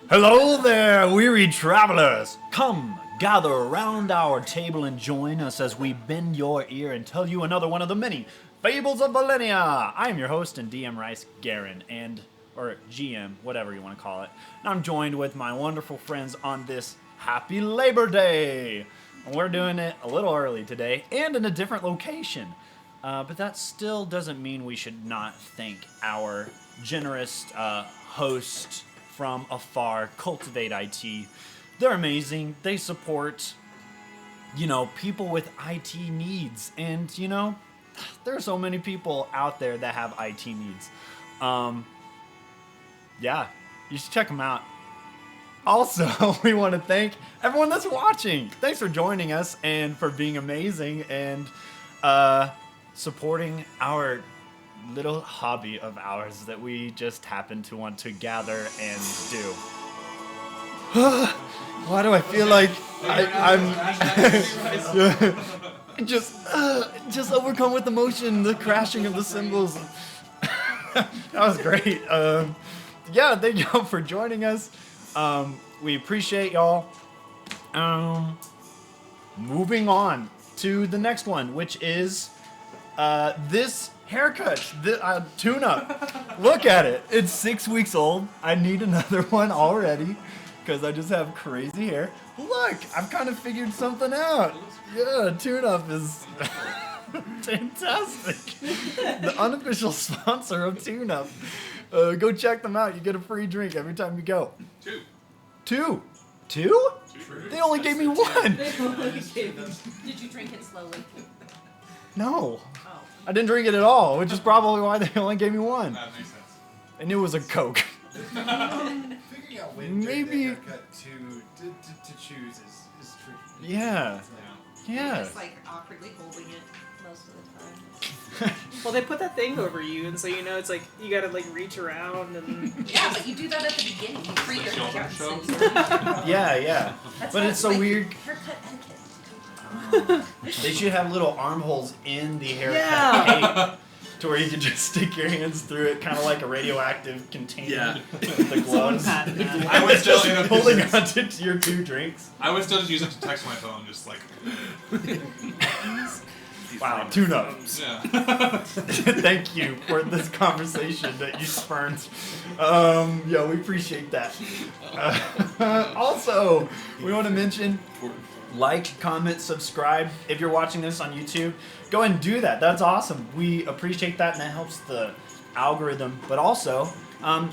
Hello there, weary travelers! Come, gather around our table and join us as we bend your ear and tell you another one of the many Fables of Velenia! I am your host and DM Rice Garen, or GM, whatever you want to call it. And I'm joined with my wonderful friends on this Happy Labor Day! And we're doing it a little early today, and in a different location. But that still doesn't mean we should not thank our generous host from afar, Cultivate IT. They're amazing. They support, people with IT needs. And, there are so many people out there that have IT needs. Yeah, you should check them out. Also, we want to thank everyone that's watching. Thanks for joining us and for being amazing and supporting our little hobby of ours that we just happen to want to gather and do. Why do I feel like I'm just overcome with emotion, the crashing of the cymbals. That was great. Yeah, thank y'all for joining us. We appreciate y'all. Moving on to the next one, which is this haircut, tune-up. Look at it. It's 6 weeks old. I need another one already because I just have crazy hair. Look, I've kind of figured something out. Yeah, tune-up is fantastic. The unofficial sponsor of Tune-up. Go check them out. You get a free drink every time you go. Two? They only gave me one. Did you drink it slowly? No. Oh. I didn't drink it at all, which is probably why they only gave me one. That makes sense. I knew it was a Coke. Figuring out when Maybe- to haircut to choose is tricky. Yeah. Yeah. Just like awkwardly holding it most of the time. Well, they put that thing over you, and so it's like you gotta like reach around and. Yeah, but you do that at the beginning. You free your Shoulder haircut. show? Yeah. That's But not it's so like weird. Haircut etiquette. They should have little armholes in the haircut Yeah. tape to where you can just stick your hands through it, kind of like a radioactive container Yeah. with the gloves. Patent that. I would still Just holding onto your 2 drinks. I would still just use it to text my phone, just like. Wow, tune-ups. Yeah. Thank you for this conversation that you spurned. Yeah, we appreciate that. Also, we want to mention, like, comment, subscribe. If you're watching this on YouTube, go ahead and do that. That's awesome. We appreciate that, and that helps the algorithm. But also,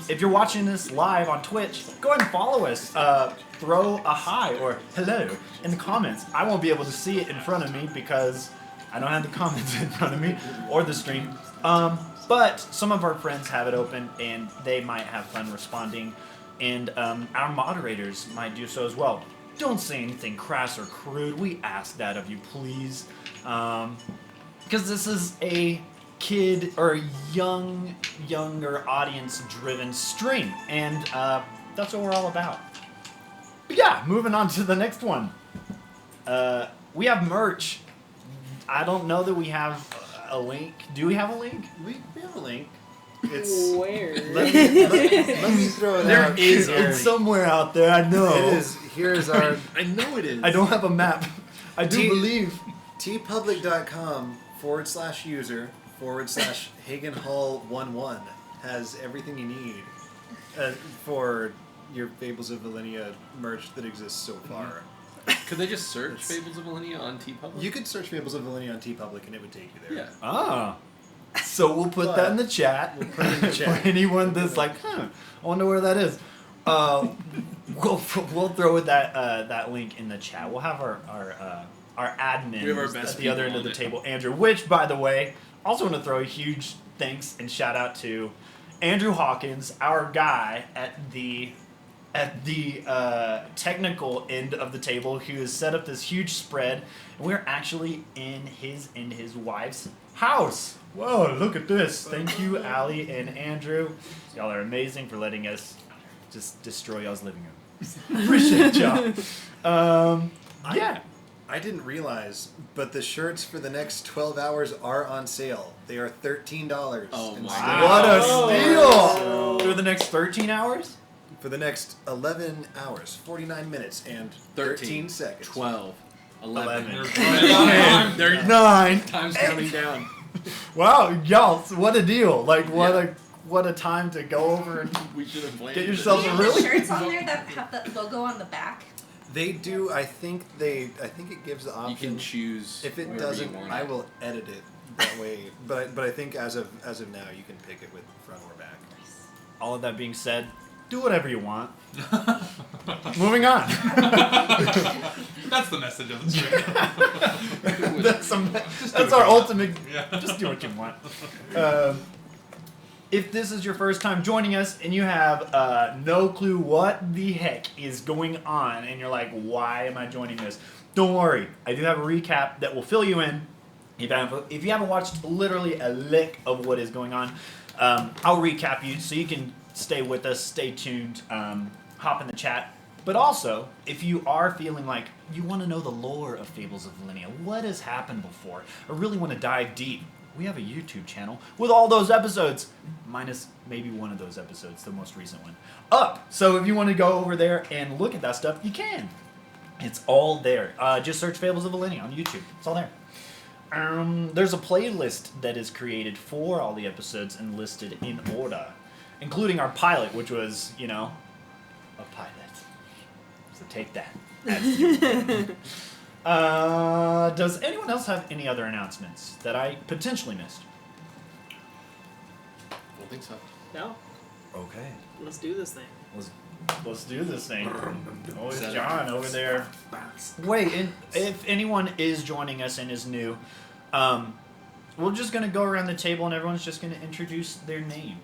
if you're watching this live on Twitch, go ahead and follow us. Throw a hi or hello in the comments. I won't be able to see it in front of me because I don't have the comments in front of me or the stream. But some of our friends have it open, and they might have fun responding. And our moderators might do so as well. Don't say anything crass or crude. We ask that of you, please. Because this is a kid or younger audience-driven stream. And that's what we're all about. But yeah, moving on to the next one. We have merch. I don't know that we have a link. Do we have a link? We have a link. Where? Let me throw it out. It's somewhere out there, I know. It is. Here's our I know it is. I don't have a map. I do believe. tpublic.com/user/HagenHall11 has everything you need for your Fables of Velenia merch that exists so far. Could they just search Fables of Velenia on TeePublic? You could search Fables of Velenia on TeePublic and it would take you there. Yeah. Ah. So we'll put that in the chat. We'll put it in the chat. For anyone that's like, I wonder where that is. We'll throw that link in the chat. We'll have our admin We have our best at the other end people of the on it. table, Andrew. Which, by the way, also want to throw a huge thanks and shout out to Andrew Hawkins, our guy at the technical end of the table, who has set up this huge spread. And we're actually in his wife's house. Whoa, look at this. Thank you, Allie and Andrew. Y'all are amazing for letting us just destroy y'all's living room. Appreciate y'all. Yeah. I didn't realize, but the shirts for the next 12 hours are on sale. They are $13. Oh my instead God. of- What a Oh. steal! So- For the next 13 hours? for the next 11 hours, 49 minutes, and 13 seconds. 12, 11. 10, They're 9. time's counting down. Wow, y'all, what a deal. Like, what a time to go over and We should have planned. Get it. yourself Do you a have really... shirts on there that have the logo on the back? They do. I think it gives the option. You can choose. If it wherever doesn't, you want I it. will edit it that way. But I think as of now, you can pick it with front or back. All of that being said, do whatever you want. Moving on. That's the message of the stream. That's our ultimate. Yeah. Just do what you want. If this is your first time joining us and you have no clue what the heck is going on, and you're like, why am I joining this? Don't worry. I do have a recap that will fill you in. If you haven't watched literally a lick of what is going on, I'll recap you so you can stay with us, stay tuned, hop in the chat. But also, if you are feeling like you want to know the lore of Fables of Velenia, what has happened before, or really want to dive deep, we have a YouTube channel with all those episodes, minus maybe one of those episodes, the most recent one, up. So if you want to go over there and look at that stuff, you can. It's all there. Just search Fables of Velenia on YouTube. It's all there. There's a playlist that is created for all the episodes and listed in order, including our pilot, which was, a pilot. So take that. That's you. Does anyone else have any other announcements that I potentially missed? I don't think so. No, Okay. let's do this thing. Let's do this thing. Oh, it's Set it. John over there. Wait, and if anyone is joining us and is new, we're just gonna go around the table and everyone's just gonna introduce their name.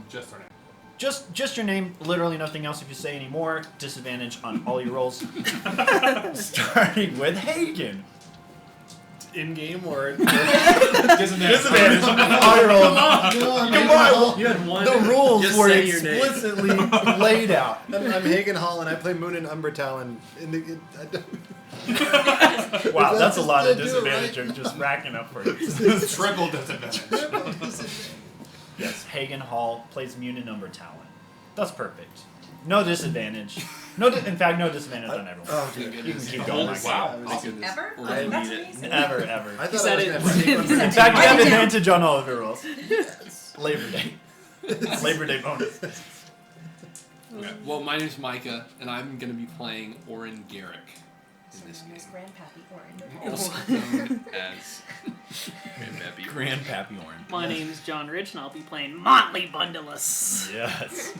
Just our name. Just your name, literally nothing else. If you say any more, disadvantage on all your rolls. Starting with Hagen. In game or Disadvantage on all your rolls. Come on, You had one. the rules Just were say your name. explicitly laid out. I'm Hagen Hall and I play Moon and Umber Talon. I don't, Wow, that's a lot of Still do it, disadvantage right? I'm just racking up for you. Triple disadvantage. Yes, Hagen Hall plays Munin Number Talon. That's perfect. No disadvantage. In fact, no disadvantage on everyone. Oh, Thank dude. You can goodness. keep going. Wow. Thank goodness. Ever? We're Oh, gonna that's need it. amazing. Ever. I thought said I was it. going to take one for In fact, you have Write it down. advantage on all of your rolls. Labor Day. Labor Day bonus. Okay. Well, my name's Micah, and I'm going to be playing Orin Garrick in this game. Miss Grandpappy Orange. Also known as Grandpappy. Grandpappy Orin. My name's John Rich, and I'll be playing Motley Bundleless. Yes.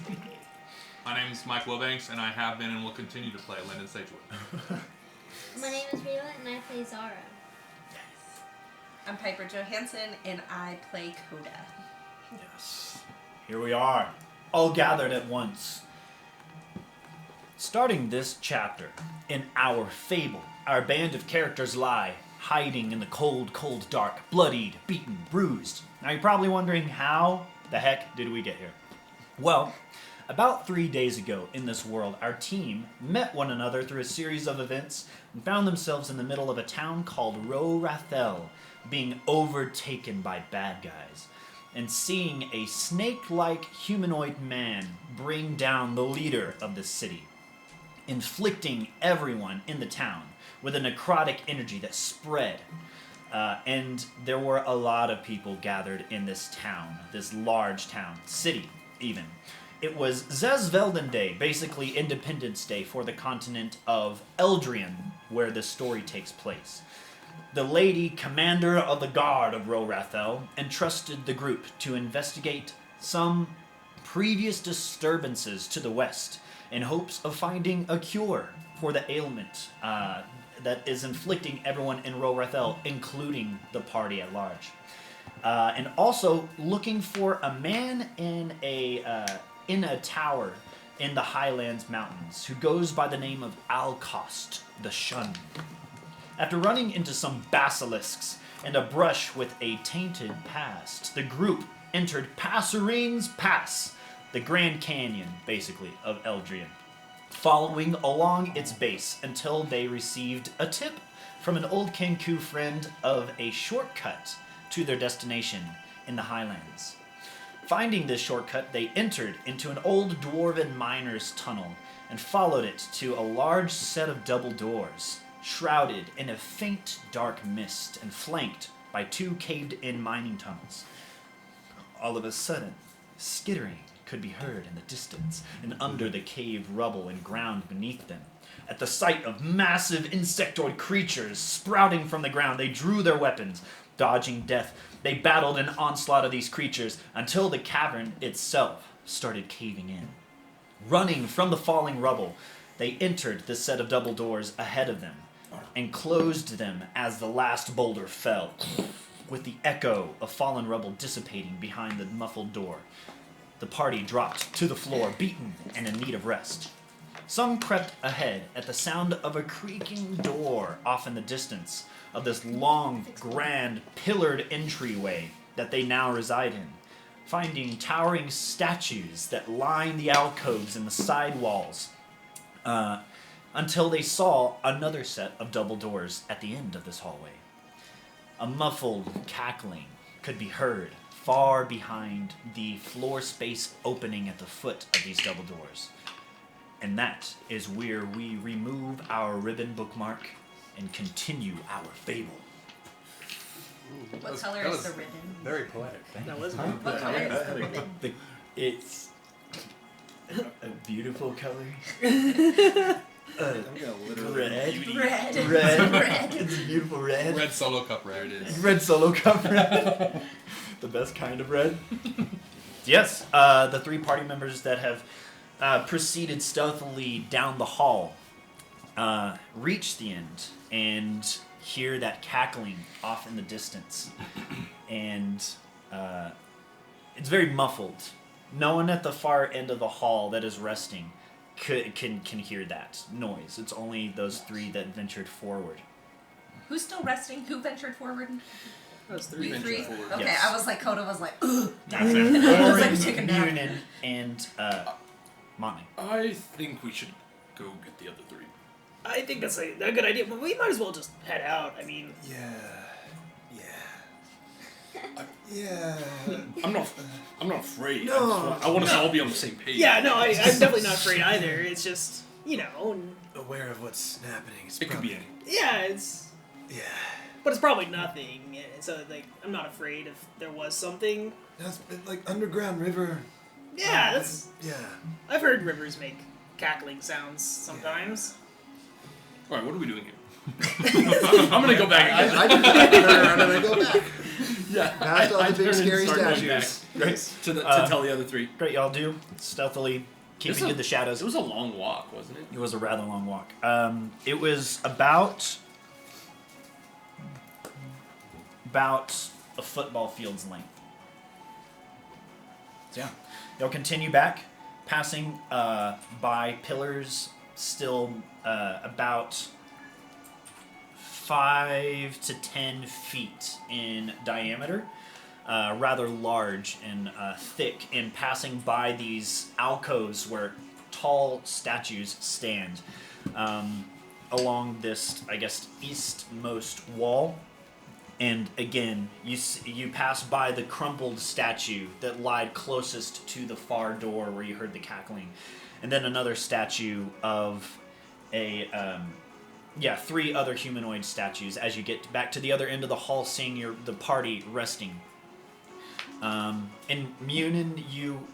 My name's Mike Wilbanks, and I have been and will continue to play Lyndon Sagewood. My name is Rila and I play Zara. I'm Piper Johansson, and I play Coda. Yes. Here we are, all gathered at once. Starting this chapter, in our fable, our band of characters lie, hiding in the cold, cold dark, bloodied, beaten, bruised. Now you're probably wondering, how the heck did we get here? Well, about 3 days ago in this world, our team met one another through a series of events and found themselves in the middle of a town called Ro-Rathel, being overtaken by bad guys, and seeing a snake-like humanoid man bring down the leader of the city, inflicting everyone in the town with a necrotic energy that spread. And there were a lot of people gathered in this town, this large town, city even. It was Zesvelden Day, basically Independence Day for the continent of Eldrian, where this story takes place. The lady commander of the guard of Ro-Rathel entrusted the group to investigate some previous disturbances to the west in hopes of finding a cure for the ailment that is inflicting everyone in Ro-Rathel, including the party at large. And also looking for a man in a tower in the Highlands Mountains who goes by the name of Alcost the Shunned. After running into some basilisks and a brush with a tainted past, the group entered Passerine's Pass, the Grand Canyon, basically, of Eldrian, following along its base until they received a tip from an old Kenku friend of a shortcut to their destination in the Highlands. Finding this shortcut, they entered into an old dwarven miner's tunnel and followed it to a large set of double doors, shrouded in a faint dark mist and flanked by 2 caved-in mining tunnels. All of a sudden, skittering could be heard in the distance and under the cave rubble and ground beneath them. At the sight of massive insectoid creatures sprouting from the ground, they drew their weapons. Dodging death, they battled an onslaught of these creatures until the cavern itself started caving in. Running from the falling rubble, they entered the set of double doors ahead of them and closed them as the last boulder fell, with the echo of fallen rubble dissipating behind the muffled door. The party dropped to the floor, beaten and in need of rest. Some crept ahead at the sound of a creaking door off in the distance of this long, grand, pillared entryway that they now reside in, finding towering statues that line the alcoves and the side walls, until they saw another set of double doors at the end of this hallway. A muffled cackling could be heard far behind the floor space opening at the foot of these double doors. And that is where we remove our ribbon bookmark and continue our fable. What color is the ribbon? Very poetic. That was What color is the ribbon? It's a beautiful color. I'm gonna literally. Red. Red. Red. It's a beautiful red. Red solo cup red. There it is. Red solo cup red. The best kind of red. Yes, the 3 party members that have proceeded stealthily down the hall reach the end and hear that cackling off in the distance. And it's very muffled. No one at the far end of the hall that is resting can hear that noise. It's only those 3 that ventured forward. Who's still resting? Who ventured forward? Those We 3. three? forward. Okay, Yes. I was like, Coda was like, ugh. That's I was like, take a nap. Munin and Monty. I think we should go get the other 3. I think that's a good idea, but we might as well just head out. I mean, Yeah. I'm not afraid. No. I want us to all be on the same page. yeah, no, I'm definitely not afraid either. It's just, Aware of what's happening. It could be any. yeah, it's. Yeah. But it's probably nothing. And so, like, I'm not afraid if there was something. That's been like underground river. Yeah, that's. Yeah. I've heard rivers make cackling sounds sometimes. All right, what are we doing here? I'm gonna go back. I just turn around and I go back. Yeah, Past all the big turn and scary start going statues. back Great. to tell the other 3. Great, y'all do. Stealthily keeping in the shadows. It was a long walk, wasn't it? It was a rather long walk. It was about a football field's length. So yeah, they'll continue back, passing by pillars still about 5 to 10 feet in diameter, rather large and thick, and passing by these alcoves where tall statues stand along this, I guess, eastmost wall. And again, you pass by the crumpled statue that lied closest to the far door where you heard the cackling, and then another statue of a 3 other humanoid statues as you get back to the other end of the hall, seeing the party resting. In Munin, you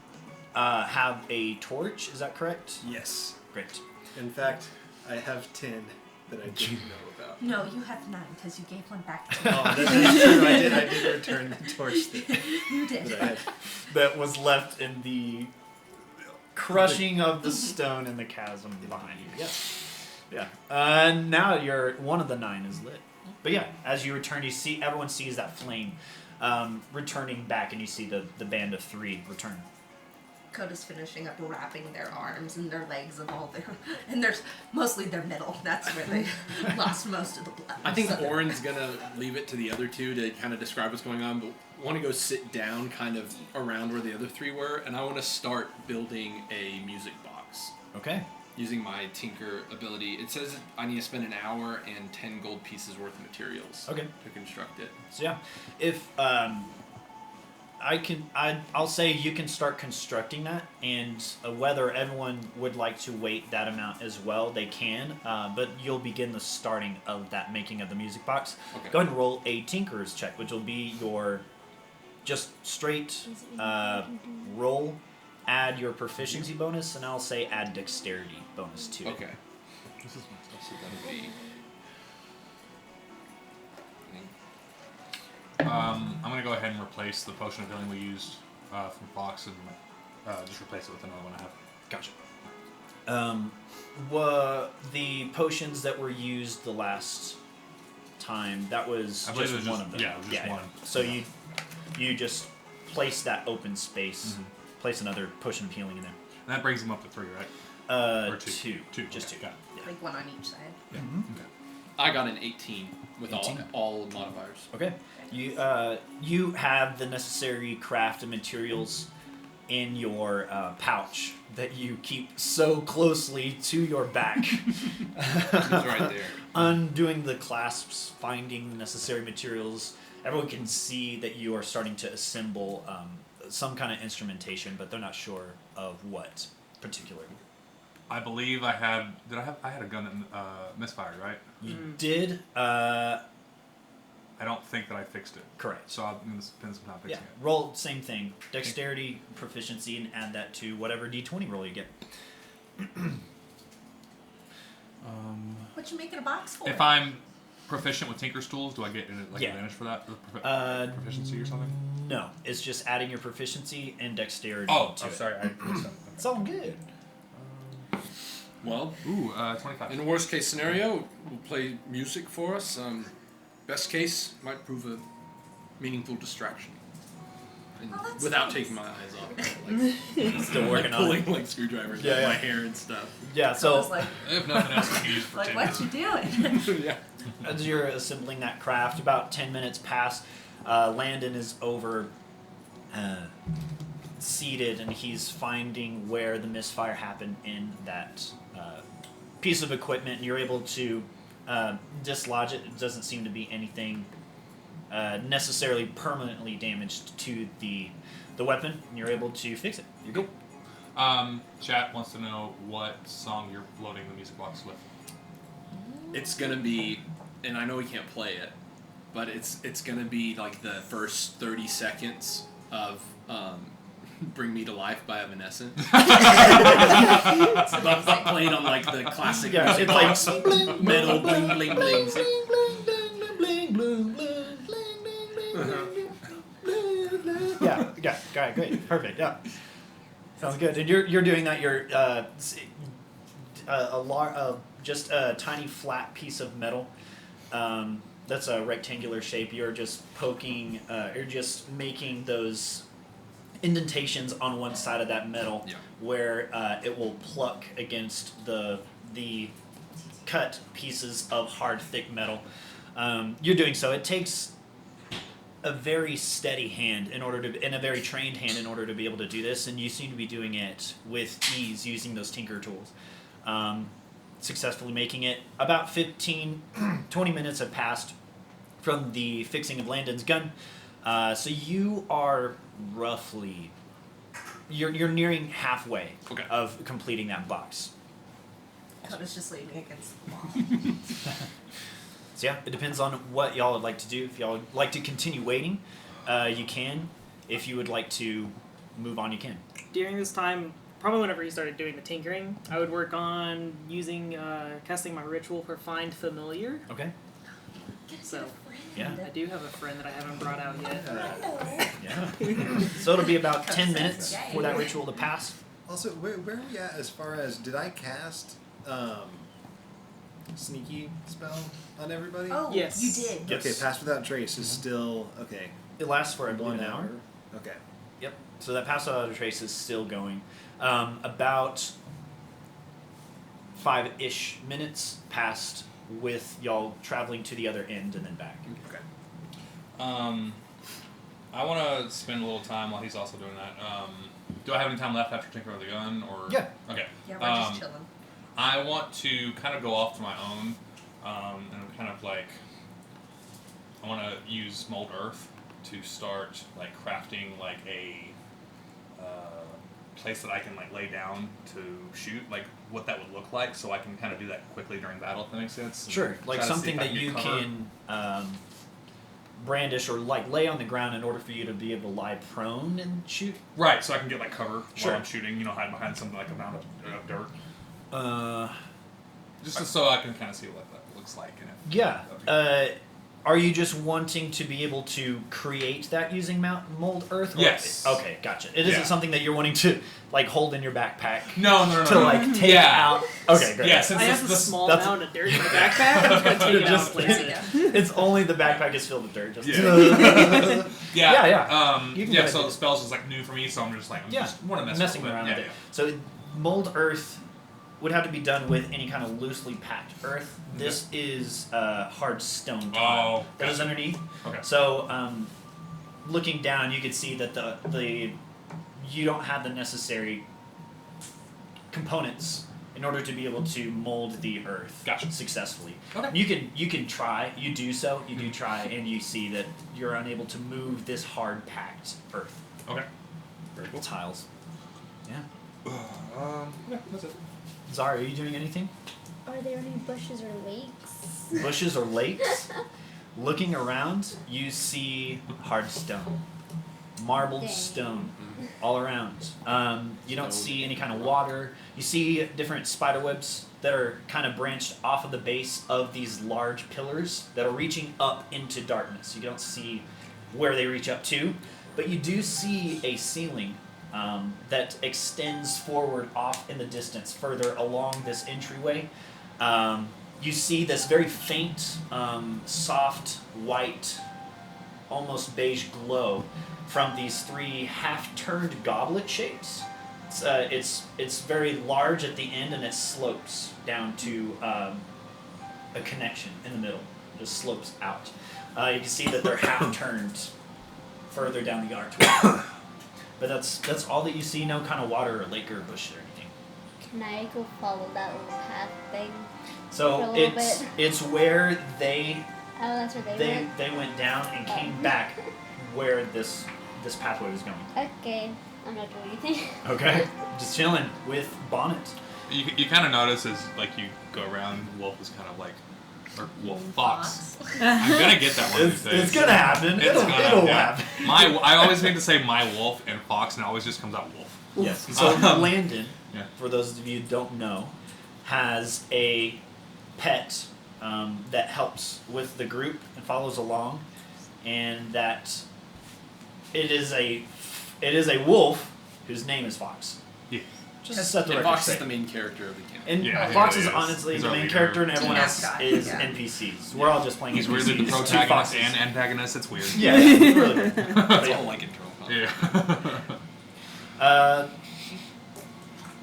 have a torch, is that correct? Yes. Great. In fact, I have 10 that I didn't know about. No, you have 9 because you gave one back to me. Oh, that is true. I did return the torch that, You did. that I had. That was left in the crushing of the stone in the chasm behind you. Yes. Yeah. Now one of the 9 is lit. But yeah, as you return, you see everyone sees that flame returning back, and you see the band of 3 return. Coda's finishing up wrapping their arms and their legs of all their, and there's mostly their middle. That's where they lost most of the blood. I think So- Oren's gonna leave it to the other 2 to kind of describe what's going on, but want to go sit down kind of around where the other 3 were, and I want to start building a music box Okay. using my tinker ability. It says I need to spend an hour and 10 gold pieces worth of materials Okay. to construct it. So yeah, if I'll say you can start constructing that, and whether everyone would like to wait that amount as well, they can. But you'll begin the starting of that making of the music box. Okay. Go ahead and roll a Tinker's check, which will be your just straight roll. Add your proficiency bonus, and I'll say add dexterity bonus to it. Okay. This is what's it gonna be? I'm gonna go ahead and replace the potion of healing we used from Fox and just replace it with another one I have. Gotcha. The potions that were used the last time, that was I believe just it was one of them. yeah, it was just one. So you just place that open space, Mhm. place another potion of healing in there. And that brings him up to 3, right? Or two. Two. Just Okay, two. got it. Yeah. Like one on each side. Yeah. Mhm. Okay. I got an 18 with 18? all modifiers. Okay. You have the necessary craft and materials in your pouch that you keep so closely to your back. It's right there. Undoing the clasps, finding the necessary materials. Everyone can see that you are starting to assemble some kind of instrumentation, but they're not sure of what particularly. I believe I had. I had a gun that misfired, right? You did. I don't think that I fixed it. Correct. So I'm gonna spend some time Yeah. fixing it. Roll same thing. Dexterity, proficiency, and add that to whatever d20 roll you get. What you making a box for? If I'm proficient with Tinker's tools, do I get Yeah. advantage for that? Proficiency or something? No, it's just adding your proficiency and dexterity. Oh, to it. sorry. I missed that. It's all good. Well, Ooh, 25. in the worst case scenario, we'll play music for us. Best case might prove a meaningful distraction. And Oh, that's without nice. taking my eyes off it, like, Still working on pulling it. like screwdrivers Yeah, out yeah. my hair and stuff. Yeah, So I was so like, If nothing else, we can use it for 10 what minutes. you doing? Yeah. as you're assembling that craft, about 10 minutes pass. Landon is over seated, and he's finding where the misfire happened in that piece of equipment, and you're able to dislodge it. It doesn't seem to be anything necessarily permanently damaged to the weapon, and you're able to fix it. You're good. Chat wants to know what song you're loading the music box with. It's gonna be, and I know we can't play it, but it's gonna be like the first 30 seconds of "Bring Me to Life" by Evanescence. but played on like the classic Yeah, music it's like box, metal bling bling bling. Yeah, great, perfect, yeah. Sounds good. And you're doing that. You're just a tiny flat piece of metal that's a rectangular shape. You're just poking. You're just making those indentations on one side of that metal, Yeah. where it will pluck against the cut pieces of hard, thick metal. You're doing so. It takes a very steady hand and a very trained hand in order to be able to do this, and you seem to be doing it with ease using those tinker tools. Successfully making it. About 15, 20 minutes have passed from the fixing of Landon's gun. So you are roughly, you're nearing halfway Okay. of completing that box. Coda's just leaning against the wall. So yeah, it depends on what y'all would like to do. If y'all would like to continue waiting, you can. If you would like to move on, you can. During this time, probably whenever he started doing the tinkering, I would work on casting my ritual for Find Familiar. Okay. So Yeah. I do have a friend that I haven't brought out yet. Yeah. So it'll be about 10 minutes for that ritual to pass. Also, where are we at as far as, did I cast sneaky spell on everybody? Oh, Yes. you did. Yes. Okay, pass without trace is still, okay, It lasts for, I believe, 1 an hour. Okay. Yep. So that pass without a trace is still going. About 5-ish minutes passed with y'all traveling to the other end and then back. Okay. I want to spend a little time while he's also doing that. Do I have any time left after tinkering with the gun, or Yeah. Okay. Yeah, we're just chilling. I want to kind of go off to my own, and kind of like I want to use mold earth to start like crafting like a place that I can like lay down to shoot, like what that would look like, so I can kind of do that quickly during battle, if that makes sense. Sure, like Try to see something if I that you get cover. can brandish or like lay on the ground in order for you to be able to lie prone and shoot. Right, so I can get like cover Sure. while I'm shooting. You know, hide behind something like a mound of dirt, Uh, just so I can kind of see what that looks like. And if, yeah. Are you just wanting to be able to create that using mold earth? Or- Yes. Okay, gotcha. It isn't Yeah. something that you're wanting to like hold in your backpack no, to like take Yeah. out. Okay, great. Yeah, since I have a this small that's- amount of dirt in my backpack. I'm just gonna take it out Just- and place it. It's only the backpack is filled with dirt. Just Yeah. Yeah. Yeah, You can go ahead so and the do spells is like new for me, so I'm just like, I'm just want to mess messing with around it. with it. So mold earth would have to be done with any kind of loosely packed earth. This is hard stone tile that is gotcha. underneath. Okay. So looking down, you can see that the you don't have the necessary components in order to be able to mold the earth Gotcha. successfully. Okay. You can try. You do so. You do try, and you see that you're unable to move this hard packed earth. Okay. Very cool. Tiles. Yeah. Yeah, that's it. Zara, are you doing anything? Are there any bushes or lakes? Bushes or lakes? Looking around, you see hard stone, marbled Dang. stone, all around. You don't see any kind of water. You see different spider webs that are kind of branched off of the base of these large pillars that are reaching up into darkness. You don't see where they reach up to, but you do see a ceiling that extends forward off in the distance, further along this entryway. You see this very faint, soft, white, almost beige glow from these three half-turned goblet shapes. It's very large at the end, and it slopes down to a connection in the middle. It just slopes out. You can see that they're half-turned further down the archway. But that's all that you see. No kind of water or lake or bush or anything. Can I go follow that little path thing? For a So little it's bit. it's where they Oh, that's where they went? they went down and came back where this pathway was going. Okay, I'm not doing anything. Okay, just chilling with Bonnet. You kind of notice as like you go around, Wolf is kind of like, or Wolf Fox. I'm gonna get that one of these days. It's gonna happen. It's It'll gonna happen. I always need to say my wolf and fox, and it always just comes out wolf. Yes. So Landon, Yeah. for those of you who don't know, has a pet that helps with the group and follows along, and that it is a wolf whose name is Fox. Yeah. Just to set the And record Fox is straight. the main character of the game. And Yeah, he Fox really is is. honestly He's the our main leader. character, and everyone else Mascot, is yeah. NPCs. We're all just playing He's NPCs. weirdly the Two protagonist foxes. and antagonist. It's weird. Yeah, it's really weird. That's all I can throw. Yeah.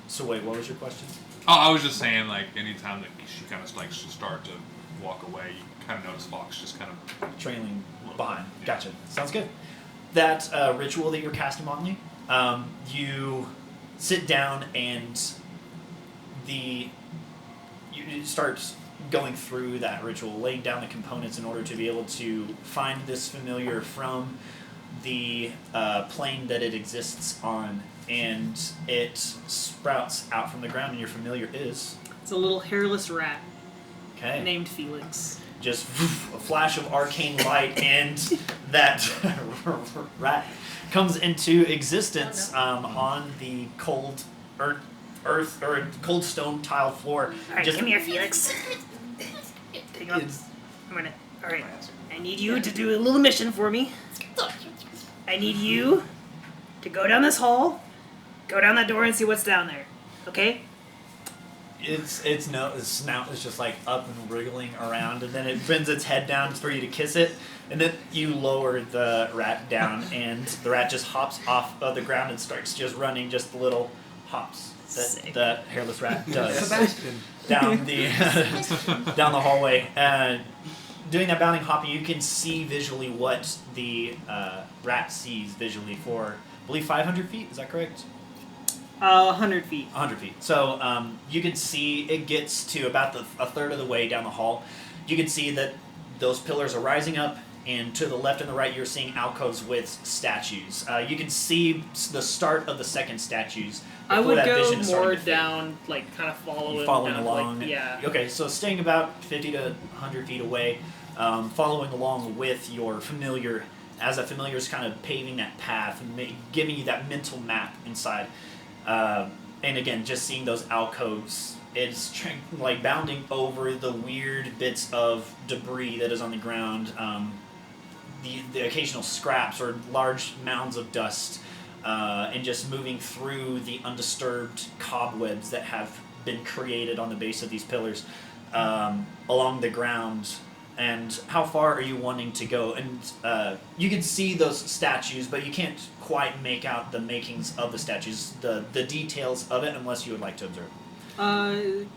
So wait, what was your question? Oh, I was just saying, like, anytime that she kind of like should start to walk away, you kind of notice Fox just kind of. Trailing behind. Gotcha. Sounds good. That ritual that you're casting on me, you sit down and you start going through that ritual, laying down the components in order to be able to find this familiar from the plane that it exists on, and it sprouts out from the ground, and your familiar is It's a little hairless rat okay. named Felix. Just a flash of arcane light, and that rat comes into existence on the cold earth or cold stone tile floor. Alright, Just come here, Felix. Take him up. It's- I'm gonna. Alright. I need you to do a little mission for me. I need you to go down this hall, go down that door, and see what's down there. Okay? Its snout is just like up and wriggling around, and then it bends its head down for you to kiss it, and then you lower the rat down, and the rat just hops off of the ground and starts just running just little hops that Sick. the hairless rat does Sebastian. down the down the hallway. Doing that bounding hopping, you can see visually what the rat sees visually for, I believe, 500 feet. Is that correct? 100 feet. 100 feet. So you can see it gets to about a third of the way down the hall. You can see that those pillars are rising up, and to the left and the right, you're seeing alcoves with statues. You can see the start of the second statues. I before would that go vision is starting more to fade. down, like kind of following Following down, along. Like, yeah. Okay, so staying about 50 to 100 feet away, following along with your familiar, as that familiar is kind of paving that path, and giving you that mental map inside. And again, just seeing those alcoves, it's like bounding over the weird bits of debris that is on the ground, the occasional scraps or large mounds of dust, and just moving through the undisturbed cobwebs that have been created on the base of these pillars along the ground. And how far are you wanting to go? And you can see those statues, but you can't quite make out the makings of the statues, the details of it, unless you would like to observe.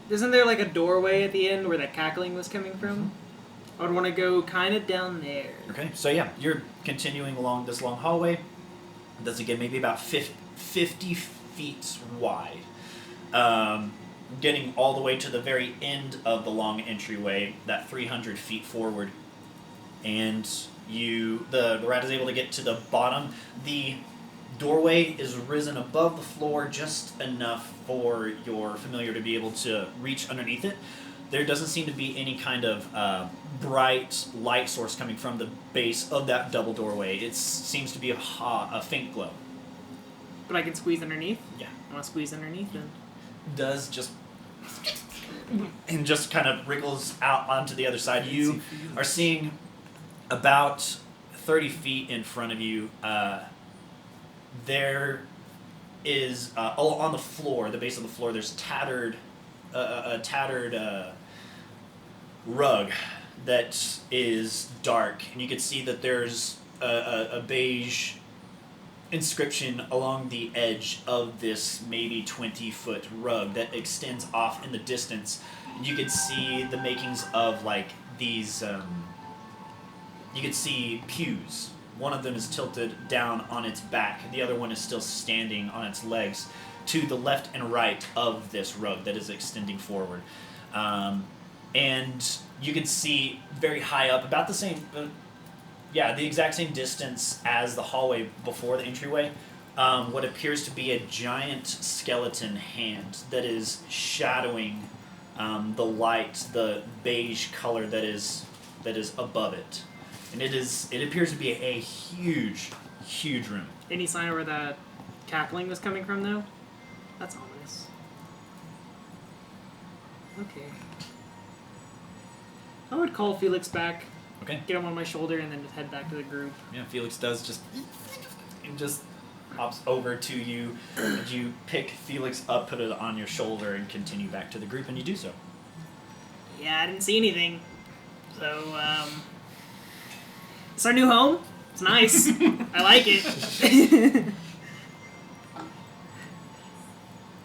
Isn't there like a doorway at the end where that cackling was coming from? I would want to go kind of down there. Okay, so yeah, you're continuing along this long hallway. That's again maybe about 50 feet wide. Getting all the way to the very end of the long entryway, that 300 feet forward. And the rat is able to get to the bottom. The doorway is risen above the floor just enough for your familiar to be able to reach underneath it. There doesn't seem to be any kind of bright light source coming from the base of that double doorway. It seems to be a faint glow. But I can squeeze underneath? Yeah. I want to squeeze underneath then. Does just and just kind of wriggles out onto the other side. You are seeing about 30 feet in front of you. There is on the floor, the base of the floor. There's a tattered rug that is dark, and you can see that there's a beige inscription along the edge of this maybe 20-foot rug that extends off in the distance. You can see the makings of like these you can see pews. One of them is tilted down on its back, the other one is still standing on its legs to the left and right of this rug that is extending forward. And you can see very high up, about the same the exact same distance as the hallway before the entryway, what appears to be a giant skeleton hand that is shadowing the light, the beige color that is above it. And it appears to be a huge, huge room. Any sign of where that cackling was coming from, though? That's ominous. Okay. I would call Felix back. Okay. Get him on my shoulder and then just head back to the group. Yeah, Felix does just hops over to you, and you pick Felix up, put it on your shoulder, and continue back to the group, and you do so. Yeah, I didn't see anything. So, it's our new home. It's nice. I like it.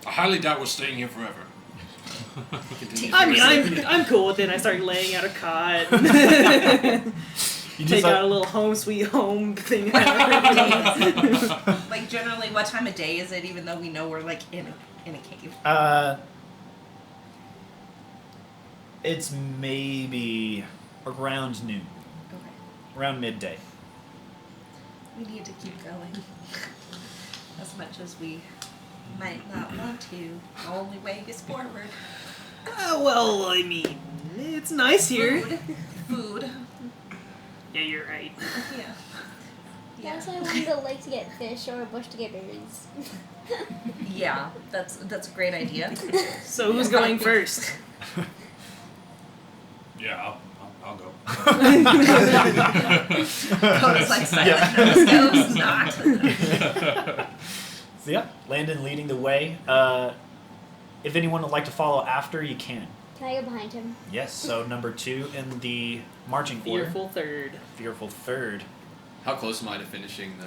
I highly doubt we're staying here forever. I mean, I'm cool with it. I start laying out a cot. You Take out a little home sweet home thing. Like, generally, what time of day is it, even though we know we're, like, in a cave? It's maybe around noon. Okay. Around midday. We need to keep going. As much as we might not want to. The only way is forward. Well, I mean, it's nice here. Food. Yeah, you're right. Yeah. That's why I wanted to lake to get fish or a bush to get berries. Yeah, that's a great idea. So who's going first? Yeah, I'll go. Coda's like silent. No, Coda's not. So yeah, Landon leading the way. If anyone would like to follow after, you can. Can I go behind him? Yes, so number 2 in the marching order. Fearful third. Fearful third. How close am I to finishing the...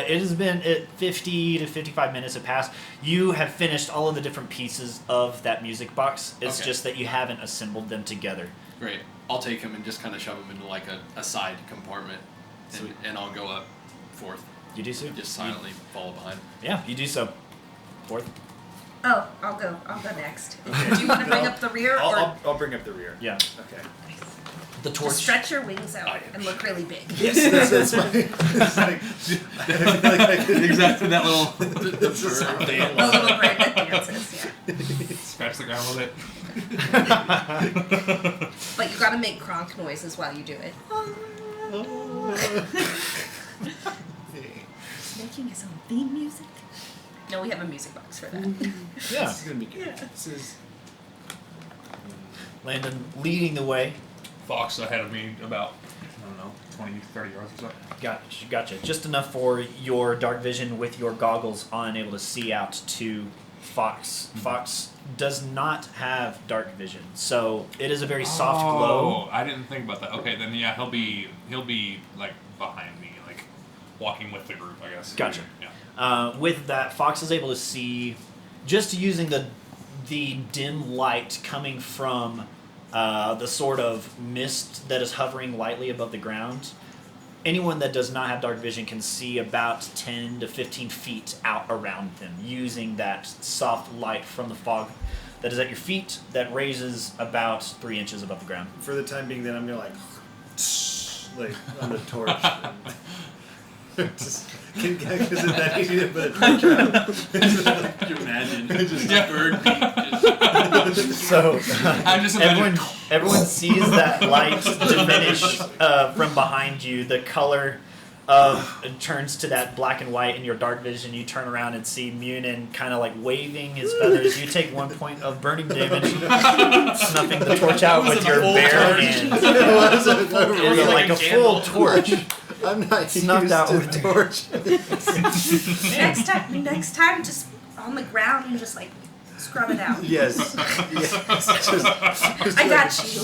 It has been 50 to 55 minutes have passed. You have finished all of the different pieces of that music box. It's Okay. just that you haven't assembled them together. Great. I'll take him and just kind of shove him into like a side compartment, Sweet. and I'll go up fourth. You do so? Just silently follow behind. Yeah, you do so. Fourth? Oh, I'll go next. Do you want to bring up the rear? Or? I'll bring up the rear. Yeah. Okay. The torch. Just stretch your wings out and look really big. Yes, that's my. It's like, I feel like I could Exactly that little The little bird that dances, yeah. scratch the ground with it. But you gotta make Kronk noises while you do it. Making his own theme music. No, we have a music box for that. Yeah. This is gonna be good. Yeah. This is. Landon leading the way. Fox ahead of me about, I don't know, 20, 30 yards or so. Gotcha. Just enough for your dark vision with your goggles on, able to see out to Fox. Fox does not have dark vision, so it is a very soft glow. Oh, I didn't think about that. Okay, then yeah, he'll be like behind me, like walking with the group, I guess. Gotcha. Yeah. With that, Fox is able to see, just using the dim light coming from the sort of mist that is hovering lightly above the ground. Anyone that does not have dark vision can see about 10 to 15 feet out around them, using that soft light from the fog that is at your feet that raises about 3 inches above the ground. For the time being, then I'm gonna like on the torch. Because that easy to put a torch out. Could you imagine? Just a bird beat. So I'm just imagining. everyone sees that light diminish from behind you. The color turns to that black and white in your dark vision. You turn around and see Munin kind of like waving his feathers. You take 1 point of burning damage, snuffing the torch out with your bare hand. It was like a full torch. I'm not Snuffed used out to with torch. Next time, just on the ground and just like scrub it out. Yes. Just I got you.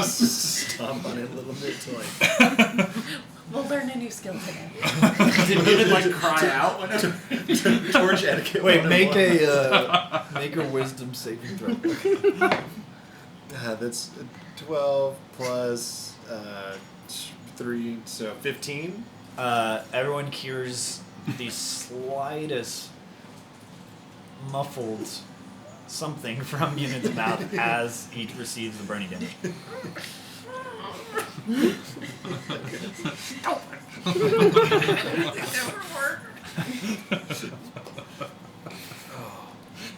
stomp on it a little bit to like. We'll learn a new skill today. Did Munin like cry out whenever? Torch etiquette. Wait, 101. make a wisdom saving throw. That's 12 plus 3, so 15. Everyone hears the slightest muffled something from Munin's mouth as he receives the burning damage.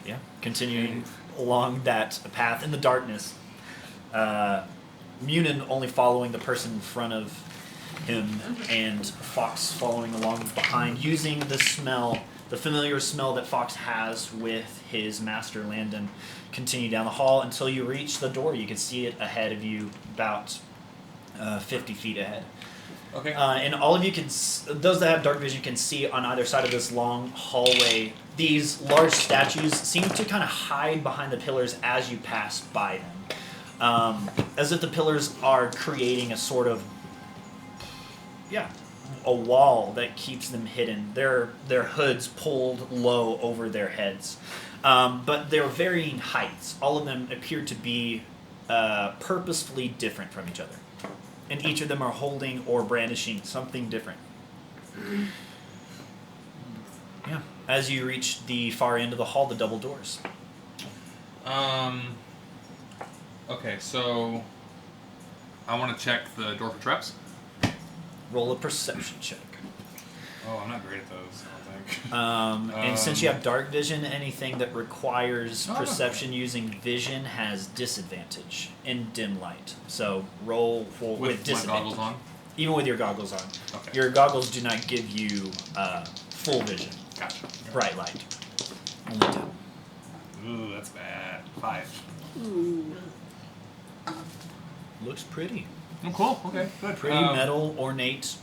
Yeah, continuing along that path in the darkness. Munin only following the person in front of him, and Fox following along behind, using the smell, the familiar smell that Fox has with his master Landon. Continue down the hall until you reach the door. You can see it ahead of you, about 50 feet ahead. Okay. And all of you can, those that have dark vision can see on either side of this long hallway, these large statues seem to kind of hide behind the pillars as you pass by them. As if the pillars are creating a sort of, a wall that keeps them hidden. Their hoods pulled low over their heads. But they're varying heights. All of them appear to be purposefully different from each other. And each of them are holding or brandishing something different. Yeah. As you reach the far end of the hall, the double doors. Okay, so I want to check the door for traps. Roll a perception check. Oh, I'm not great at those, I don't think. And since you have dark vision, anything that requires Oh, no. perception using vision has disadvantage in dim light. So roll with With my disadvantage. goggles on? Even with your goggles on. Okay. Your goggles do not give you full vision, Gotcha. bright light. Only dim. Ooh, that's bad. 5. Looks pretty. Oh, cool. Okay, good. Pretty metal, ornate,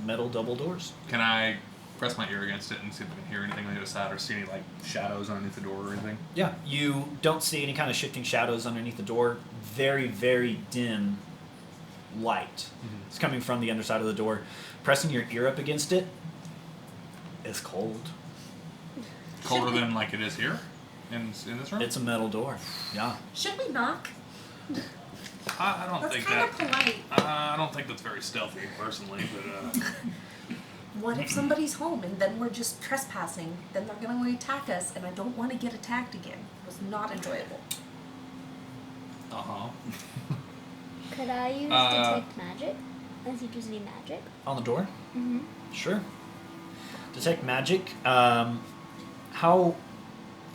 metal double doors. Can I press my ear against it and see if I can hear anything on the other side or see any like shadows underneath the door or anything? Yeah, you don't see any kind of shifting shadows underneath the door. Very, very dim light. It's coming from the underside of the door. Pressing your ear up against it, it's cold. Colder than like it is here in this room? It's a metal door. Yeah. Should we knock? I don't That's think kind that. of polite. I don't think that's very stealthy, personally. But What if somebody's home and then we're just trespassing? Then they're going to attack us, and I don't want to get attacked again. It was not enjoyable. uh huh. Could I use detect magic? Unless he does any magic. On the door? Mm-hmm. Sure. Detect magic. How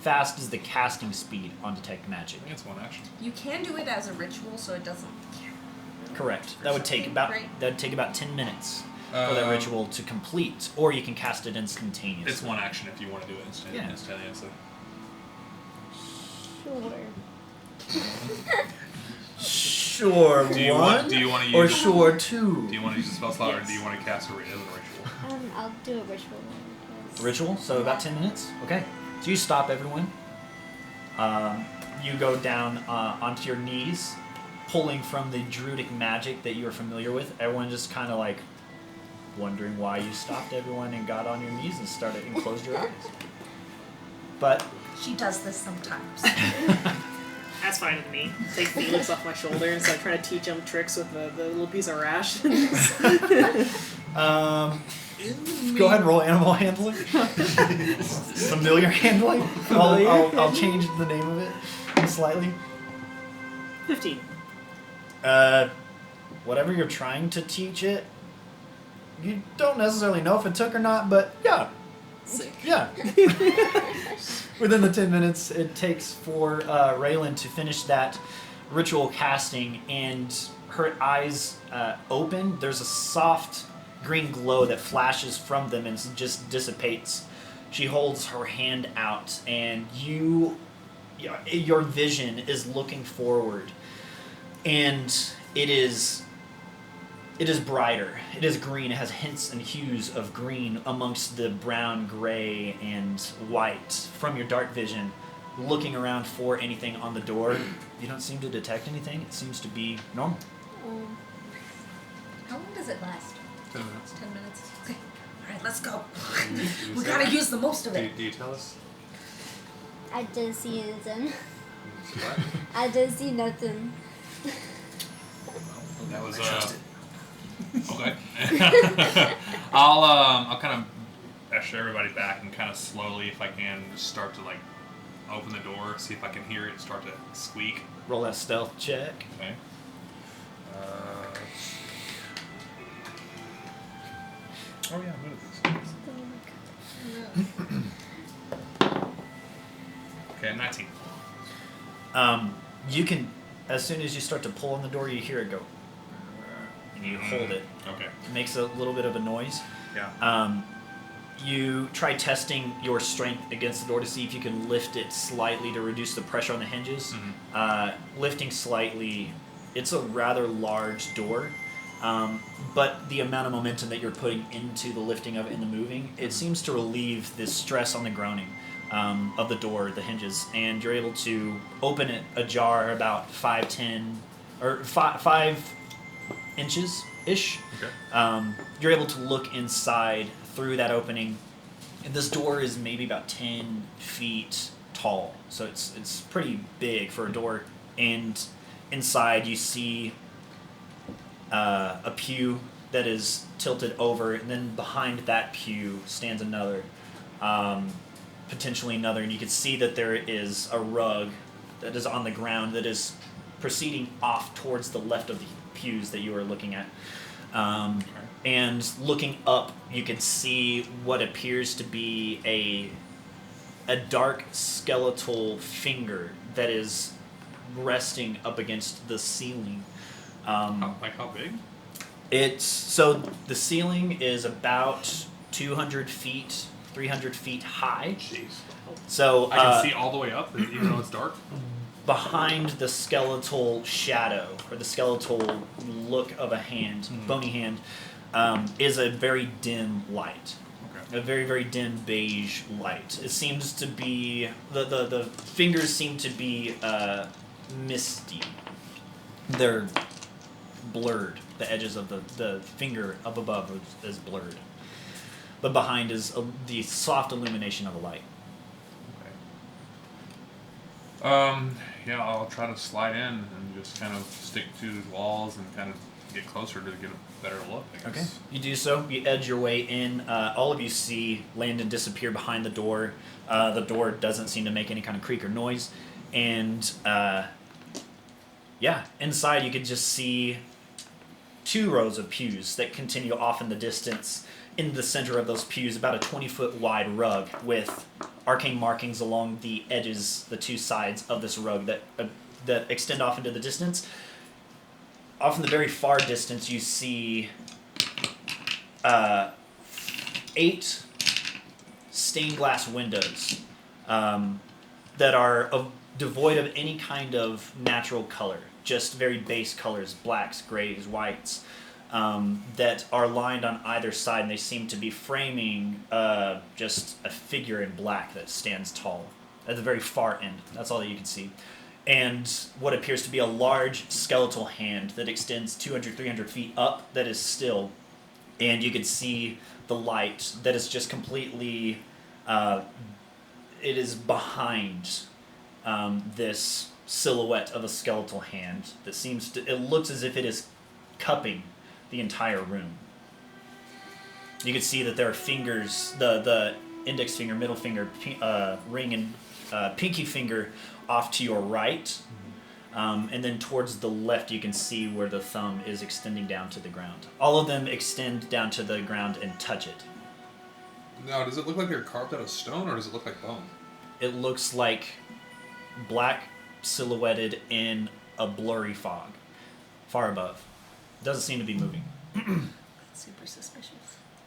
fast is the casting speed on detect magic? I think it's one action. You can do it as a ritual, so it doesn't. Correct. That would take about Right. 10 minutes for that ritual to complete, or you can cast it instantaneously. It's one action if you want to do it instantaneously. Sure. Sure. Do you one want to or use? sure two. Do you want to use a spell slot, or do you want to cast it as a ritual? I'll do a ritual. because- Ritual. So about 10 minutes. Okay. So you stop everyone. You go down onto your knees, pulling from the druidic magic that you are familiar with. Everyone just kind of like wondering why you stopped everyone and got on your knees and started and closed your eyes. But She does this sometimes. That's fine with me. Take Felix off my shoulder and start trying to teach him tricks with the little piece of rash. go ahead and roll animal handling. Familiar handling. I'll change the name of it slightly. 15. Whatever you're trying to teach it, you don't necessarily know if it took or not, but yeah. Sick. Yeah. Within the 10 minutes it takes for Raylan to finish that ritual casting, and her eyes open. There's a soft green glow that flashes from them and just dissipates. She holds her hand out, and your vision is looking forward, and it is brighter. It is green. It has hints and hues of green amongst the brown, gray, and white. From your dark vision, looking around for anything on the door, you don't seem to detect anything. It seems to be normal. How long does it last? 10 minutes. 10 minutes. Okay. All right, let's go. We gotta use the most of it. Do you tell us? I didn't see anything. What? I didn't see nothing. That was okay. I'll kind of usher everybody back and kind of slowly, if I can, just start to like open the door, see if I can hear it start to squeak. Roll that stealth check. Okay. Oh yeah, what is this? Okay, 19. You can, as soon as you start to pull on the door, you hear it go, and you hold it. Okay. It makes a little bit of a noise. Yeah. You try testing your strength against the door to see if you can lift it slightly to reduce the pressure on the hinges. Lifting slightly, it's a rather large door, but the amount of momentum that you're putting into the lifting of it and the moving, it seems to relieve the stress on the groaning of the door, the hinges, and you're able to open it ajar about 5 inches ish. Okay. You're able to look inside through that opening, and this door is maybe about 10 feet tall, so it's pretty big for a door. And inside you see a pew that is tilted over, and then behind that pew stands another, potentially another, and you can see that there is a rug that is on the ground that is proceeding off towards the left of the pews that you are looking at. And looking up, you can see what appears to be a dark skeletal finger that is resting up against the ceiling. How big? So the ceiling is about 200 feet, 300 feet high. Jeez. So I can see all the way up, even though it's dark. behind the skeletal shadow, or the skeletal look of a hand, bony hand, is a very dim light. Okay. A very, very dim beige light. It seems to be... The fingers seem to be misty. They're blurred. The edges of the finger up above is blurred. But behind is the soft illumination of a light. Okay. Yeah, I'll try to slide in and just kind of stick to the walls and kind of get closer to get a better look, I guess. Okay. You do so. You edge your way in. All of you see Landon disappear behind the door. The door doesn't seem to make any kind of creak or noise. And Yeah, inside you could just see 2 rows of pews that continue off in the distance. In the center of those pews, about a 20-foot wide rug with arcane markings along the edges, the 2 sides of this rug that extend off into the distance. Off in the very far distance, you see 8 stained glass windows that are devoid of any kind of natural color, just very base colors, blacks, grays, whites, that are lined on either side, and they seem to be framing just a figure in black that stands tall at the very far end. That's all that you can see. And what appears to be a large skeletal hand that extends 200, 300 feet up that is still, and you can see the light that is just completely, it is behind this silhouette of a skeletal hand that seems to, it looks as if it is cupping the entire room. You can see that there are fingers, the index finger, middle finger, ring, and pinky finger off to your right, and then towards the left you can see where the thumb is extending down to the ground. All of them extend down to the ground and touch it. Now, does it look like they're carved out of stone, or does it look like bone? It looks like black silhouetted in a blurry fog far above. It doesn't seem to be moving. Super suspicious.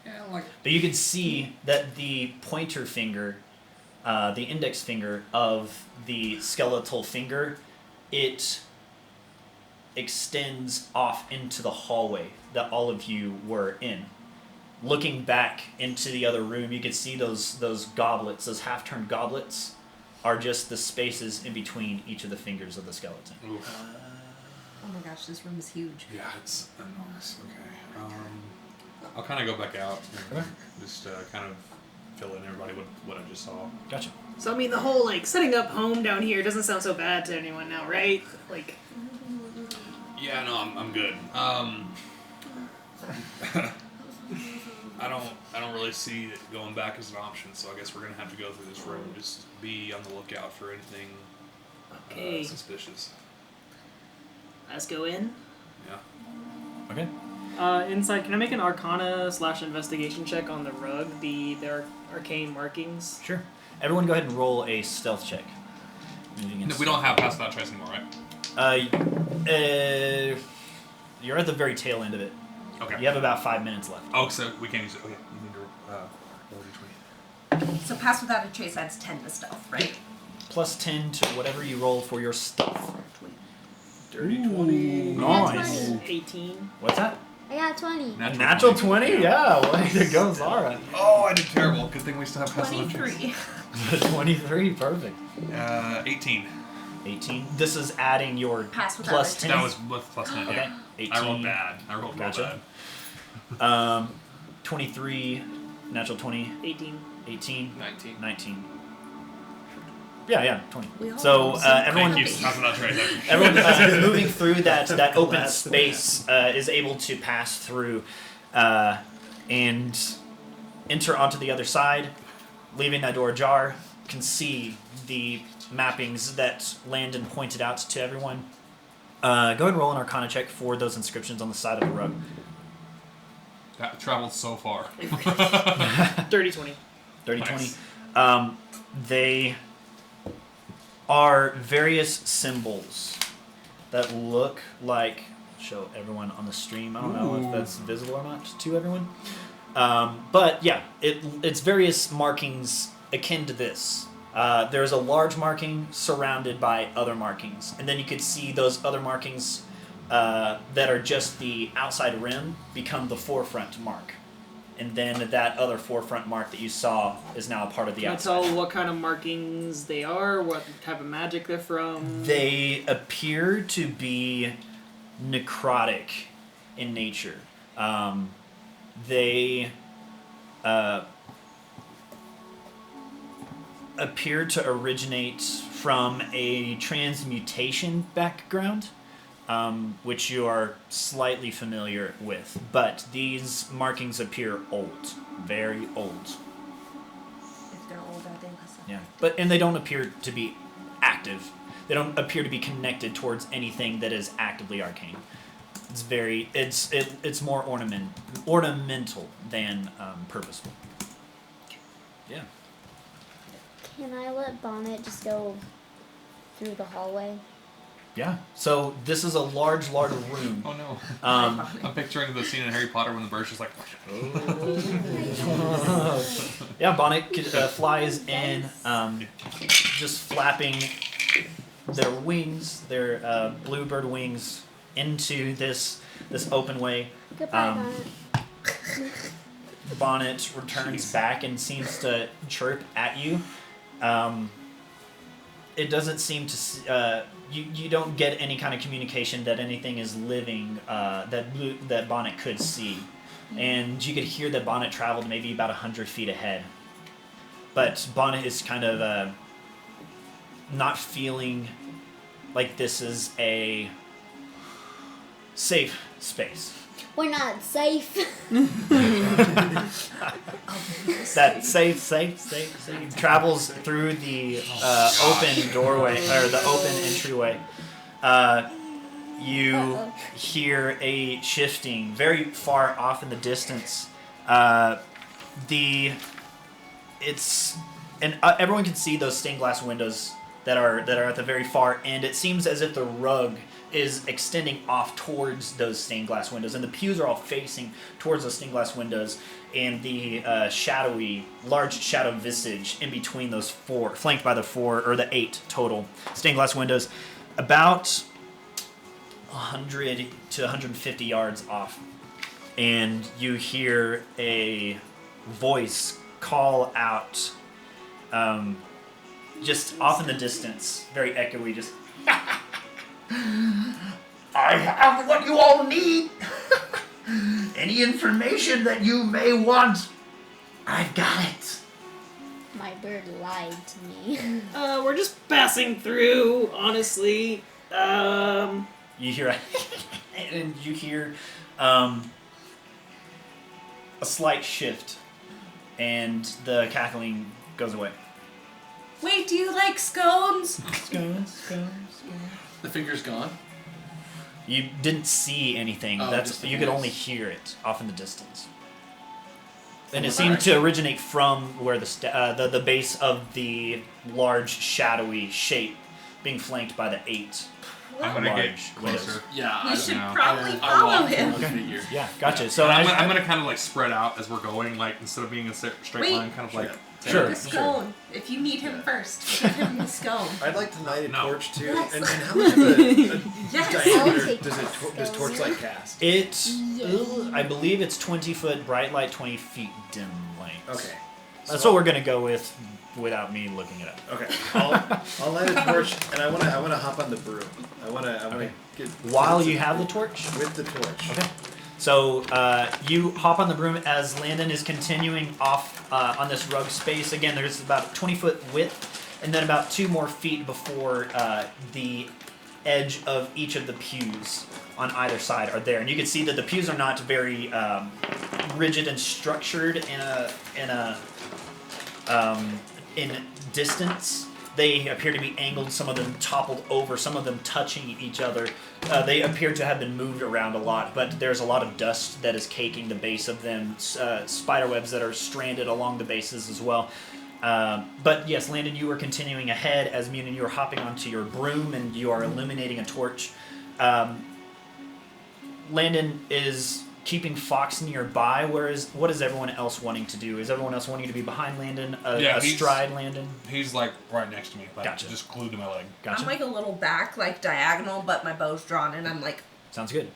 Yeah, like... But you can see that the pointer finger, the index finger of the skeletal finger, it extends off into the hallway that all of you were in. Looking back into the other room, you can see those goblets, those half-turned goblets, are just the spaces in between each of the fingers of the skeleton. Oof. Oh my gosh, this room is huge. Yeah, it's enormous. Okay. I'll kind of go back out and just kind of fill in everybody what I just saw. Gotcha. So I mean, the whole like setting up home down here doesn't sound so bad to anyone now, right? Like, Yeah, no, I'm good. I don't really see it going back as an option, so I guess we're gonna have to go through this room. Just be on the lookout for anything Okay. suspicious. let's go in. Yeah. Okay. Inside, can I make an Arcana/investigation check on the rug, their arcane markings? Sure. Everyone go ahead and roll a stealth check. No, we don't have pass without trace anymore, right? You're at the very tail end of it. Okay. You have about 5 minutes left. Oh, so we can't use it. Okay. You need to roll d20. So pass without a trace adds 10 to stealth, right? Plus 10 to whatever you roll for your stealth. Dirty 20. Nice. 18. What's that? I got 20. Natural 20? Yeah, well, there goes Zara. Oh, I did terrible. Good thing we still have pass without trace. 23. 23, perfect. 18. 18. This is adding your Pass without plus a 10. That was with plus 10. Okay. Yeah. 18. I rolled bad. I rolled Gotcha. bad. 23, natural 20, 18. 18, 19. 19. Yeah, 20. We all So rolled so everyone, Thank you. Pass without trace. everyone moving through that open Glass space is able to pass through and enter onto the other side, leaving that door ajar. Can see the mappings that Landon pointed out to everyone. Go ahead and roll an Arcana check for those inscriptions on the side of the rug. That traveled so far. 30-20. 30, Nice. 20. They are various symbols that look like, show everyone on the stream. I don't know if that's visible or not to everyone. But yeah, it's various markings akin to this. There's a large marking surrounded by other markings. And then you could see those other markings that are just the outside rim become the forefront mark. And then that other forefront mark that you saw is now a part of the Can I outside. tell what kind of markings they are? What type of magic they're from? They appear to be necrotic in nature. They appear to originate from a transmutation background, which you are slightly familiar with. But these markings appear old, very old. If they're older, they must have. Yeah, and they don't appear to be active. They don't appear to be connected towards anything that is actively arcane. It's more ornamental than purposeful. Yeah. Can I let Bonnet just go through the hallway? Yeah. So this is a large room. Oh no. Um, I'm picturing the scene in Harry Potter when the bird's just like. yeah, Bonnet flies in, just flapping their wings, their bluebird wings, into this open way. Goodbye, Bonnet. Bonnet returns back and seems to chirp at you. It doesn't seem to. You don't get any kind of communication that anything is living that Bonnet could see, and you could hear that Bonnet traveled maybe about 100 feet ahead. But Bonnet is kind of not feeling like this is a safe space. We're not safe. That safe travels through the open doorway, or the open entryway. You hear a shifting very far off in the distance. Everyone can see those stained glass windows that are at the very far end. It seems as if the rug is extending off towards those stained glass windows, and the pews are all facing towards those stained glass windows, and the large shadow visage in between those four, flanked by the 8 total stained glass windows, about 100 to 150 yards off. And you hear a voice call out, just off in the distance, very echoey, just, I have what you all need. Any information that you may want, I've got it. My bird lied to me. We're just passing through, honestly. You hear and you hear a slight shift, and the cackling goes away. Wait, do you like scones? Scones. The finger's gone. You didn't see anything. Oh, That's just the you could voice. only hear it off in the distance. And From it the seemed to direction? originate from where the base of the large shadowy shape being flanked by the 8. I'm gonna get Large closer. windows. Yeah, We I should know. probably I follow walked him. through the figure. Yeah, gotcha. Yeah. So And as- I'm gonna kind of like spread out as we're going, like instead of being a straight Wait. line, kind of like. Sure. The scone. If you need him first, give him the scone. I'd like to light a No. torch too. Yes. And how much of a Yes. I'll diameter take does that. torchlight cast? I believe it's 20 foot bright light, 20 feet dim light. Okay. That's So what we're gonna go with, without me looking it up. Okay. I'll light a torch, and I wanna hop on the broom. I wanna get While you have the torch. with the torch. Okay. So you hop on the broom as Landon is continuing off on this rug space. Again, there's about a 20-foot width, and then about 2 more feet before the edge of each of the pews on either side are there. And you can see that the pews are not very rigid and structured in distance. They appear to be angled, some of them toppled over, some of them touching each other. They appear to have been moved around a lot, but there's a lot of dust that is caking the base of them, spider webs that are stranded along the bases as well. But yes, Landon, you are continuing ahead as Munin, you are hopping onto your broom and you are illuminating a torch. Landon is keeping Fox nearby, whereas what is everyone else wanting to do? Is everyone else wanting to be behind Landon, astride Landon? He's like right next to me, like Gotcha. just glued to my leg. Gotcha. I'm like a little back, like diagonal, but my bow's drawn, and I'm like, Sounds good.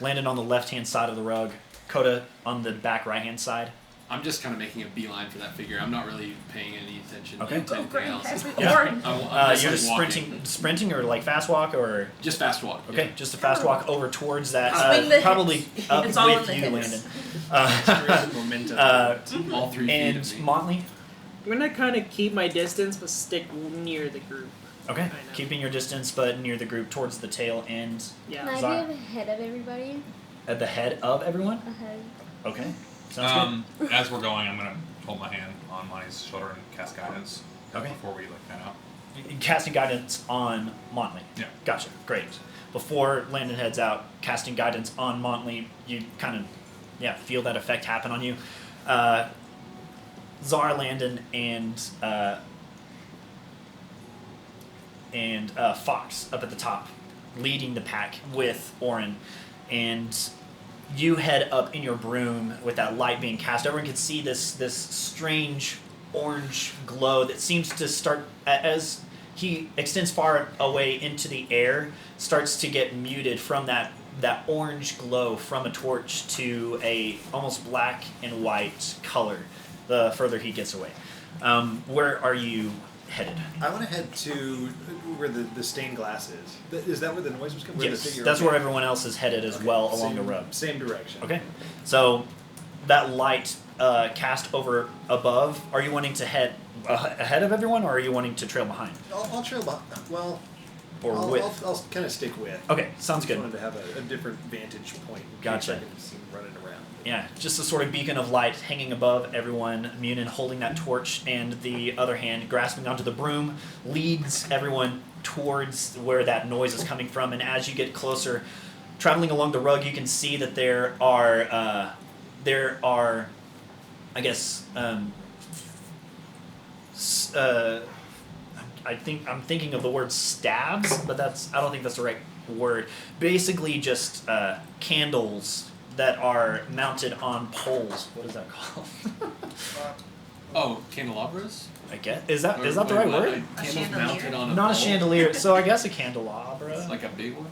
Landon on the left-hand side of the rug, Coda on the back right-hand side. I'm just kind of making a beeline for that figure. I'm not really paying any attention Okay. to anything great, else. heavy Yeah. horn. I'm You're just walking. sprinting or like fast walk or Just fast walk. okay, just a fast walk over towards that. Swing the Probably hips. up It's all with in the you, hips. Landon. There is a momentum. Yeah. All 3 feet And of me. Motley. I'm gonna kind of keep my distance, but stick near the group. Okay, I know. keeping your distance, but near the group towards the tail end, Yeah. Can I Zara. be ahead of everybody? at the head of everyone. Ahead. Okay, sounds As we're going, I'm gonna hold my hand on Monty's shoulder and cast guidance. Okay. Before we like head out. casting guidance on Montley. Yeah. Gotcha. Great. Before Landon heads out, casting guidance on Montley, you kind of, feel that effect happen on you. Zara, Landon, and Fox up at the top, leading the pack with Orin, and you head up in your broom with that light being cast. Everyone can see this strange orange glow that seems to start as he extends far away into the air, starts to get muted from that orange glow from a torch to a almost black and white color the further he gets away. Where are you headed? I want to head to where the stained glass is. Is that where the noise was coming from? Yes, that's where everyone else is headed as well along the road. Same direction. Okay, so that light cast over above, are you wanting to head ahead of everyone, or are you wanting to trail behind? I'll trail behind. Well, Or with? I'll kind of stick with. Okay, sounds I good. wanted to have a different vantage point. In Gotcha. case I can see him running around. Yeah, just a sort of beacon of light hanging above everyone. Munin holding that torch, and the other hand grasping onto the broom, leads everyone towards where that noise is coming from. And as you get closer, traveling along the rug, you can see that there are, I guess, I'm thinking of the word stabs, but I don't think that's the right word. Basically, just candles that are mounted on poles. What is that called? Oh, candelabras? I guess is that Or- the wait, right what? word? Candles chandelier? mounted on a Not a pole? chandelier. So I guess a candelabra. Like a big one?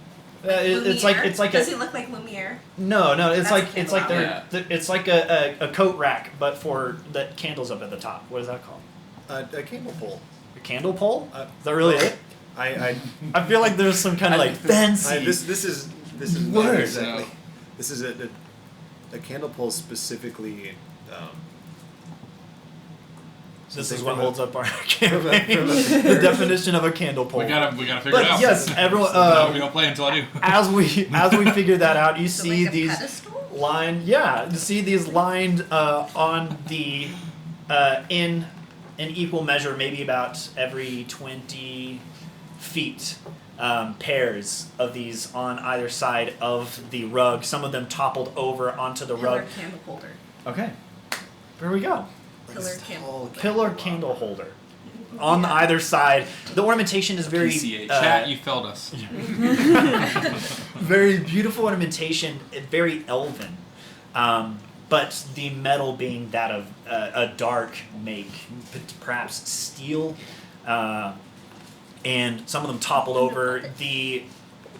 It's like Does a he look like Lumiere? no. It's That's like a it's like candelabra. it's like a coat rack, but for the candles up at the top. What is that called? A candle pole. A candle pole? Uh, Is that really it? I I feel like there's some kind of like fancy. this is Word. not exactly. This is a candle pole specifically. This something is what from a- holds up our from campaign. a- the definition of a candle pole. We gotta figure But it out. yes, everyone. We don't play until I do. As we figure that out, you So see like a these pedestal? lined. Yeah, you see these lined on the in an equal measure, maybe about every 20 feet. Pairs of these on either side of the rug. Some of them toppled over onto the Pillar rug. candle holder. Okay, there we go. Pillar candle. Pillar candle holder. On either side, the ornamentation is very PCH. Chat, you failed us. very beautiful ornamentation, very elven, but the metal being that of a dark make, perhaps steel, and some of them toppled over. The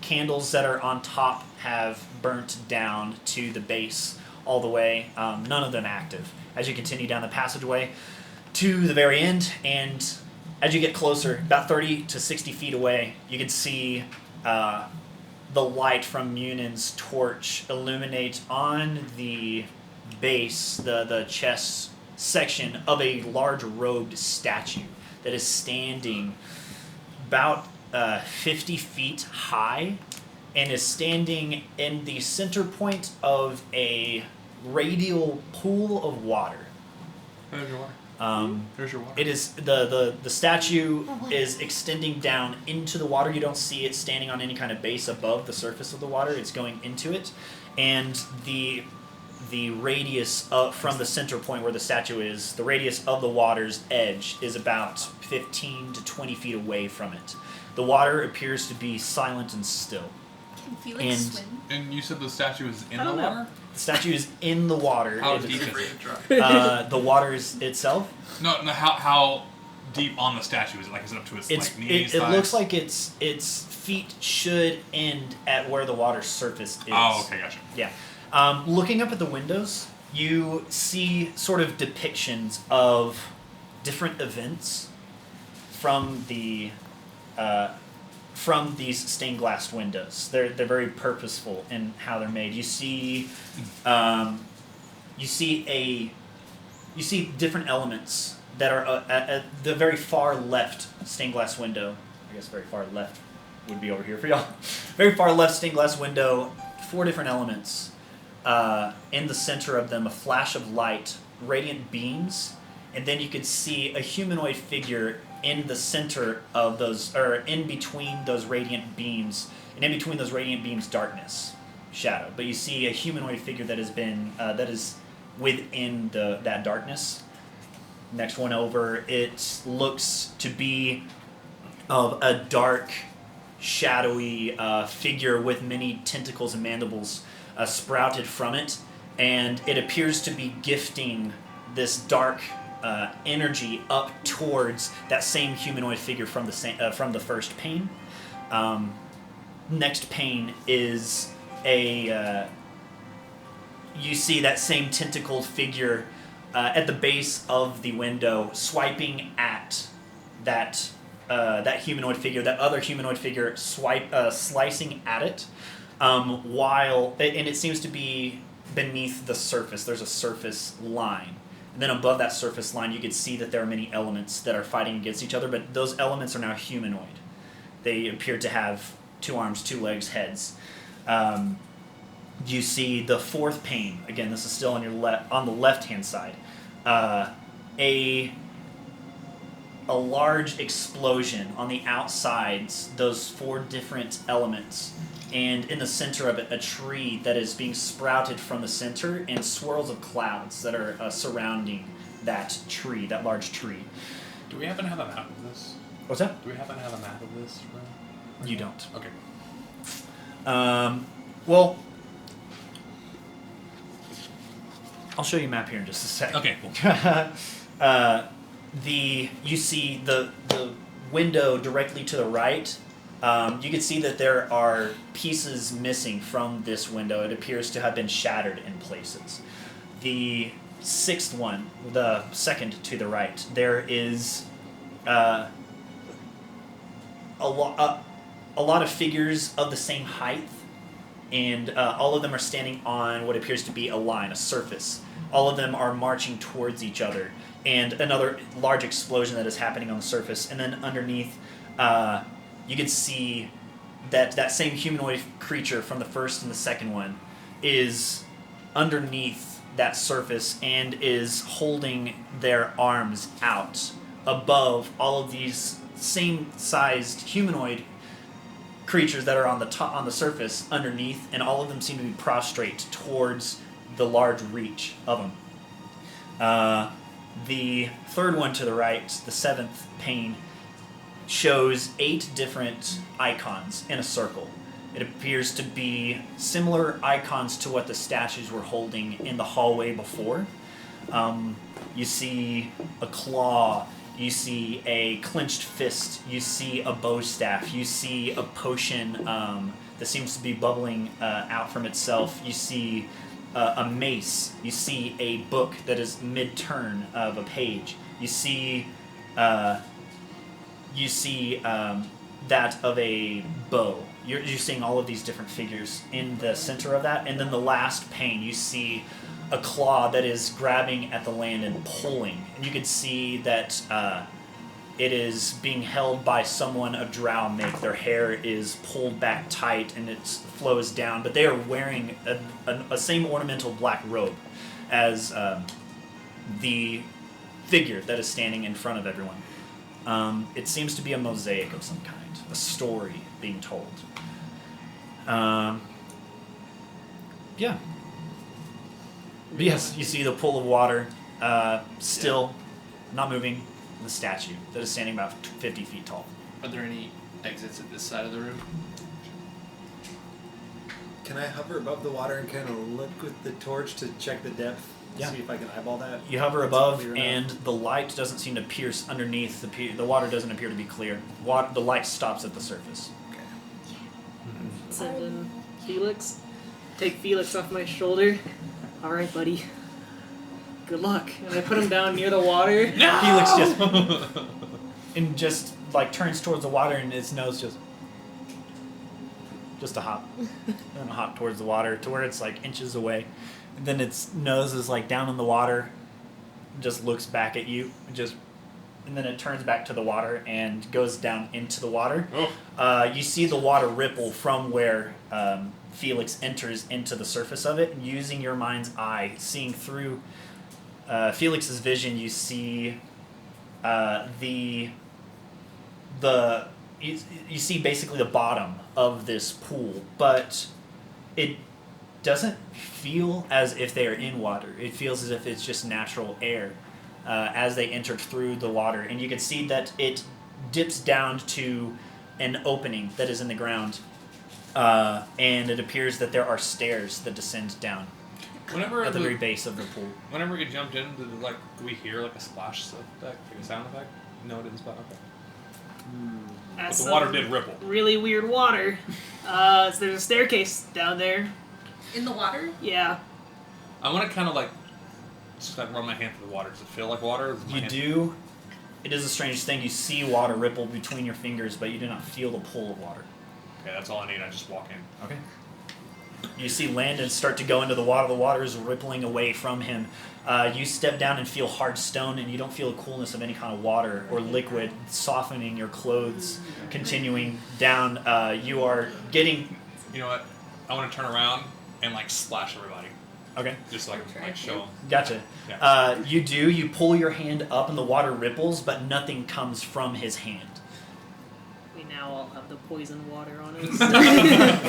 candles that are on top have burnt down to the base all the way, none of them active. As you continue down the passageway to the very end, and as you get closer, about 30 to 60 feet away, you can see the light from Munin's torch illuminate on the base, the chest section of a large robed statue that is standing about 50 feet high and is standing in the center point of a radial pool of water. There's your water. There's your water. It is the statue is extending down into the water. You don't see it standing on any kind of base above the surface of the water. It's going into it, and the radius from the center point where the statue is, the radius of the water's edge is about 15 to 20 feet away from it. The water appears to be silent and still. Can Felix And- swim? And you said the statue is in I the don't know. water? The statue is in the water. How It deep is- is it? the water is itself. No, how deep on the statue is it? Like, is it up to its It's like knees? it thighs? looks like its feet should end at where the water surface is. Oh, okay, gotcha. Yeah. Looking up at the windows, you see sort of depictions of different events from these stained glass windows. They're very purposeful in how they're made. You see different elements that are at the very far left stained glass window. I guess very far left would be over here for y'all. Very far left stained glass window. 4 different elements. In the center of them, a flash of light, radiant beams, and then you could see a humanoid figure in the center of those, or in between those radiant beams, and in between those radiant beams, darkness, shadow. But you see a humanoid figure that has been that is within that darkness. Next one over, it looks to be of a dark, shadowy figure with many tentacles and mandibles sprouted from it, and it appears to be gifting this dark energy up towards that same humanoid figure from the first pane. Next pane is a you see that same tentacled figure at the base of the window, swiping at that humanoid figure, that other humanoid figure, slicing at it, and it seems to be beneath the surface. There's a surface line. And then above that surface line, you can see that there are many elements that are fighting against each other, but those elements are now humanoid. They appear to have 2 arms, 2 legs, heads. You see the fourth pane. Again, this is still on on the left-hand side. A large explosion on the outsides, those 4 different elements, and in the center of it, a tree that is being sprouted from the center, and swirls of clouds that are surrounding that tree, that large tree. Do we happen to have a map of this? What's that? Do we happen to have a map of this room? You don't. Okay. Well, I'll show you a map here in just a sec. Okay, cool. You see the window directly to the right. You can see that there are pieces missing from this window. It appears to have been shattered in places. The sixth one, the second to the right, there is a lot of figures of the same height, and all of them are standing on what appears to be a line, a surface. All of them are marching towards each other, and another large explosion that is happening on the surface. And then underneath, you can see that same humanoid creature from the first and the second one is underneath that surface and is holding their arms out above all of these same-sized humanoid creatures that are on the surface underneath, and all of them seem to be prostrate towards the large reach of them. The third one to the right, the seventh pane, shows 8 different icons in a circle. It appears to be similar icons to what the statues were holding in the hallway before. You see a claw, you see a clenched fist, you see a bow staff, you see a potion that seems to be bubbling out from itself, you see a mace, you see a book that is mid-turn of a page, you see that of a bow. You're seeing all of these different figures in the center of that, and then the last pane, you see a claw that is grabbing at the land and pulling, and you can see that it is being held by someone of drow make. Their hair is pulled back tight and it flows down, but they are wearing a same ornamental black robe as the figure that is standing in front of everyone. It seems to be a mosaic of some kind, a story being told. Yeah. But yes, you see the pool of water, still not moving, the statue that is standing about 50 feet tall. Are there any exits at this side of the room? Can I hover above the water and kind of look with the torch to check the depth? Yeah. See if I can eyeball that? You hover It's above, clear and enough. the light doesn't seem to pierce underneath. The water doesn't appear to be clear. The light stops at the surface. Send in Felix. Take Felix off my shoulder. Alright, buddy. Good luck. And I put him down near the water. Felix just like turns towards the water, and his nose just a hop, and a hop towards the water to where it's like inches away, and then its nose is like down in the water, just looks back at you, and then it turns back to the water and goes down into the water. You see the water ripple from where Felix enters into the surface of it, and using your mind's eye, seeing through Felix's vision, you see the you see basically the bottom of this pool, but it doesn't feel as if they are in water. It feels as if it's just natural air as they enter through the water, and you can see that it dips down to an opening that is in the ground, and it appears that there are stairs that descend down Whenever at the very base of the pool. Whenever we jumped in, did we hear like a splash effect, like a sound effect? No, it didn't splash. Okay. But That's the water some did ripple. Really weird water. So there's a staircase down there. In the water? Yeah. I want to kind of just run my hand through the water. Does it feel like water? Or is my You hand- do. It is a strange thing. You see water ripple between your fingers, but you do not feel the pull of water. Okay, that's all I need. I just walk in. Okay. You see Landon start to go into the water. The water is rippling away from him. You step down and feel hard stone, and you don't feel the coolness of any kind of water or liquid softening your clothes. Continuing down, you are getting... You know what? I want to turn around and splash everybody. Okay. Just like show them. Gotcha. Yeah. You do. You pull your hand up, and the water ripples, but nothing comes from his hand. We now all have the poison water on us.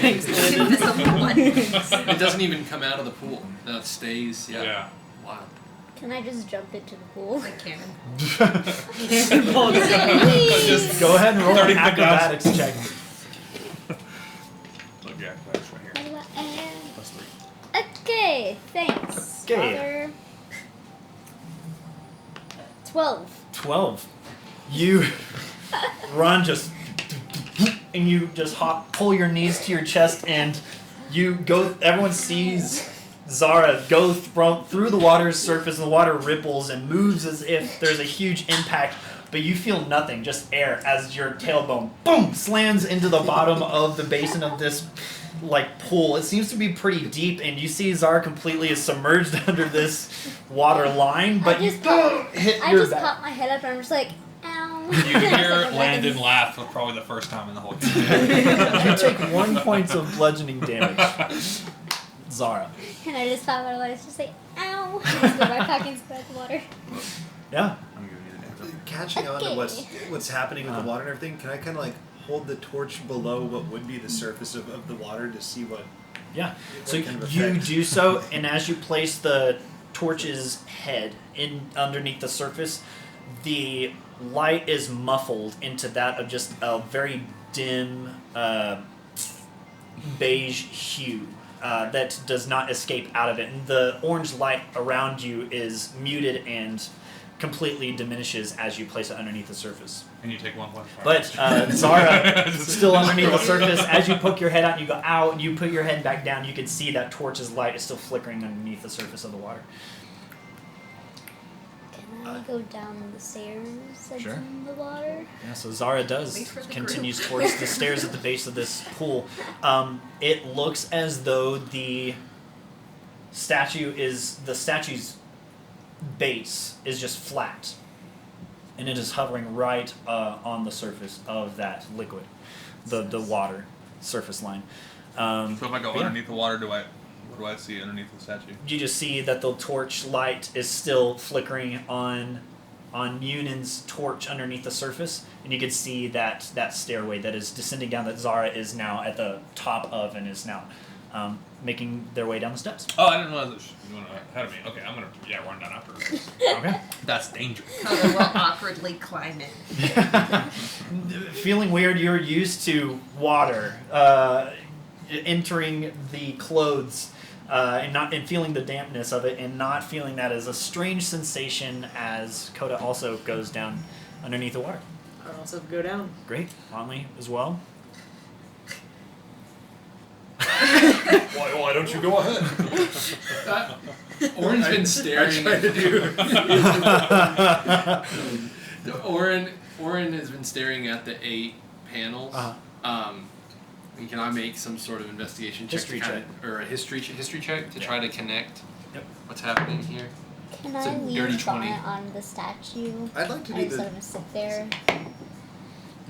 Thanks, Landon. Invisible one. It doesn't even come out of the pool. No, it stays. Yeah. Yeah. Wow. Can I just jump into the pool? Like cannon. Just Go ahead and roll 30 an acrobatics check. Look, yeah, that's right here. Okay, thanks. Okay. Father. 12. 12. You run just... And you just pull your knees to your chest, and you go... Everyone sees Zara go through the water's surface, and the water ripples and moves as if there's a huge impact, but you feel nothing, just air, as your tailbone, boom, slams into the bottom of the basin of this, pool. It seems to be pretty deep, and you see Zara completely is submerged under this water line, but you hit I your just back. pop my head up and I'm just like, ow. You hear Landon laugh for probably the first time in the whole game. You take 1 point of bludgeoning damage. Zara. And I just pop my head just say, ow. And just go right back into the water. Yeah. I'm giving you the damage. Catching on to Okay. what's happening with the water and everything, can I kind of hold the torch below what would be the surface of the water to see what... Yeah. So What kind of you effect? do so, and as you place the torch's head in underneath the surface, the light is muffled into that of just a very dim beige hue that does not escape out of it. And the orange light around you is muted and completely diminishes as you place it underneath the surface. And you take 1 point. But Zara, still underneath the surface, as you poke your head out and you go out and you put your head back down, you can see that torch's light is still flickering underneath the surface of the water. Can I go down the stairs that's Sure. in the water? Yeah, so Zara does Wait for the continues group. towards the stairs at the base of this pool. It looks as though the statue's base is just flat, and it is hovering right on the surface of that liquid, the water surface line. So if I go Yeah. underneath the water, what do I see underneath the statue? You just see that the torch light is still flickering on Munen's torch underneath the surface, and you can see that stairway that is descending down that Zara is now at the top of and is now making their way down the steps. Oh, I didn't realize you went ahead of me. Okay, I'm gonna run down after her. Okay. That's dangerous. Coda will awkwardly climb in. Feeling weird, you're used to water entering the clothes and feeling the dampness of it, and not feeling that as a strange sensation as Coda also goes down underneath the water. I'll also go down. Great, Lonley as well. Why don't you go ahead? Oren's been staring at Oren has been staring at the 8 panels. And can I make some sort of investigation check? History to kinda, check. Or a history check to Yeah. try to connect Yep. what's happening here? Can It's a I dirty leave 20. Bonnet on the statue? I'd like to I do just the... let him sit there.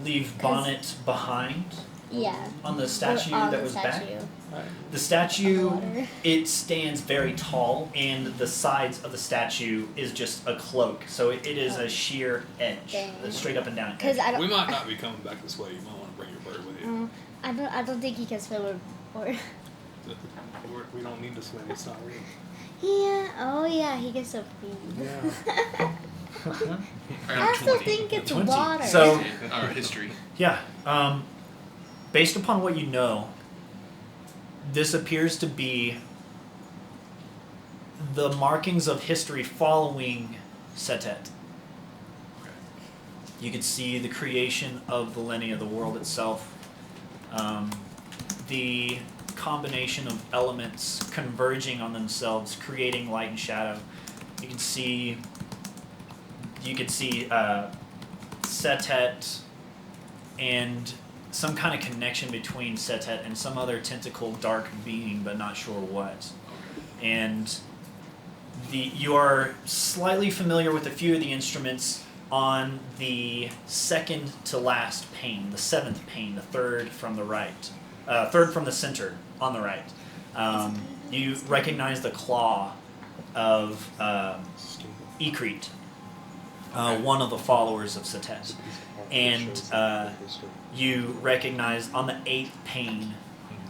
Leave Bonnet behind. Yeah. On the statue On that the was back? statue. The statue, Water. it stands very tall, and the sides of the statue is just a cloak. So it is a sheer edge, Dang. a straight up and down Because edge. I We don't. might not be coming back this way. You might want to bring your bird with you. I don't think he can swim or. We don't need to swim. It's not real. Yeah. Oh yeah, he can swim. Yeah. I still think it's 20. water. So- Our history. Yeah. Based upon what you know, this appears to be the markings of history following Setet. You can see the creation of Velenia, the world itself, the combination of elements converging on themselves, creating light and shadow. You can see Setet and some kind of connection between Setet and some other tentacled dark being, but not sure what. And you are slightly familiar with a few of the instruments on the second to last pane, the seventh pane, the third from the right, third from the center on the right. You recognize the claw of Ekret, one of the followers of Setet. And you recognize on the eighth pane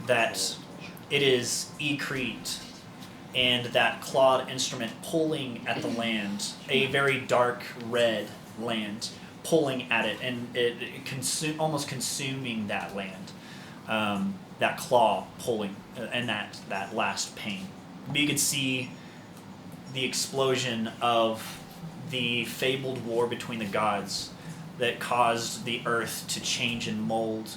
that it is Ekret and that clawed instrument pulling at the land, a very dark red land, pulling at it, and it almost consuming that land. That claw pulling, and that last pane. You could see the explosion of the fabled war between the gods that caused the earth to change and mold.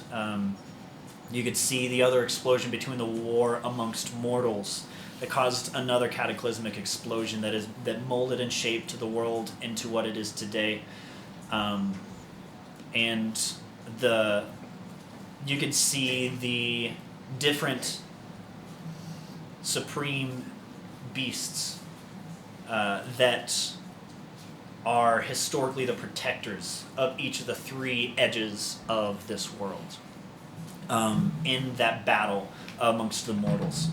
You could see the other explosion between the war amongst mortals that caused another cataclysmic explosion that molded and shaped the world into what it is today. And you could see the different supreme beasts that are historically the protectors of each of the three edges of this world. In that battle amongst the mortals,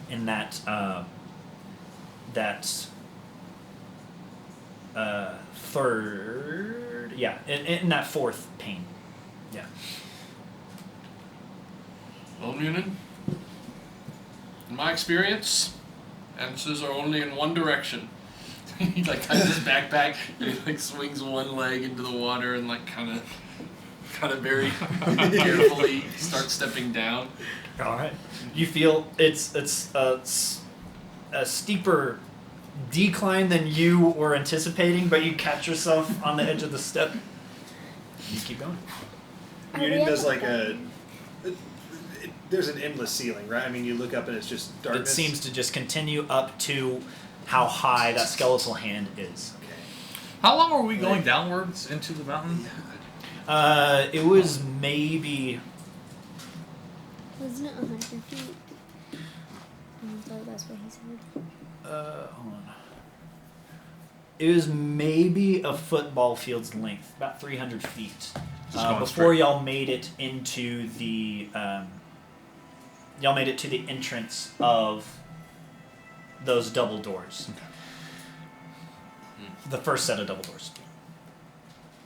in that third, in that fourth pane, yeah. Well, Munin, in my experience, answers are only in one direction. He ties his backpack and he swings one leg into the water and kind of very carefully starts stepping down. All right. You feel it's a steeper decline than you were anticipating, but you catch yourself on the edge of the step. You keep going. Munin does there's an endless ceiling, right? I mean, you look up and it's just darkness. It seems to just continue up to how high that skeletal hand is. Okay. How long were we going downwards into the mountain? It was maybe... Wasn't it 100 feet? So that's what he said. hold on. It was maybe a football field's length, about 300 feet. Before straight. y'all made it into the... y'all made it to the entrance of those double doors. Okay. The first set of double doors.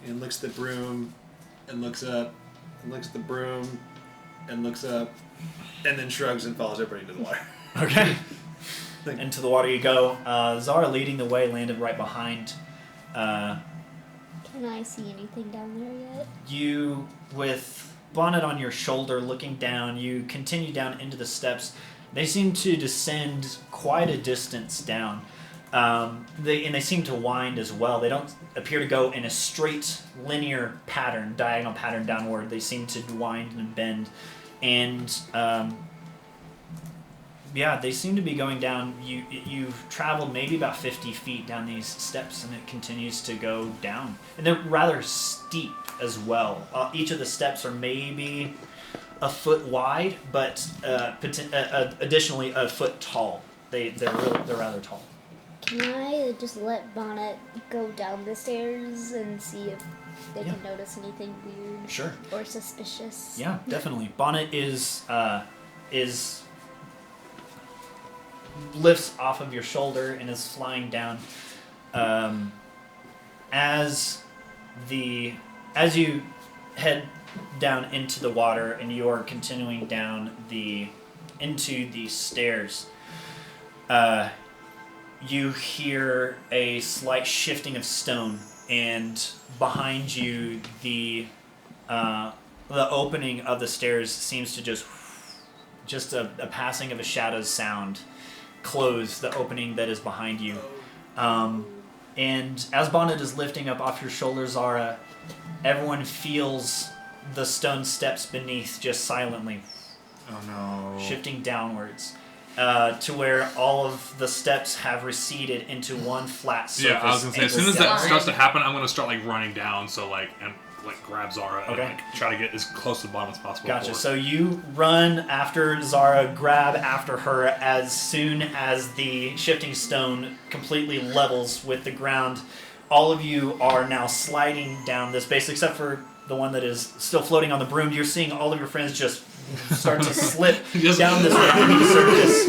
And looks at the broom, and looks up, and looks at the broom, and looks up, and then shrugs and follows everybody into the water. Okay. Into the water you go. Zara leading the way, landed right behind. Can I see anything down there yet? You, with bonnet on your shoulder, looking down, you continue down into the steps. They seem to descend quite a distance down. They seem to wind as well. They don't appear to go in a straight linear pattern, diagonal pattern downward. They seem to wind and bend. And they seem to be going down. You've traveled maybe about 50 feet down these steps, and it continues to go down. And they're rather steep as well. Each of the steps are maybe a foot wide, but additionally a foot tall. They're rather tall. Can I just let Bonnet go down the stairs and see if they Yeah. can notice anything weird Sure. or suspicious? Yeah, definitely. Bonnet is lifts off of your shoulder and is flying down. As you head down into the water and you are continuing down into the stairs, you hear a slight shifting of stone, and behind you the opening of the stairs seems to just a passing of a shadow's sound close the opening that is behind you. And as Bonnet is lifting up off your shoulders, Zara, everyone feels the stone steps beneath just silently Oh no. shifting downwards to where all of the steps have receded into one flat surface. Yeah, I was gonna say, as soon as that starts to happen, I'm gonna start like running down, so like and like grab Zara and like try to get as close to the bottom as possible. Gotcha. So you run after Zara, grab after her as soon as the shifting stone completely levels with the ground. All of you are now sliding down this base, except for the one that is still floating on the broom. You're seeing all of your friends just start to slip down this rocky surface.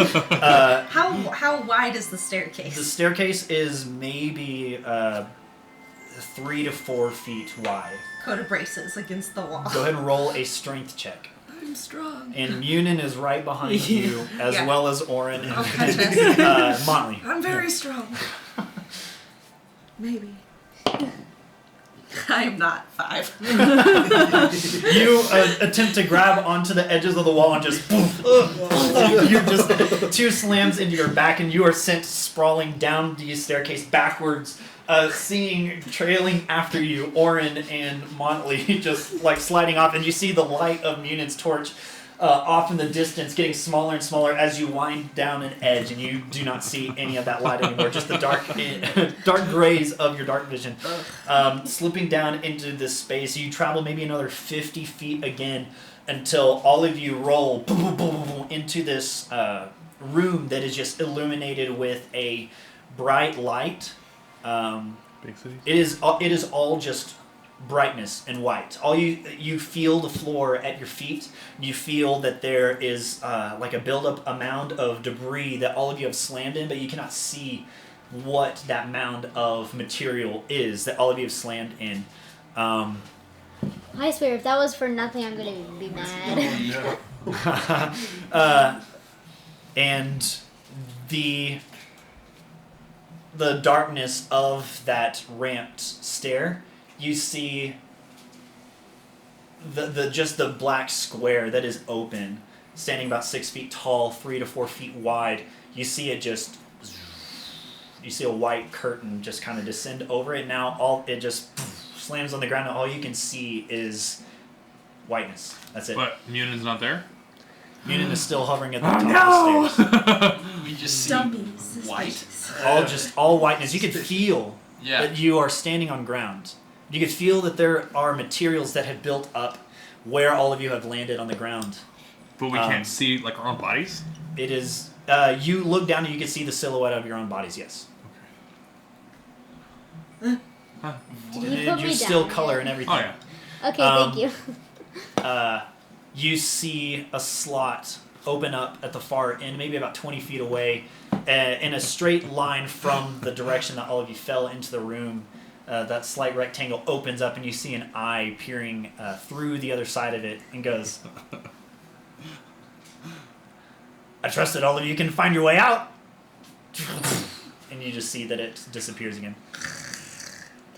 How wide is the staircase? The staircase is maybe 3 to 4 feet wide. Coat of braces against the wall. Go ahead and roll a strength check. I'm strong. And Munin is right behind you, as Yeah. well as Orin and goodness. Motley. I'm very strong. Maybe. I am not 5. You attempt to grab onto the edges of the wall and just you just 2 slams into your back, and you are sent sprawling down the staircase backwards. Seeing trailing after you, Orin and Motley just like sliding off, and you see the light of Munin's torch off in the distance getting smaller and smaller as you wind down an edge, and you do not see any of that light anymore, just the dark grays of your dark vision. Slipping down into this space, you travel maybe another 50 feet again until all of you roll into this room that is just illuminated with a bright light. Big city. It is all just brightness and white. All you feel the floor at your feet. You feel that there is like a buildup, a mound of debris that all of you have slammed in, but you cannot see what that mound of material is that all of you have slammed in. I swear, if that was for nothing, I'm gonna be mad. And the darkness of that ramped stair, you see the black square that is open, standing about 6 feet tall, 3 to 4 feet wide. You see it you see a white curtain just kind of descend over it. Now it just slams on the ground, and all you can see is whiteness. That's it. But Munin's not there? Munin is still hovering at the top of the stairs. We just see Dummies. white. All whiteness. You could feel Yeah. that you are standing on ground. You could feel that there are materials that have built up where all of you have landed on the ground. But we can't see like our own bodies? It is. You look down and you can see the silhouette of your own bodies. Yes. Did you put You me still down color yet? and everything. Oh yeah. Okay, thank you. You see a slot open up at the far end, maybe about 20 feet away, in a straight line from the direction that all of you fell into the room. That slight rectangle opens up, and you see an eye peering through the other side of it, and goes, "I trust that all of you can find your way out." And you just see that it disappears again.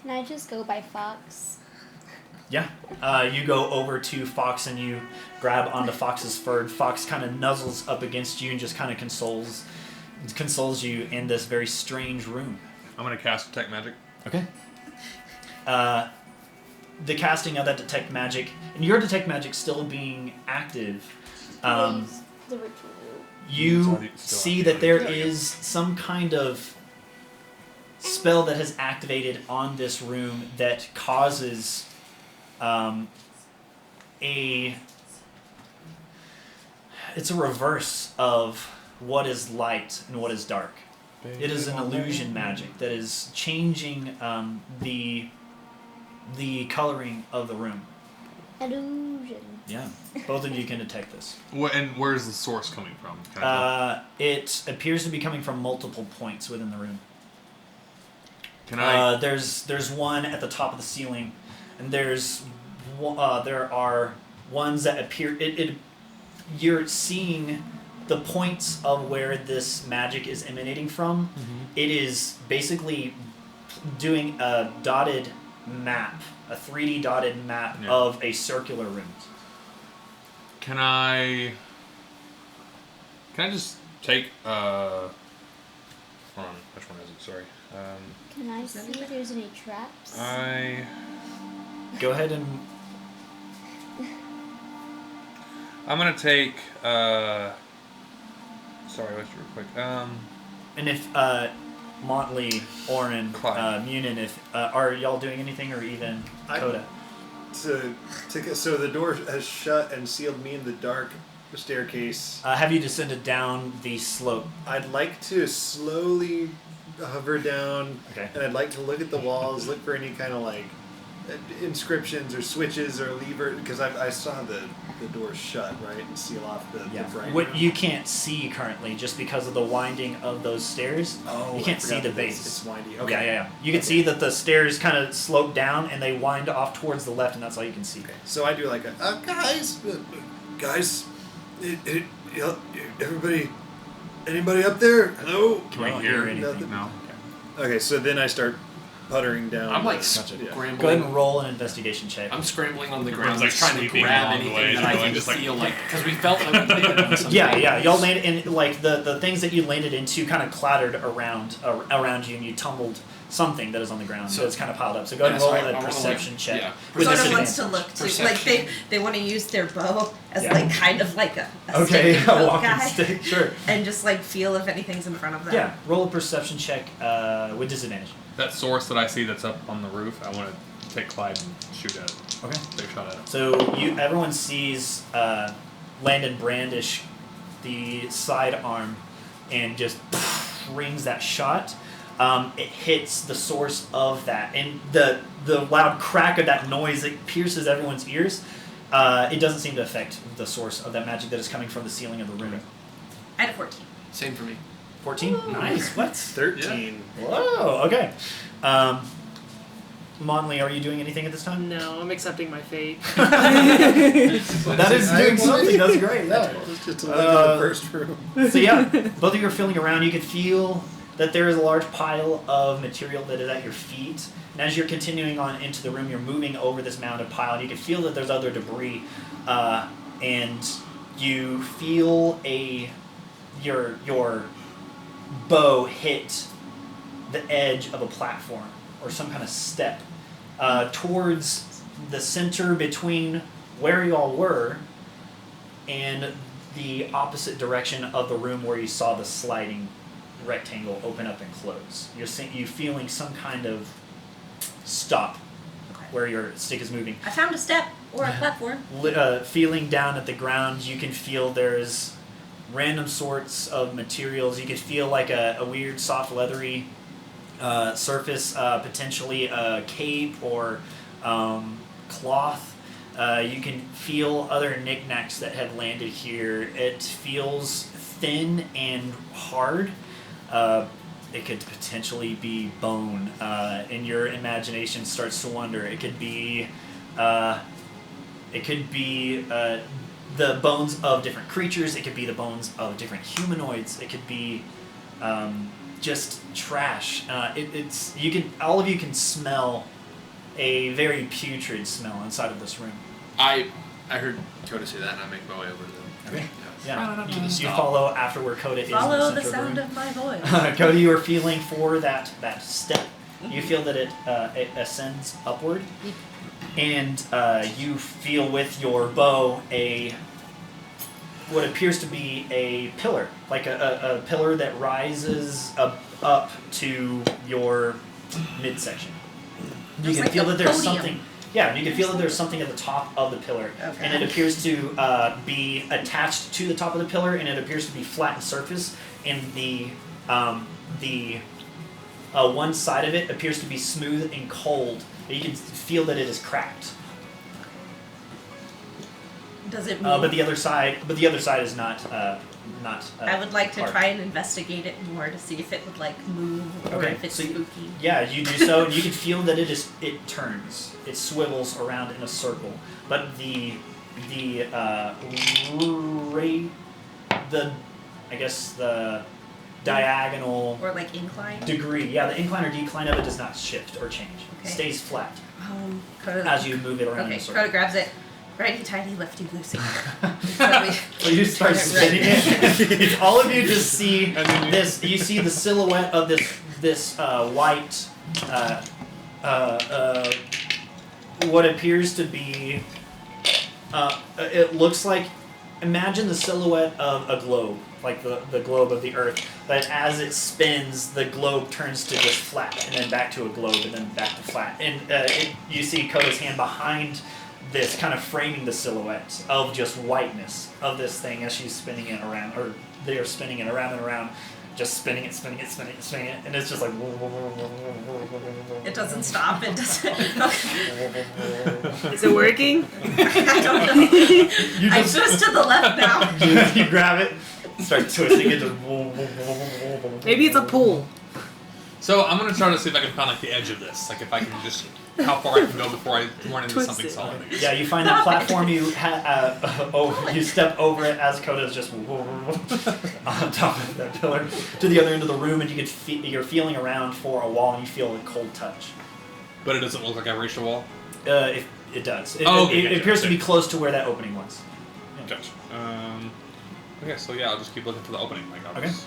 Can I just go by Fox? Yeah. You go over to Fox and you grab onto Fox's fur. Fox kind of nuzzles up against you and just kind of consoles you in this very strange room. I'm gonna cast Detect Magic. Okay. The casting of that Detect Magic, and your Detect Magic still being active, The ritual. you see that there is some kind of spell that has activated on this room that causes it's a reverse of what is light and what is dark. It is an illusion magic that is changing the coloring of the room. Illusion. Yeah, both of you can detect this. And where's the source coming from? Can I It appears to be coming from multiple points within the room. Can I? There's one at the top of the ceiling, and there are ones that appear. You're seeing the points of where this magic is emanating from. It is basically doing a dotted map, a 3D dotted map of a circular room. Can I just take hold on, which one is it? Sorry. Can I see if there's any traps? Go ahead and I'm gonna take sorry, what's real quick? and if Motley, Oren, Clyde. Munin, if are y'all doing anything, or even Coda? So the door has shut and sealed me in the dark staircase. Have you descended down the slope? I'd like to slowly hover down, Okay. and I'd like to look at the walls, look for any kind of like inscriptions or switches or lever, because I saw the door shut, right, and seal off the bright. What you can't see currently, just because of the winding of those stairs. Oh, you I can't see forgot the that base. It's windy. Okay. Yeah. You can see that the stairs kind of slope down and they wind off towards the left, and that's all you can see. Okay. So I do like a guys, everybody, anybody up there? Hello. Can we don't hear hear anything? anything. No. Okay, so then I start puttering down. I'm like Gotcha. scrambling. Go ahead and roll an investigation check. I'm scrambling on the Everyone's, ground, like, just trying to sleeping grab along the anything way, that I going can just, like- feel like, because we felt like we landed on something. Yeah. Y'all landed in, like, the things that you landed into kind of clattered around you, and you tumbled something that is on the ground. So So- it's kind of piled up. So go ahead and Yeah, roll so I a wanna, perception like, check. yeah. With Sort of disadvantage. wants to look too. Like Perception. they want to use their bow as Yeah. like kind of like a Okay, stick a bow walking guy, stick, sure. and just like feel if anything's in front of them. Yeah, roll a perception check with disadvantage. That source that I see that's up on the roof, I want to take Clyde and shoot at it. Okay. Take a shot at it. So everyone sees Landon brandish the sidearm and just rings that shot. It hits the source of that, and the loud crack of that noise, it pierces everyone's ears. It doesn't seem to affect the source of that magic that is coming from the ceiling of the room. I had a 14. Same for me. 14? Nice. What? 13. Whoa. Okay. Monley, are you doing anything at this time? No, I'm accepting my fate. That is doing something. That's great. Yeah. Just to live in the first room. So yeah, both of you are feeling around. You can feel that there is a large pile of material that is at your feet. And as you're continuing on into the room, you're moving over this mounded pile. And you can feel that there's other debris, and you feel your bow hit the edge of a platform or some kind of step towards the center between where you all were and the opposite direction of the room where you saw the sliding rectangle open up and close. You feeling some kind of stop where your stick is moving. I found a step or a platform. Feeling down at the ground, you can feel there's random sorts of materials. You could feel like a weird soft leathery surface, potentially a cape or cloth. You can feel other knickknacks that have landed here. It feels thin and hard. It could potentially be bone, and your imagination starts to wonder. It could be the bones of different creatures. It could be the bones of different humanoids. It could be just trash. All of you can smell a very putrid smell inside of this room. I heard Coda say that, and I make my way over to them. Okay. Yeah. Yeah, Right on up to you the stop. follow after where Coda is. Follow in the the center sound of of my voice. the room. Coda, you are feeling for that step. You feel that it ascends upward, and you feel with your bow what appears to be a pillar, like a pillar that rises up to your midsection. You It's can like feel a that there's podium. something. Yeah, you can feel that there's something at the top of the pillar, Okay. and it appears to be attached to the top of the pillar, and it appears to be flat in surface, and the The one side of it appears to be smooth and cold, but you can feel that it is cracked. Does it move? But the other side is not. I would like to hard. try and investigate it more to see if it would like move or Okay, if it's so spooky. Yeah, you do so, and you can feel that it turns, it swivels around in a circle. But the diagonal Or like incline. degree, the incline or decline of it does not shift or change. It Okay. stays flat Coda, as you move it around in okay, a circle. Coda grabs it. Righty tighty, lefty loosey. So you start spinning it. All of you just see And then this. You see the silhouette of this white, what appears to be. It looks like. Imagine the silhouette of a globe, like the globe of the Earth. But as it spins, the globe turns to just flat, and then back to a globe, and then back to flat. And you see Koda's hand behind this, kind of framing the silhouette of just whiteness of this thing as she's spinning it around, or they're spinning it around and around, just spinning it, and it's just like. It doesn't stop. It doesn't. Is it working? I don't know. You I just twist to the left now. you grab it, start twisting it, just. Maybe it's a pool. So I'm gonna try to see if I can find like the edge of this, like if I can just how far I can go before I run into Twist something it. solid. Yeah, you find that platform. You you step over it as Koda's just on top of that pillar to the other end of the room, and you can you're feeling around for a wall, and you feel a cold touch. But it doesn't look like I reached a wall. It does. It Gotcha. appears to be close to where that opening was. Yeah. Gotcha. Okay, so yeah, I'll just keep looking for the opening. Like, I'll Okay. just-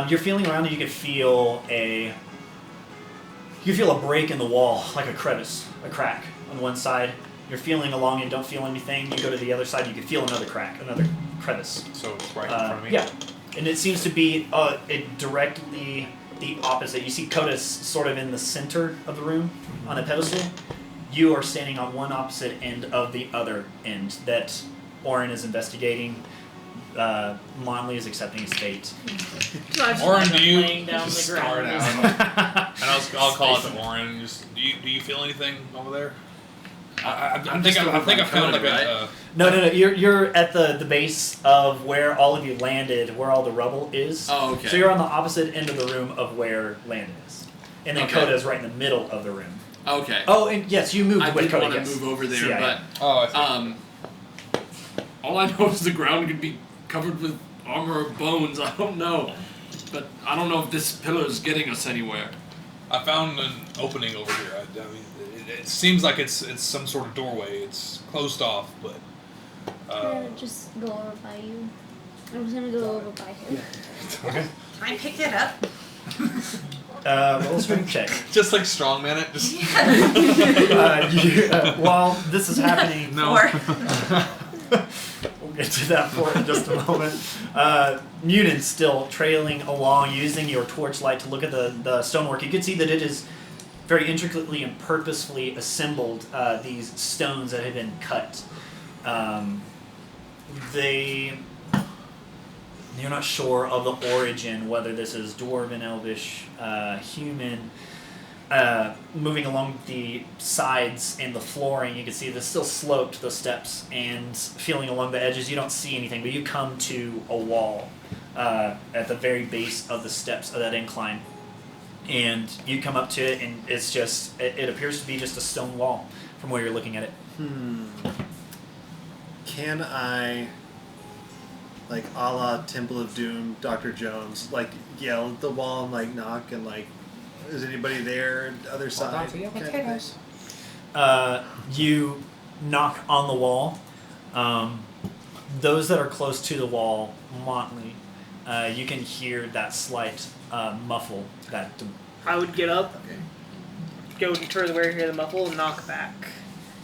You're feeling around, and you can feel a break in the wall, like a crevice, a crack on one side. You're feeling along and don't feel anything. You go to the other side, you can feel another crack, another crevice. So it's right in front of me. Yeah, and it seems to be directly the opposite. You see Koda's sort of in the center of the room on a pedestal. You are standing on one opposite end of the other end that Orin is investigating. Monley is accepting his fate. Orin, do you laying down just the ground? start out? And I'll call it to Orin. And just do you feel anything over there? I think I found like a. No. You're at the base of where all of you landed, where all the rubble is. Oh, okay. So you're on the opposite end of the room of where Landon is, and then Okay. Coda is right in the middle of the room. Okay. Oh, and yes, you moved I with did Coda. want to Yes. move over there, So, yeah, Oh, I see. but all I know is the ground could be covered with armor or bones. I don't know, but I don't know if this pillar is getting us anywhere. I found an opening over here. I mean, it seems like it's some sort of doorway. It's closed off, but. I'm gonna just go over by you. I'm just gonna go over by him. Okay. I picked it up. Roll a strength check. Just like strongman it. Just While this is happening, no. we'll get to that for in just a moment. Munin's still trailing along, using your torchlight to look at the stonework. You can see that it is very intricately and purposefully assembled, these stones that have been cut. You're not sure of the origin, whether this is dwarven, elvish, human. Moving along the sides and the flooring, you can see there's still sloped, the steps, and feeling along the edges, you don't see anything, but you come to a wall at the very base of the steps of that incline. And you come up to it, and it's just, it appears to be just a stone wall from where you're looking at it. Can I, like a la Temple of Doom, Dr. Jones, like yell at the wall and like knock and like, is anybody there? Other side. Kind of thing? You knock on the wall. Those that are close to the wall, Motley, you can hear that slight muffle. That I would get up, Okay. go to where you hear the muffle, and knock back.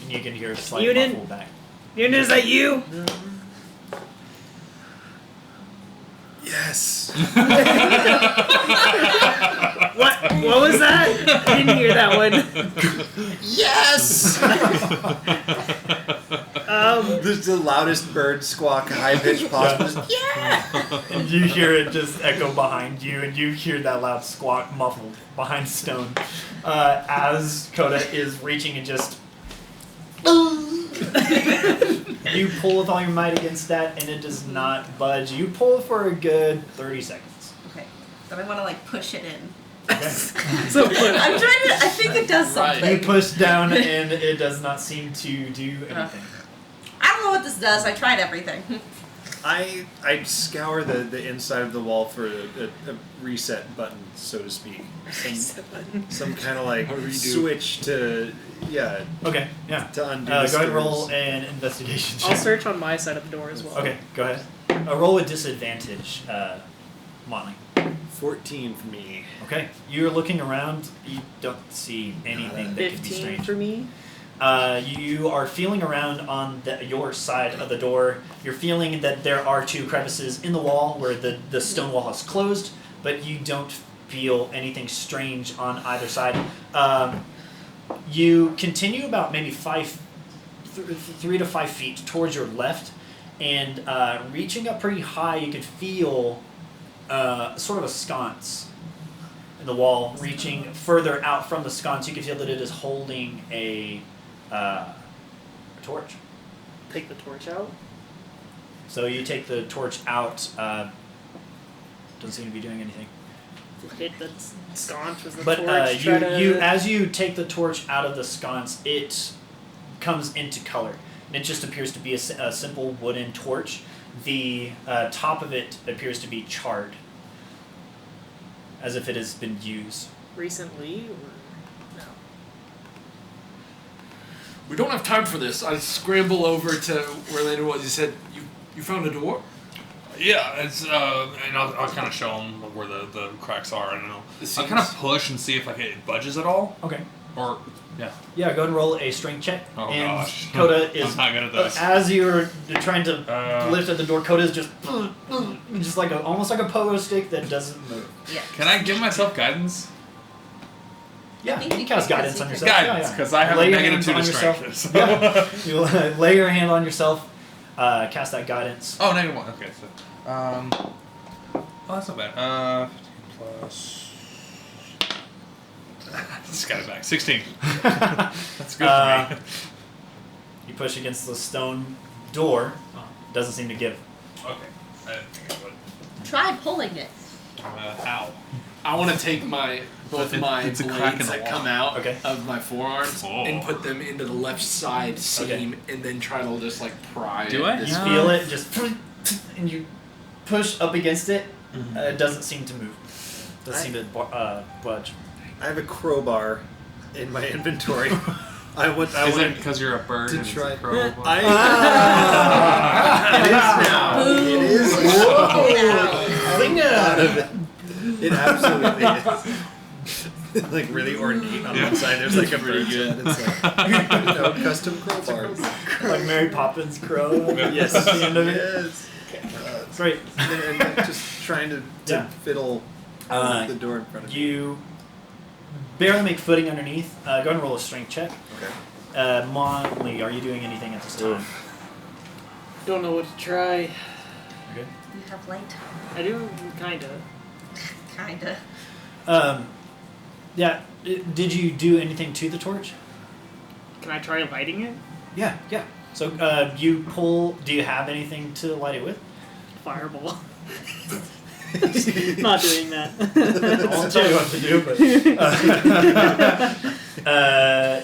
and you can hear a slight Munin? muffle back. Is that you? Yes. What was that? I didn't hear that one. Yes. This is the loudest bird squawk, high pitched possible. Just, And you hear it just echo behind you, and you hear that loud squawk muffled behind Stone as Coda is reaching and just. You pull with all your might against that, and it does not budge. You pull for a good 30 seconds. Okay. Then I want to like push it in. Okay. So I'm trying to. I think it does Right. something. You push down, and it does not seem to do anything. I don't know what this does. I tried everything. I scour the inside of the wall for a reset button, so to speak. Some kind of like switch to Okay, yeah. to undo. Go the ahead and roll screws. an investigation check. I'll search on my side of the door as well. Okay, go ahead. Roll with disadvantage, Motley. 14 for me. Okay, you're looking around. You don't see anything that could be 15 strange. for me. You are feeling around on your side of the door. You're feeling that there are 2 crevices in the wall where the stone wall is closed, but you don't feel anything strange on either side. You continue about maybe 3 to 5 feet towards your left, and reaching up pretty high, you can feel sort of a sconce in the wall. Reaching further out from the sconce, you can feel that it is holding a torch. Take the torch out. So you take the torch out. Doesn't seem to be doing anything. Hit the sconce with the But torch. Try to... you as you take the torch out of the sconce, it comes into color. And it just appears to be a simple wooden torch. The top of it appears to be charred, as if it has been used. recently, or no? We don't have time for this. I scramble over to where Landon was. He said, "You found a door." Yeah, it's and I'll kind of show them where the cracks are, and I'll It kind of seems- push and see if it budges at all, Okay. or yeah. Yeah, go ahead and roll a strength check. Oh, and gosh. Coda is I'm not good at this. as you're trying to lift at the door. Coda is just like almost like a pogo stick that doesn't move. Yeah. Can I give myself guidance? Yeah, think you you can cast can, guidance on because yourself. Guidance, Yeah, because I have Lay a your negative hands 2 to on strength. yourself. So. Yeah. You lay your hand on yourself. Cast that guidance. Oh, -1. Okay, so oh, that's not bad. 15 plus. Just got it back. 16. That's good for me. You push against the stone door. Doesn't seem to give. Okay. I didn't think I would. Try pulling it. How? I want to take both my it's a crack in blades the that wall. come out Okay. of my forearms Oh. and put them into the left side seam, Okay. and then try to just like pry. Do at I? this- You Yeah. feel it, just and you push up against it. It doesn't seem to move. Doesn't seem to budge. I have a crowbar in my inventory. I Is it want because you're a bird to and it's try- a crow? it is now. It is Now. out of it. It absolutely is. Like really ornate on one side. There's like a Pretty bird's good. head. It's like custom crowbars. Like Mary Poppins crow. Yes, At the end of it. yes. Great. And I'm just trying to Yeah. fiddle Uh, the door in front of me. You barely make footing underneath. Go ahead and roll a strength check. Okay. Monley, are you doing anything at this time? Don't know what to try. You're good. You have light. I do, kinda. Kinda. Yeah. Did you do anything to the torch? Can I try lighting it? Yeah. Yeah. So you pull. Do you have anything to light it with? Fireball. Not doing that. I won't tell you what to do, but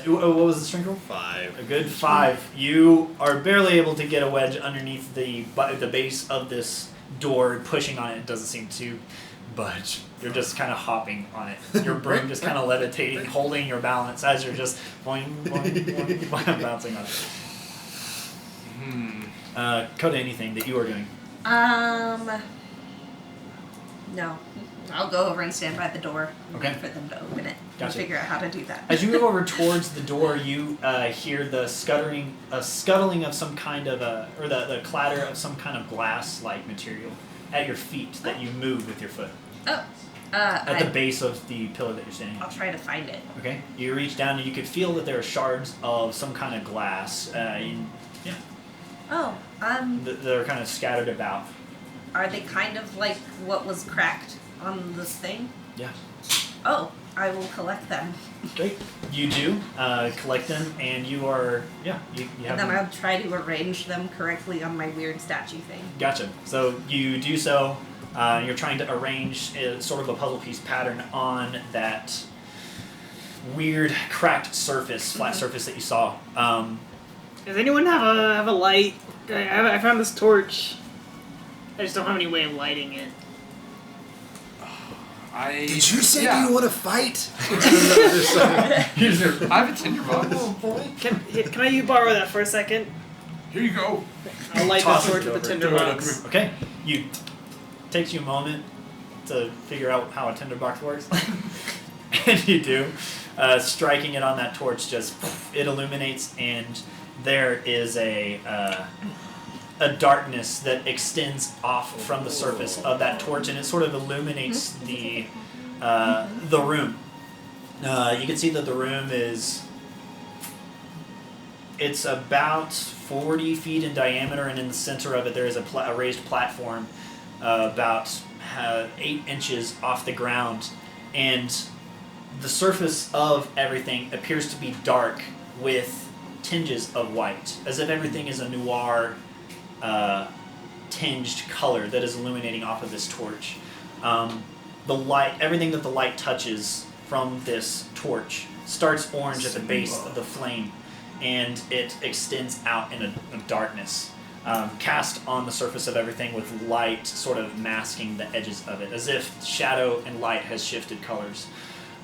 what was the strength roll? 5. A good 5. You are barely able to get a wedge underneath the base of this door, pushing on it. It doesn't seem to budge. You're just kind of hopping on it. Your broom just kind of levitating, holding your balance as you're just boing, boing, boing, boing, bouncing on it. Coda, anything that you are doing? No. I'll go over and stand by the door and Okay. wait for them to open it Gotcha. and figure out how to do that. As you move over towards the door, you hear the scuttling of some kind of or the clatter of some kind of glass-like material at your feet that you move with your foot Oh. at the base of the pillar that you're standing on. I'll try to find it. Okay, you reach down and you can feel that there are shards of some kind of glass. Yeah. Oh, They're kind of scattered about. are they kind of like what was cracked on this thing? Yeah. Oh, I will collect them. Great. You do collect them, and you are you have And then them. I'll try to arrange them correctly on my weird statue thing. Gotcha. So you do so. You're trying to arrange sort of a puzzle piece pattern on that weird cracked surface, flat surface that you saw. Does anyone have a light? I found this torch. I just don't have any way of lighting it. Did you say you want to fight? I have a tinderbox. Can I borrow that for a second? Here you go. I'll light the Toss it torch with the over. tinderbox. Okay. Takes you a moment to figure out how a tinderbox works, and you do. Striking it on that torch, just it illuminates, and there is a darkness that extends off from the surface of that torch, and it sort of illuminates the room. You can see that the room it's about 40 feet in diameter, and in the center of it there is a raised platform about 8 inches off the ground, and the surface of everything appears to be dark with tinges of white, as if everything is a noir tinged color that is illuminating off of this torch. The light, everything that the light touches from this torch starts orange at the base of the flame, and it extends out in a darkness, cast on the surface of everything with light sort of masking the edges of it, as if shadow and light has shifted colors.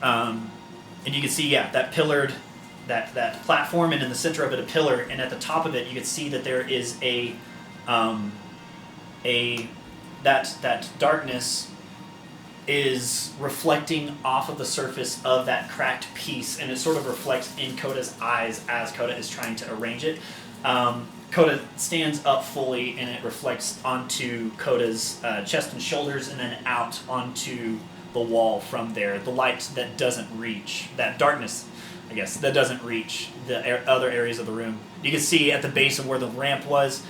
And you can see, that pillared, that platform, and in the center of it a pillar, and at the top of it you can see that there is that darkness is reflecting off of the surface of that cracked piece, and it sort of reflects in Coda's eyes as Coda is trying to arrange it. Coda stands up fully, and it reflects onto Coda's chest and shoulders, and then out onto the wall from there. The light that doesn't reach, that darkness, I guess, that doesn't reach the other areas of the room. You can see at the base of where the ramp was,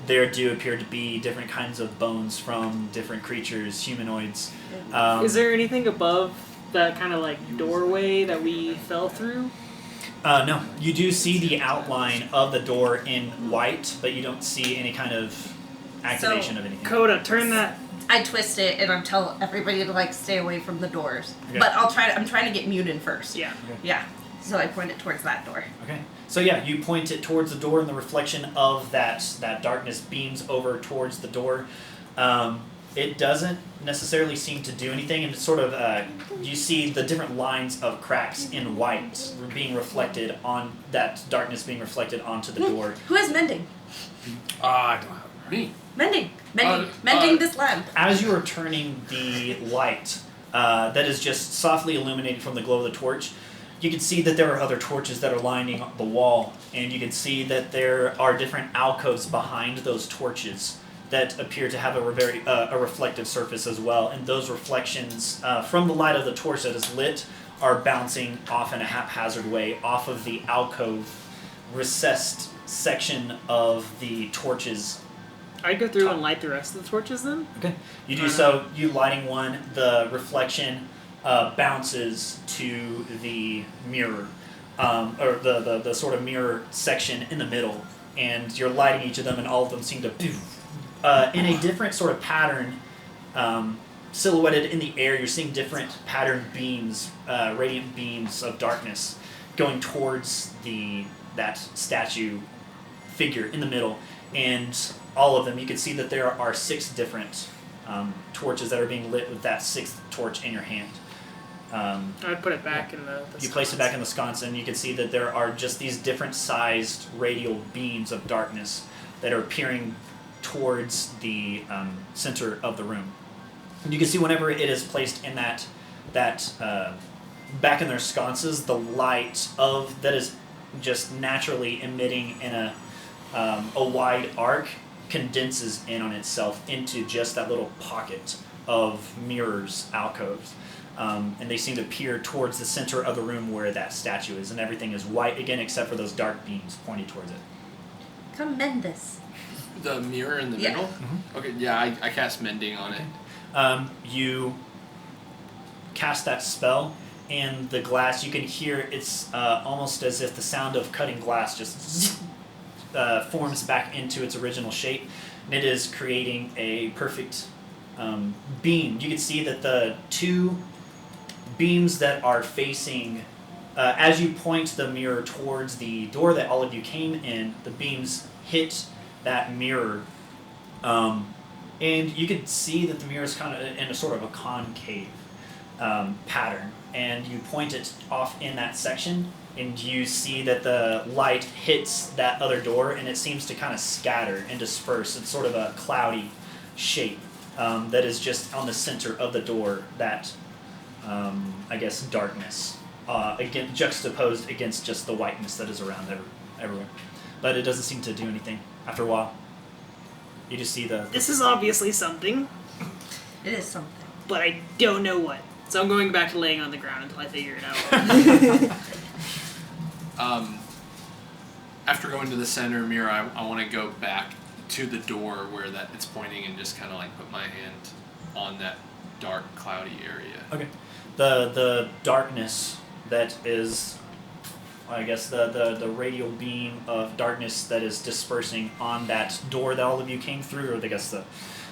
there do appear to be different kinds of bones from different creatures, humanoids. Is there anything above that kind of like doorway that we fell through? No. You do see the outline of the door in white, but you don't see any kind of activation of anything. Coda, turn that. I twist it and I tell everybody to like stay away from the doors. Okay. But I'm trying to get muted first. Yeah. Okay. Yeah. So I point it towards that door. Okay. So you point it towards the door, and the reflection of that darkness beams over towards the door. It doesn't necessarily seem to do anything, and it's sort of you see the different lines of cracks in white being reflected on that darkness being reflected onto the door. Who is mending? I don't have me. Mending Uh, this lamp. As you are turning the light that is just softly illuminated from the glow of the torch, you can see that there are other torches that are lining the wall, and you can see that there are different alcoves behind those torches that appear to have a reflective surface as well, and those reflections from the light of the torch that is lit are bouncing off in a haphazard way off of the alcove recessed section of the torches. I'd go through and light the rest of the torches then? Okay. You do so, you lighting one, the reflection bounces to the mirror, or the sort of mirror section in the middle, and you're lighting each of them, and all of them seem to in a different sort of pattern, silhouetted in the air. You're seeing different patterned beams, radiant beams of darkness going towards that statue figure in the middle, and all of them, you can see that there are 6 different torches that are being lit with that 6th torch in your hand. I'd put it back in the You place it back in the sconce, and you can see that there are just these different sized radial beams of darkness that are peering towards the center of the room. And you can see whenever it is placed in that back in their sconces, the light that is just naturally emitting in a wide arc condenses in on itself into just that little pocket of mirrors, alcoves. And they seem to peer towards the center of the room where that statue is, and everything is white again except for those dark beams pointing towards it. From mend this. The mirror in the Yeah. middle? Okay, yeah, I cast mending on it. You cast that spell, and the glass, you can hear it's almost as if the sound of cutting glass just forms back into its original shape. And it is creating a perfect beam. You can see that the two beams that are facing, as you point the mirror towards the door that all of you came in, the beams hit that mirror. And you can see that the mirror is kind of in a sort of a concave pattern. And you point it off in that section, and you see that the light hits that other door, and it seems to kind of scatter and disperse. It's sort of a cloudy shape that is just on the center of the door, that, I guess, darkness, again, juxtaposed against just the whiteness that is around everywhere. But it doesn't seem to do anything after a while. You just see the... This is obviously something, It is something. but I don't know what. So I'm going back to laying on the ground until I figure it out. After going to the center mirror, I want to go back to the door where it's pointing and just kind of like put my hand on that dark, cloudy area. Okay. The darkness that is, I guess, the radial beam of darkness that is dispersing on that door that all of you came through, or I guess the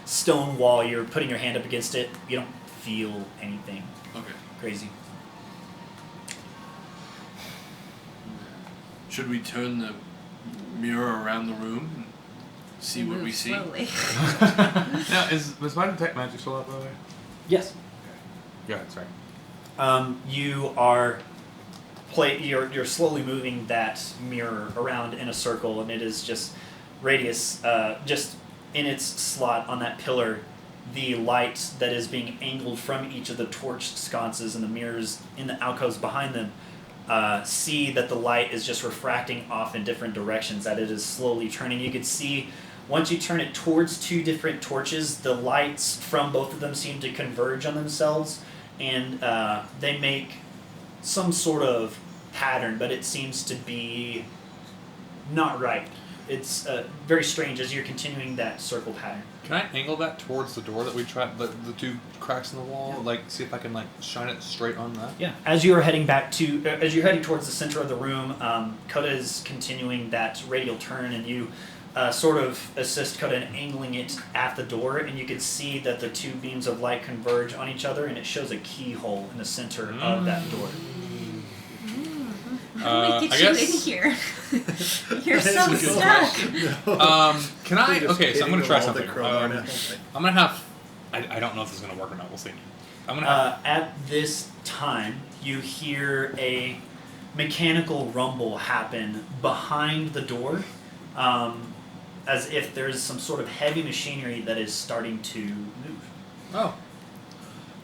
stone wall, you're putting your hand up against it, you don't feel anything Okay. crazy. Should we turn the mirror around the room and see what Move we see? slowly. Now, was my detect magic still up, by the way? Yes. Yeah, sorry. You are you're slowly moving that mirror around in a circle, and it is just radius, just in its slot on that pillar. The light that is being angled from each of the torch sconces and the mirrors in the alcoves behind them, see that the light is just refracting off in different directions, that it is slowly turning. You could see, once you turn it towards two different torches, the lights from both of them seem to converge on themselves, and they make some sort of pattern, but it seems to be not right. It's very strange as you're continuing that circle pattern. Can I angle that towards the door that we tried, the two cracks in the wall? Yeah. Like, see if I can, like, shine it straight on that? Yeah. As you're heading as you're heading towards the center of the room, Coda is continuing that radial turn, and you sort of assist Coda in angling it at the door, and you can see that the two beams of light converge on each other, and it shows a keyhole in the center of that door. How do we get I you guess- in here? You're so That's a good stuck. Can I? Okay, so I'm gonna try something. I'm I'm gonna have. I don't know if this is gonna work or not. We'll see. I'm gonna have. At this time, you hear a mechanical rumble happen behind the door, as if there's some sort of heavy machinery that is starting to move. Oh.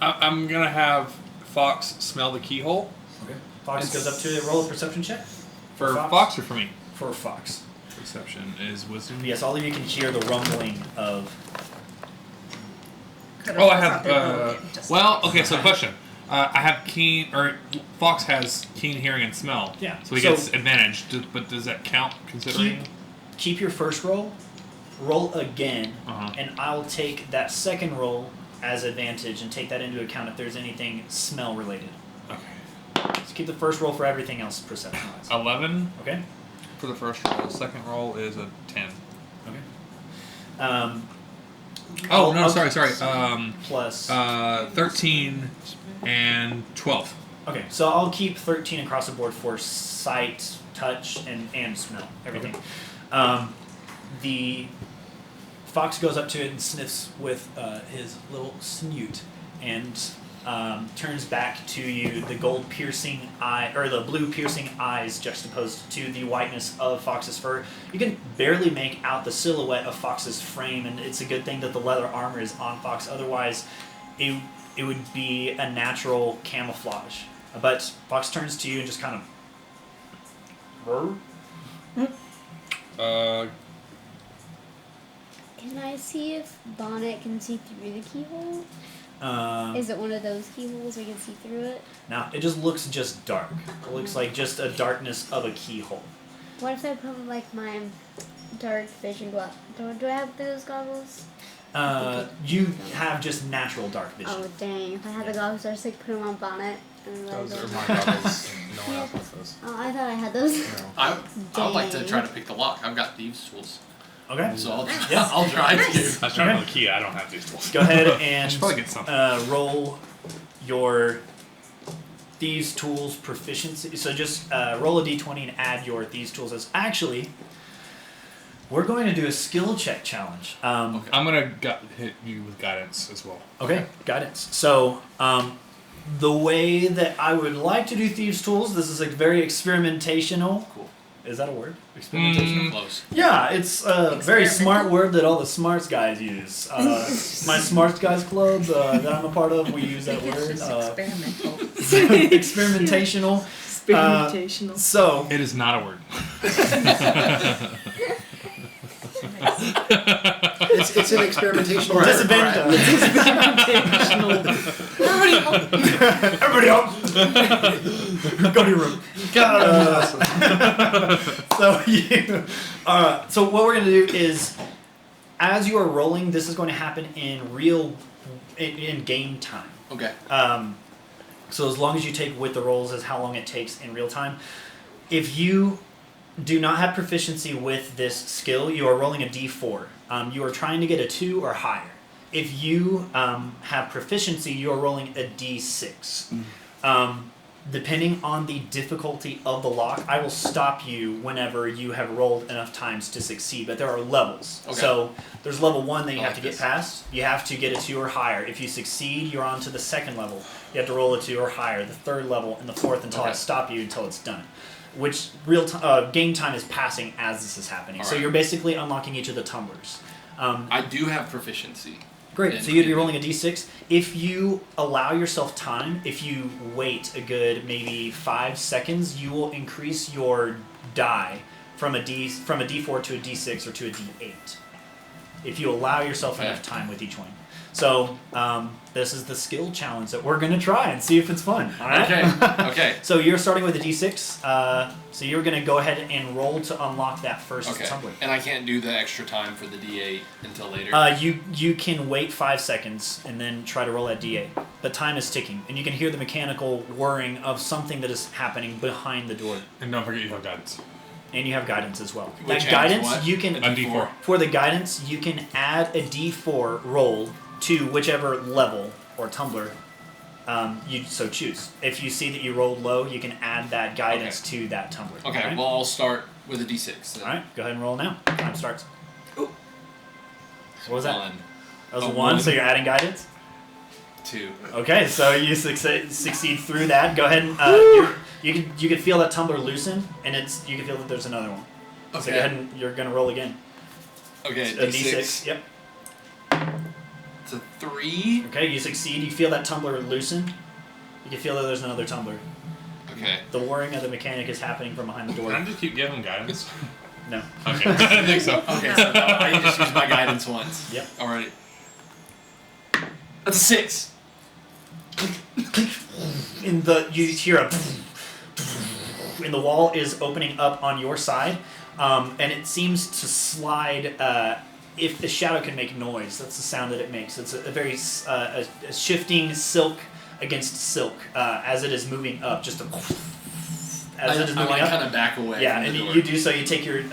I'm gonna have Fox smell the keyhole. Okay. Fox goes up to roll a perception check. For Fox or for me? For Fox. Perception is wisdom. Yes, all of you can hear the rumbling of... Could Oh, I put have. something broken, just Well, like- okay. So question. I have Fox has keen hearing and smell. Yeah. So he So- gets advantage. But does that count considering? Keep your first roll, roll again, Uh-huh. and I'll take that second roll as advantage and take that into account if there's anything smell related. Okay. So keep the first roll for everything else perception-wise. 11 Okay? for the first roll. Second roll is a 10. Okay. Oh no! I'll- Sorry. Plus... 13 and 12. Okay, so I'll keep 13 across the board for sight, touch, and smell, everything. The fox goes up to it and sniffs with his little snoot, and turns back to you. The gold piercing eye, or the blue piercing eyes, juxtaposed to the whiteness of Fox's fur. You can barely make out the silhouette of Fox's frame, and it's a good thing that the leather armor is on Fox. Otherwise, it would be a natural camouflage. But Fox turns to you and just kind of... Can I see if Bonnet can see through the keyhole? Um, Is it one of those keyholes we can see through it? Now, it just looks just dark. It looks like just a darkness of a keyhole. What if I put like my dark vision glasses? Do I have those goggles? You have just natural dark vision. Oh dang! If I had the goggles, I just like put them on bonnet. And Those like, are my goggles. No one else has those. oh, I thought I had those. No. I would like to Dang. try to pick the lock. I've got thieves' tools, Okay. so I'll Yeah. I'll try to. I was trying to find the key. I don't have these tools. Go ahead I and should probably get something. roll your thieves tools proficiency. So just roll a d20 and add your thieves tools as. Actually, we're going to do a skill check challenge. I'm gonna hit you with guidance as well. Okay, guidance. So, the way that I would like to do thieves' tools, this is like very experimentational. Cool. Is that a word? Experimentational. Close. Yeah, it's a very smart word that all the smarts guys use. My smarts guys club that I'm a part of, we use that word. It's just experimental. Experimentational. Experimentational. So, It is not a word. It's an experimentation. disadvantage. Everybody up. Go to your room. So what we're gonna do is, as you are rolling, this is going to happen in game time. Okay. So as long as you take with the rolls is how long it takes in real time. If you do not have proficiency with this skill, you are rolling a d4. You are trying to get a 2 or higher. If you have proficiency, you are rolling a d6. Depending on the difficulty of the lock, I will stop you whenever you have rolled enough times to succeed. But there are levels. Okay. So there's level 1 that you I have like to get this. past. You have to get a 2 or higher. If you succeed, you're on to the second level. You have to roll a 2 or higher, the third level, and the fourth until I Okay. stop you until it's done. Which game time is passing as this is happening. So Alright. you're basically unlocking each of the tumblers. I do have proficiency. Great. And So you'd be maybe- rolling a d6. If you allow yourself time, if you wait a good maybe 5 seconds, you will increase your die from a d4 to a d6 or to a d8. If you allow yourself Okay. enough time with each one. So this is the skill challenge that we're gonna try and see if it's fun. All right. Okay. Okay. So you're starting with a d6. So you're gonna go ahead and roll to unlock that first Okay. tumbler. And I can't do the extra time for the D8 until later. You can wait 5 seconds and then try to roll that d8. But time is ticking, and you can hear the mechanical whirring of something that is happening behind the door. And don't forget you have guidance. And you have guidance as well. Which that guidance, adds what? you can A D4. for the guidance you can add a d4 roll to whichever level or tumbler you so choose. If you see that you rolled low, you can add that guidance to that tumbler. Okay, Alright? well, I'll start with a D6. Then. All right, go ahead and roll now. Time starts. What was that? 1, That was A a 1, so one. you're adding guidance? 2. Okay, so you succeed through that. Go ahead and you can feel that tumbler loosen, and you can feel that there's another one. So Okay. go ahead and you're gonna roll again. Okay, A D6. d6. Yep. It's a 3. Okay, you succeed. You feel that tumbler loosen. You can feel that there's another tumbler. Okay. The whirring of the mechanic is happening from behind the Can I door. just keep giving guidance? No. Okay. I didn't think so. Okay, so now I just use my guidance once. Yep. Alrighty. That's a 6. You hear a and the wall is opening up on your side, and it seems to slide. If the shadow can make noise, that's the sound that it makes. It's a very a shifting silk against silk as it is moving up. Just a as it is I moving like up. kind of back away. Yeah, from and the you door. you do so. You take your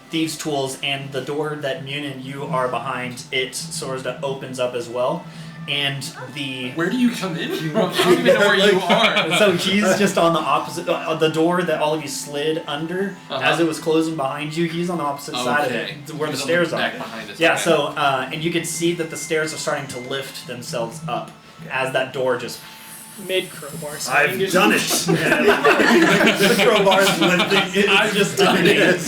thieves' tools, and the door that Mun and you are behind, it sort of opens up as well. And the Where do you come in from? I don't even know where you are. so he's just on the opposite the door that all of you slid under as it was closing behind you. He's on the opposite side of Okay. it, where the He's on stairs the are. back behind us. Yeah. Okay. So and you can see that the stairs are starting to lift themselves up as that door just. Mid crowbar. I've done it. The crowbar is lifting. It's just done it.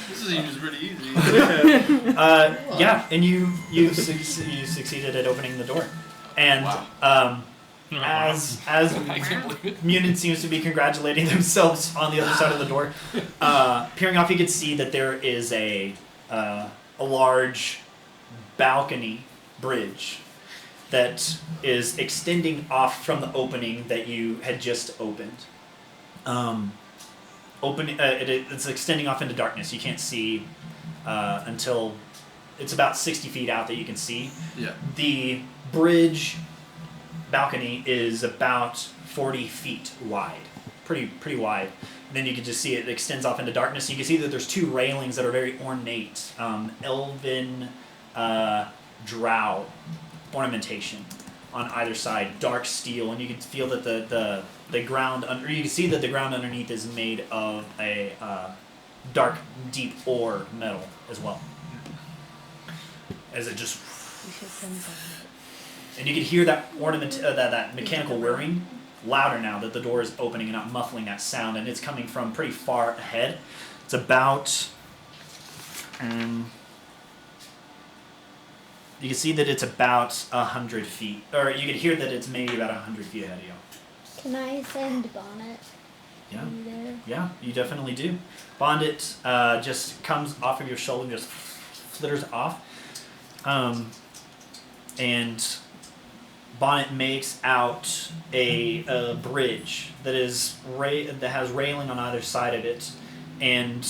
This seems pretty easy. Yeah, and you succeeded at opening the door, and Wow. as I can't believe it. Munin seems to be congratulating themselves on the other side of the door. Peering off, you can see that there is a large balcony bridge that is extending off from the opening that you had just opened. it's extending off into darkness. You can't see until it's about 60 feet out that you can see. Yeah. The bridge balcony is about 40 feet wide, pretty wide. And then you can just see it extends off into darkness. You can see that there's two railings that are very ornate, elven drow ornamentation on either side, dark steel, and you can feel that the ground under, you can see that the ground underneath is made of a dark, deep ore metal as well. As it just, and you can hear that ornament, that mechanical whirring louder now that the door is opening and not muffling that sound, and it's coming from pretty far ahead. It's about, you can see that it's about 100 feet, or you can hear that it's maybe about 100 feet ahead of you. Can I send Bonnet? Yeah. There? Yeah, you definitely do. Bondit just comes off of your shoulder and just flitters off. And Bonnet makes out a bridge that is that has railing on either side of it, and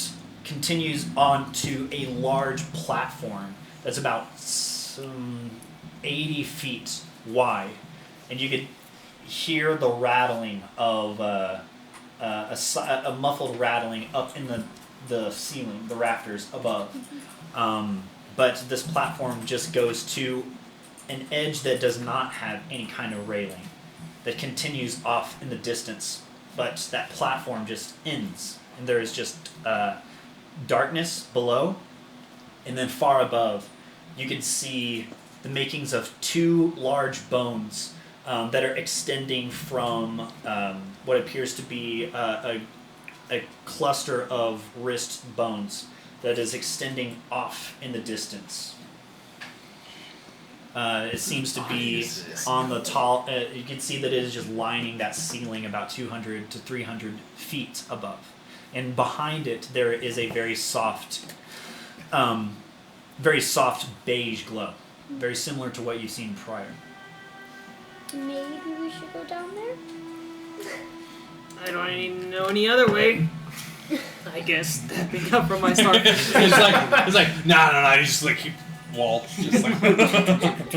continues onto a large platform that's about 80 feet wide, and you could hear the rattling of a muffled rattling up in the ceiling, the rafters above. But this platform just goes to an edge that does not have any kind of railing, that continues off in the distance, but that platform just ends, and there is just darkness below, and then far above you can see the makings of two large bones that are extending from what appears to be a cluster of wrist bones that is extending off in the distance. It seems to be on the tall, you can see that it is just lining that ceiling about 200 to 300 feet above. And behind it there is a very soft beige glow, very similar to what you've seen prior. Maybe we should go down there? I don't even know any other way. I guess stepping up from my starfish. it's like no, you just like keep wall. Just like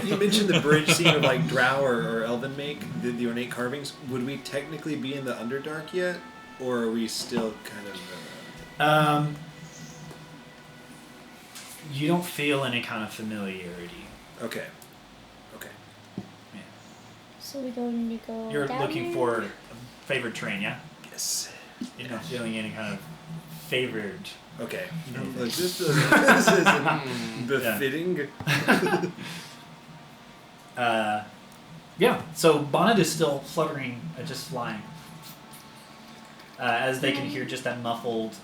You mentioned the bridge scene of like drow or elven make, the ornate carvings. Would we technically be in the Underdark yet, or are we still kind of? You don't feel any kind of familiarity. Okay. Yeah. So we don't need to go You're down looking there? for a favored train, yeah? Yes. You're not feeling any kind of favored. Okay. Like, this isn't befitting. Yeah, so Bonnet is still fluttering, just flying. As they can hear just that muffled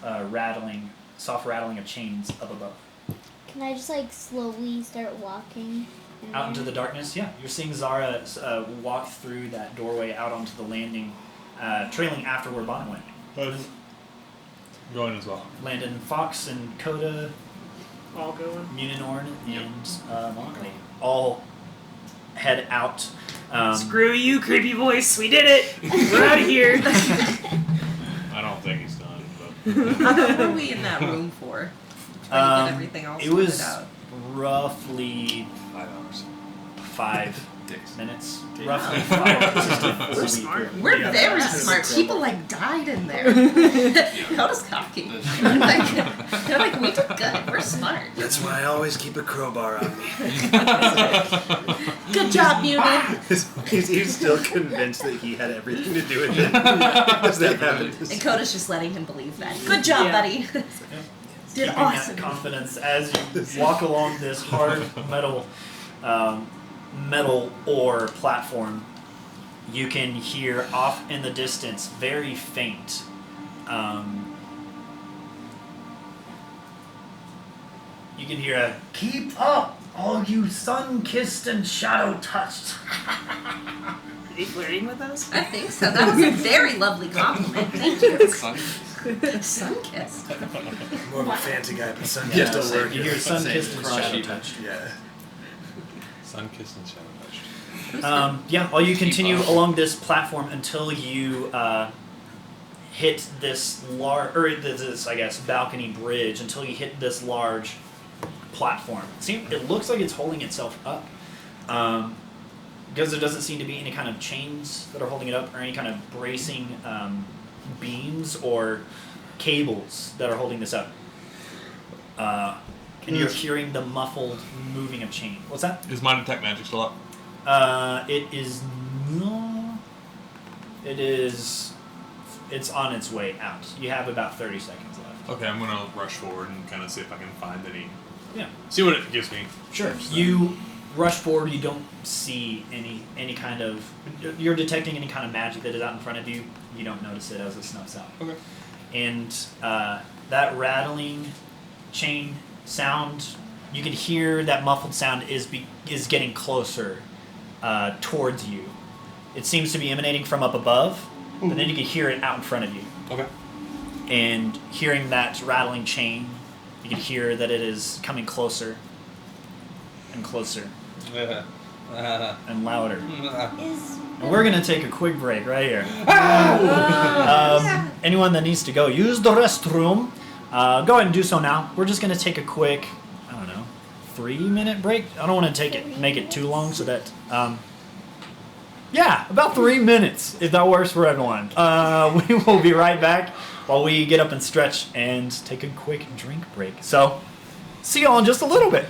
soft rattling of chains up above. Can I just like slowly start walking? Out into the darkness, yeah. You're seeing Zara walk through that doorway out onto the landing, trailing after where Bonnet went. going as well. Landon Fox and Coda, All going. Muninorn, and Monkley all head out. Screw you, creepy voice. We did it. We're out of here. I don't think he's done, but How long were we in that room for? Trying to get everything else It was sorted out. roughly 5 hours. 5 Days. minutes. Days. Roughly 5 We're a smart. week. We're Yeah. very smart. People like died in there. Coda's cocky. They're like, we did good. We're smart. That's why I always keep a crowbar on me. Good job, Newman. He's still convinced that he had everything to do with it. As that happened. And Coda's just letting him believe that. Good job, Yeah. buddy. Did Keeping awesome. that confidence as you walk along this hard metal ore platform. You can hear off in the distance, very faint, you can hear a "Keep up, all you sun-kissed and shadow-touched." Are they flirting with us? I think so. That was a very lovely compliment. Thank you. Son. Sun-kissed. More of a fancy guy, but sun Yeah, still same. work. You hear sun-kissed and Crush shadow-touched. Yeah. Sun kissed and shadow touched. Yeah, while you continue along this platform until you hit this large, or this, I guess, balcony bridge until you hit this large platform. It looks like it's holding itself up. Because there doesn't seem to be any kind of chains that are holding it up or any kind of bracing beams or cables that are holding this up. And you're hearing the muffled moving of chain. What's that? Is my detect magic still up? It is no. It is. It's on its way out. You have about 30 seconds left. Okay, I'm gonna rush forward and kind of see if I can find any. Yeah. See what it gives me. Sure. You rush forward. You don't see any kind of. You're detecting any kind of magic that is out in front of you. You don't notice it as it snuffs out. Okay. And that rattling chain sound, you can hear that muffled sound is getting closer towards you. It seems to be emanating from up above, but then you can hear it out in front of you. Okay. And hearing that rattling chain, you can hear that it is coming closer and closer and louder. And we're going to take a quick break right here. Anyone that needs to go use the restroom, go ahead and do so now. We're just going to take a quick, 3-minute break. I don't want to make it too long so that, about 3 minutes, if that works for everyone. We will be right back while we get up and stretch and take a quick drink break. So, see you all in just a little bit.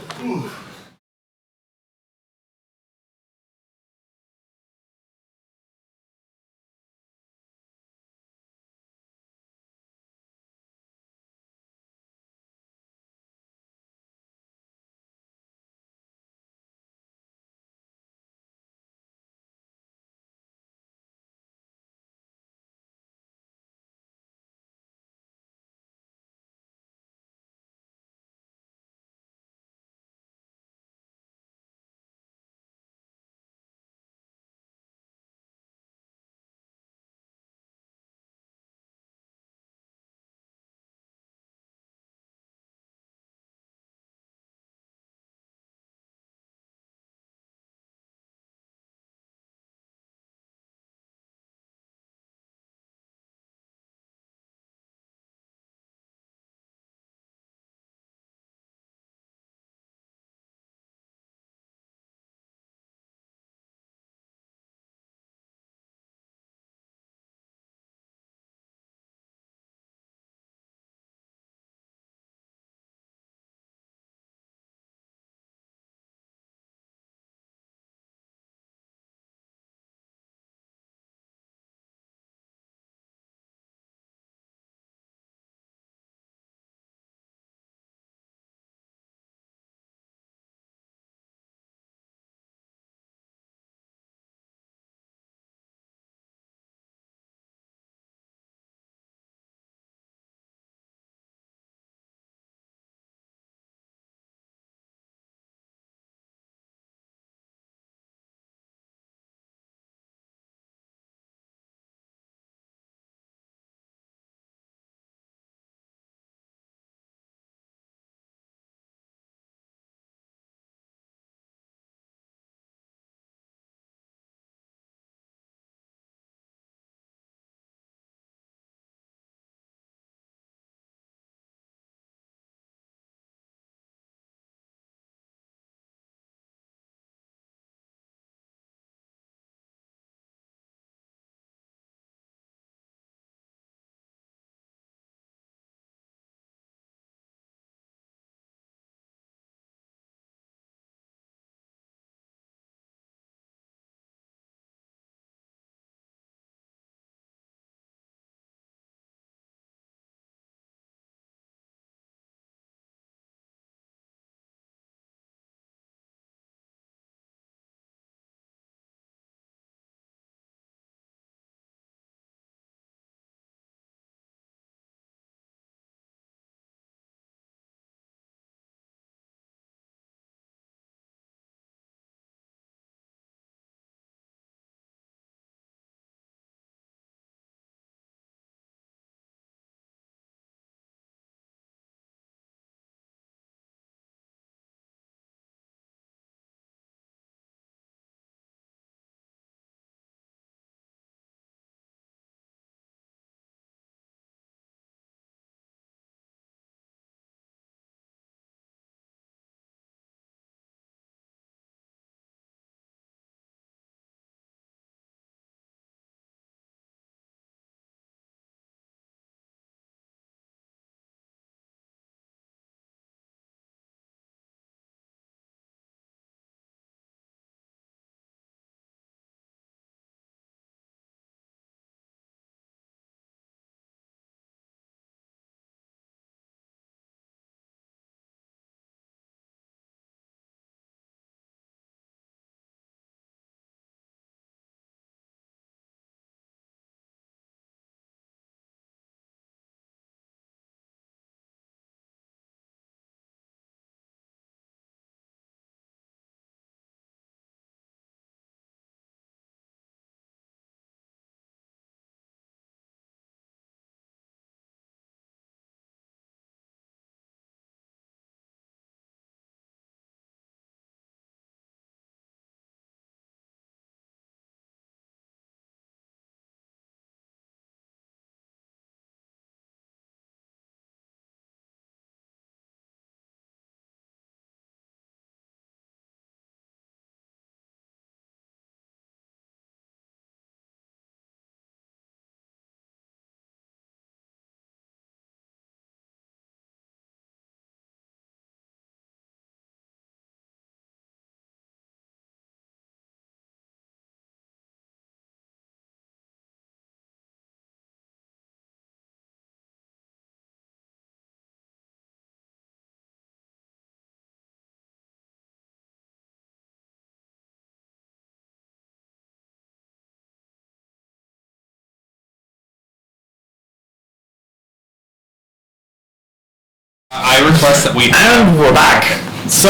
I request that we And we're back. So,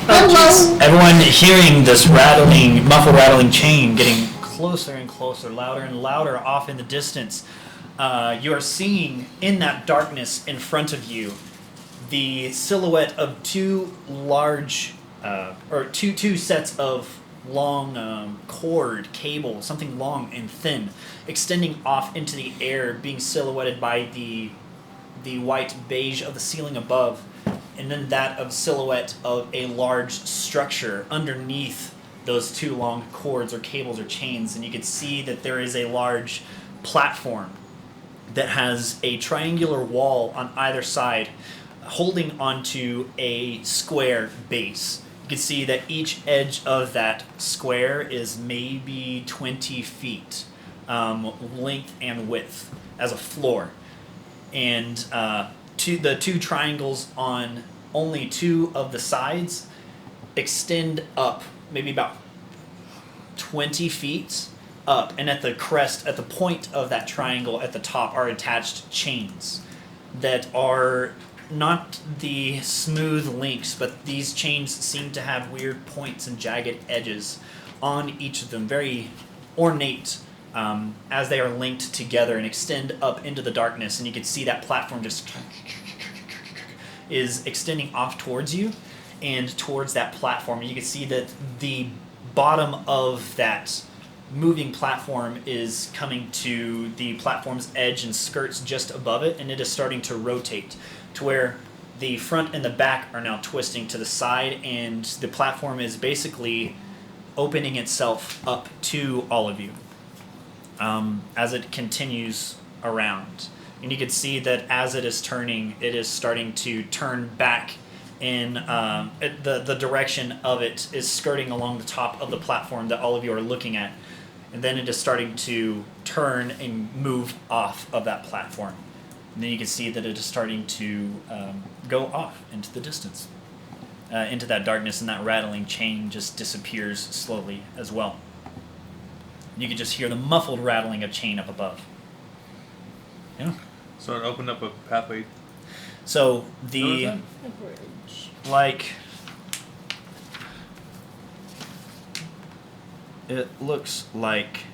Hello. everyone hearing this muffled rattling chain getting closer and closer, louder and louder off in the distance, you are seeing in that darkness in front of you the silhouette of two large, or two sets of long cord cable, something long and thin, extending off into the air, being silhouetted by the white beige of the ceiling above, and then that of silhouette of a large structure underneath those two long cords or cables or chains. And you can see that there is a large platform that has a triangular wall on either side holding onto a square base. You can see that each edge of that square is maybe 20 feet length and width as a floor. And the two triangles on only two of the sides extend up maybe about 20 feet up, and at the crest, at the point of that triangle at the top, are attached chains that are not the smooth links, but these chains seem to have weird points and jagged edges on each of them, very ornate, as they are linked together and extend up into the darkness. And you can see that platform just is extending off towards you and towards that platform. You can see that the bottom of that moving platform is coming to the platform's edge and skirts just above it, and it is starting to rotate to where the front and the back are now twisting to the side, and the platform is basically opening itself up to all of you as it continues around. And you can see that as it is turning, it is starting to turn back in the direction of it is skirting along the top of the platform that all of you are looking at. And then it is starting to turn and move off of that platform. And then you can see that it is starting to go off into the distance, into that darkness, and that rattling chain just disappears slowly as well. You can just hear the muffled rattling of chain up above. Yeah. So it opened up a pathway. So the A bridge. like it looks like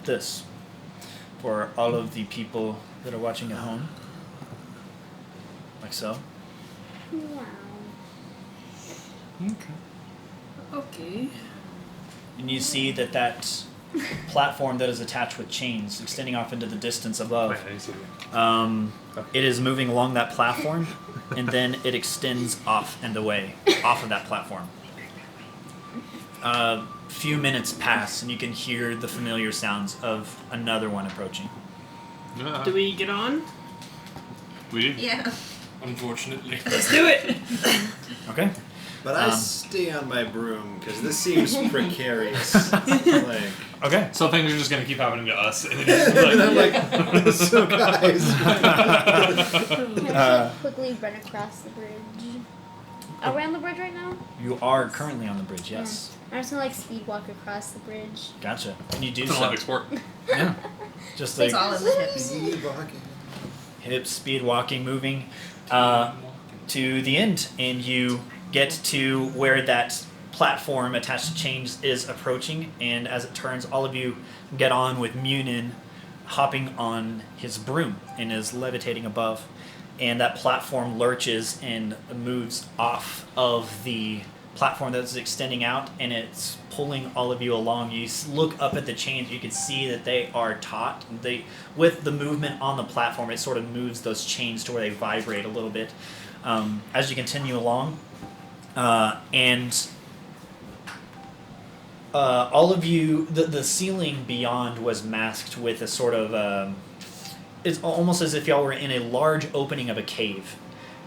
this for all of the people that are watching at home, like so. Wow. Okay. And you see that platform that is attached with chains extending off into the distance above. Wait, I didn't see it. It is moving along that platform, and then it extends off and away, off of that platform. A few minutes pass, and you can hear the familiar sounds of another one approaching. Do we get on? We did. Yeah. Unfortunately. Let's do it. Okay. But I stay on my broom because this seems precarious. Like, Okay. So things are just gonna keep happening to us. And and I'm like, so guys. Can I quickly run across the bridge? Are we on the bridge right now? You are currently on the bridge, yes. Yeah. I'm just gonna speed walk across the bridge. Gotcha. And you do it's an so. Olympic sport. Yeah. Just It's like all in the hips. Speed walking. hips, speed walking, moving to the end, and you get to where that platform attached to chains is approaching, and as it turns, all of you get on with Munin hopping on his broom and is levitating above, and that platform lurches and moves off of the platform that's extending out, and it's pulling all of you along. You look up at the chains, you can see that they are taut. With the movement on the platform, it sort of moves those chains to where they vibrate a little bit as you continue along. All of you, the ceiling beyond was masked with a sort of, it's almost as if y'all were in a large opening of a cave.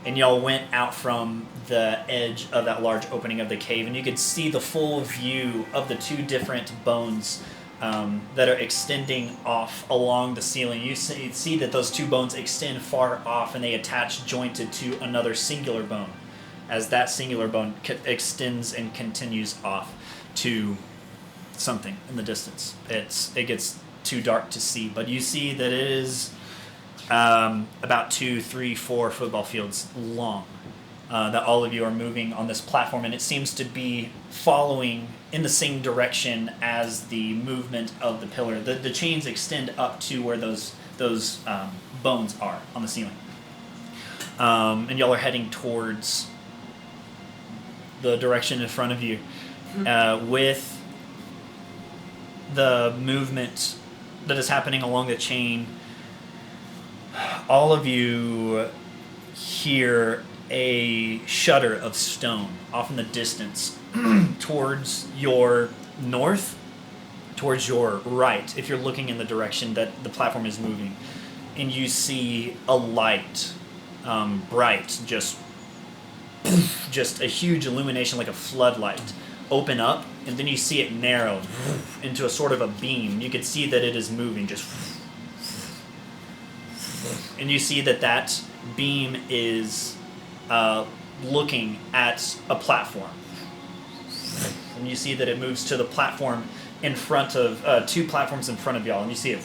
And y'all went out from the edge of that large opening of the cave, and you could see the full view of the two different bones that are extending off along the ceiling. You see that those two bones extend far off, and they attach jointed to another singular bone, as that singular bone extends and continues off to something in the distance. It gets too dark to see, but you see that it is about 2, 3, 4 football fields long. That all of you are moving on this platform, and it seems to be following in the same direction as the movement of the pillar. The chains extend up to where those bones are on the ceiling. And y'all are heading towards the direction in front of you. With the movement that is happening along the chain, all of you hear a shudder of stone off in the distance towards your north, towards your right, if you're looking in the direction that the platform is moving. And you see a light, bright, just a huge illumination like a floodlight open up, and then you see it narrow into a sort of a beam. You can see that it is moving, just, and you see that beam is looking at a platform, and you see that it moves to the platform in front of 2 platforms in front of y'all, and you see it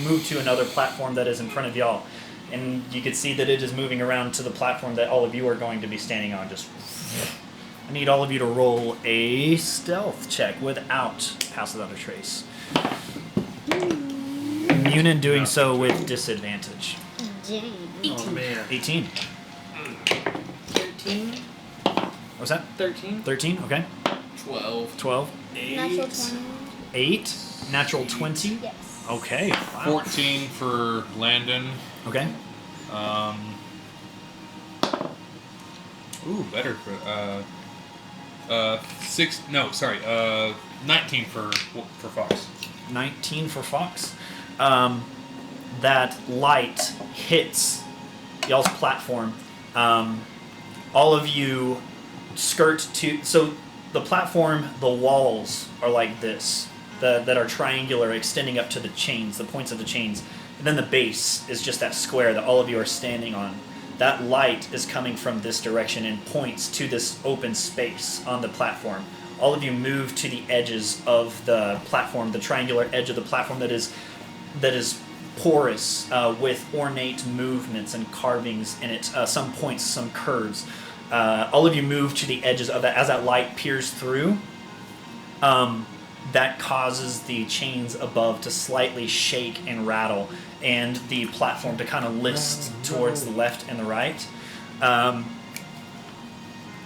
move to another platform that is in front of y'all, and you can see that it is moving around to the platform that all of you are going to be standing on. Just, I need all of you to roll a stealth check without pass without a trace. Munin doing so with disadvantage. Dang. Oh man. 18. 13. What was that? 13. 13, okay. 12. 12. Natural 20. 8. Natural 20. Yes. Okay. Wow. 14 for Landon. Okay. Ooh, better for 19 for Fox. 19 for Fox. That light hits y'all's platform. All of you skirt to... So the platform, the walls are like this, that are triangular, extending up to the chains, the points of the chains. And then the base is just that square that all of you are standing on. That light is coming from this direction and points to this open space on the platform. All of you move to the edges of the platform, the triangular edge of the platform that is porous with ornate movements and carvings in it. Some points, some curves. All of you move to the edges of that as that light peers through. That causes the chains above to slightly shake and rattle, and the platform to kind of lift towards the left and the right.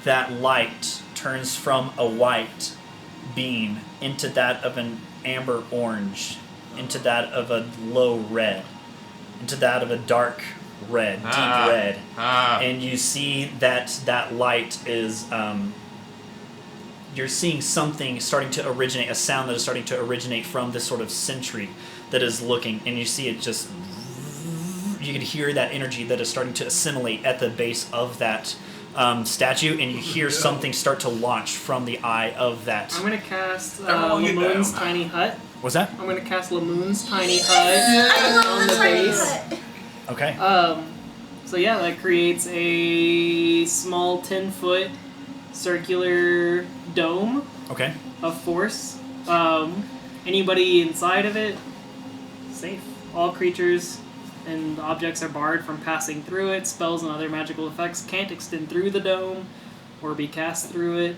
That light turns from a white beam into that of an amber orange, into that of a low red, into that of a dark red, deep red. And you see that light is... you're seeing something starting to originate, a sound that is starting to originate from this sort of sentry that is looking, and you see it just... You can hear that energy that is starting to assimilate at the base of that statue, and you hear something start to launch from the eye of that. I'm going to cast Everyone get Lamoon's down. Tiny Hut. What's that? I'm going to cast Lamoon's Tiny Hut on the base. Okay. So yeah, that creates a small 10-foot circular dome Okay. of force. Anybody inside of it, safe. All creatures and objects are barred from passing through it. Spells and other magical effects can't extend through the dome or be cast through it.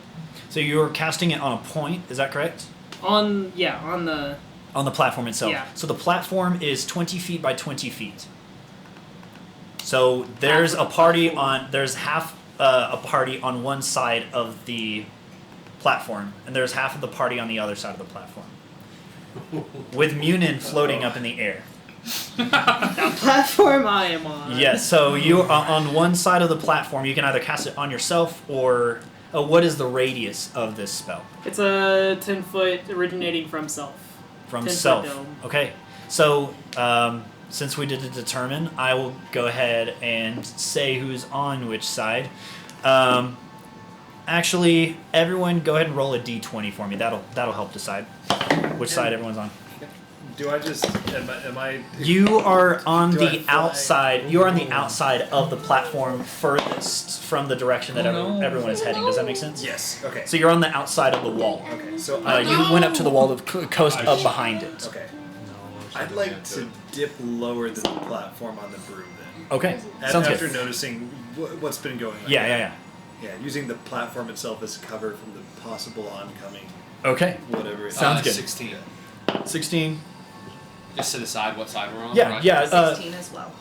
So you're casting it on a point, is that correct? On the... On the platform itself. Yeah. So the platform is 20 feet by 20 feet. So there's a party on... There's half a party on one side of the platform, and there's half of the party on the other side of the platform. With Munin floating up in the air. That platform I am on. Yes, so you are on one side of the platform. You can either cast it on yourself or... what is the radius of this spell? It's a 10-foot originating from self. From 10-foot self. dome. Okay. So, since we did it determine, I will go ahead and say who's on which side. Actually, everyone go ahead and roll a d20 for me. That'll help decide which side everyone's on. Do I just am I You are on Do I the fly? outside. You are on the outside of the platform, furthest from the direction that everyone is heading. Does that make sense? Yes. Okay. So you're on the outside of the wall. Okay. So You went up to the wall of coast up behind it. okay. I'd like to dip lower than the platform on the broom then. Okay, sounds After good. noticing what's been going on. Yeah. Yeah, using the platform itself as cover from the possible oncoming Okay, whatever. Sounds good. 16. 16. Just to decide what side we're on. Yeah, right? yeah. 16 as well.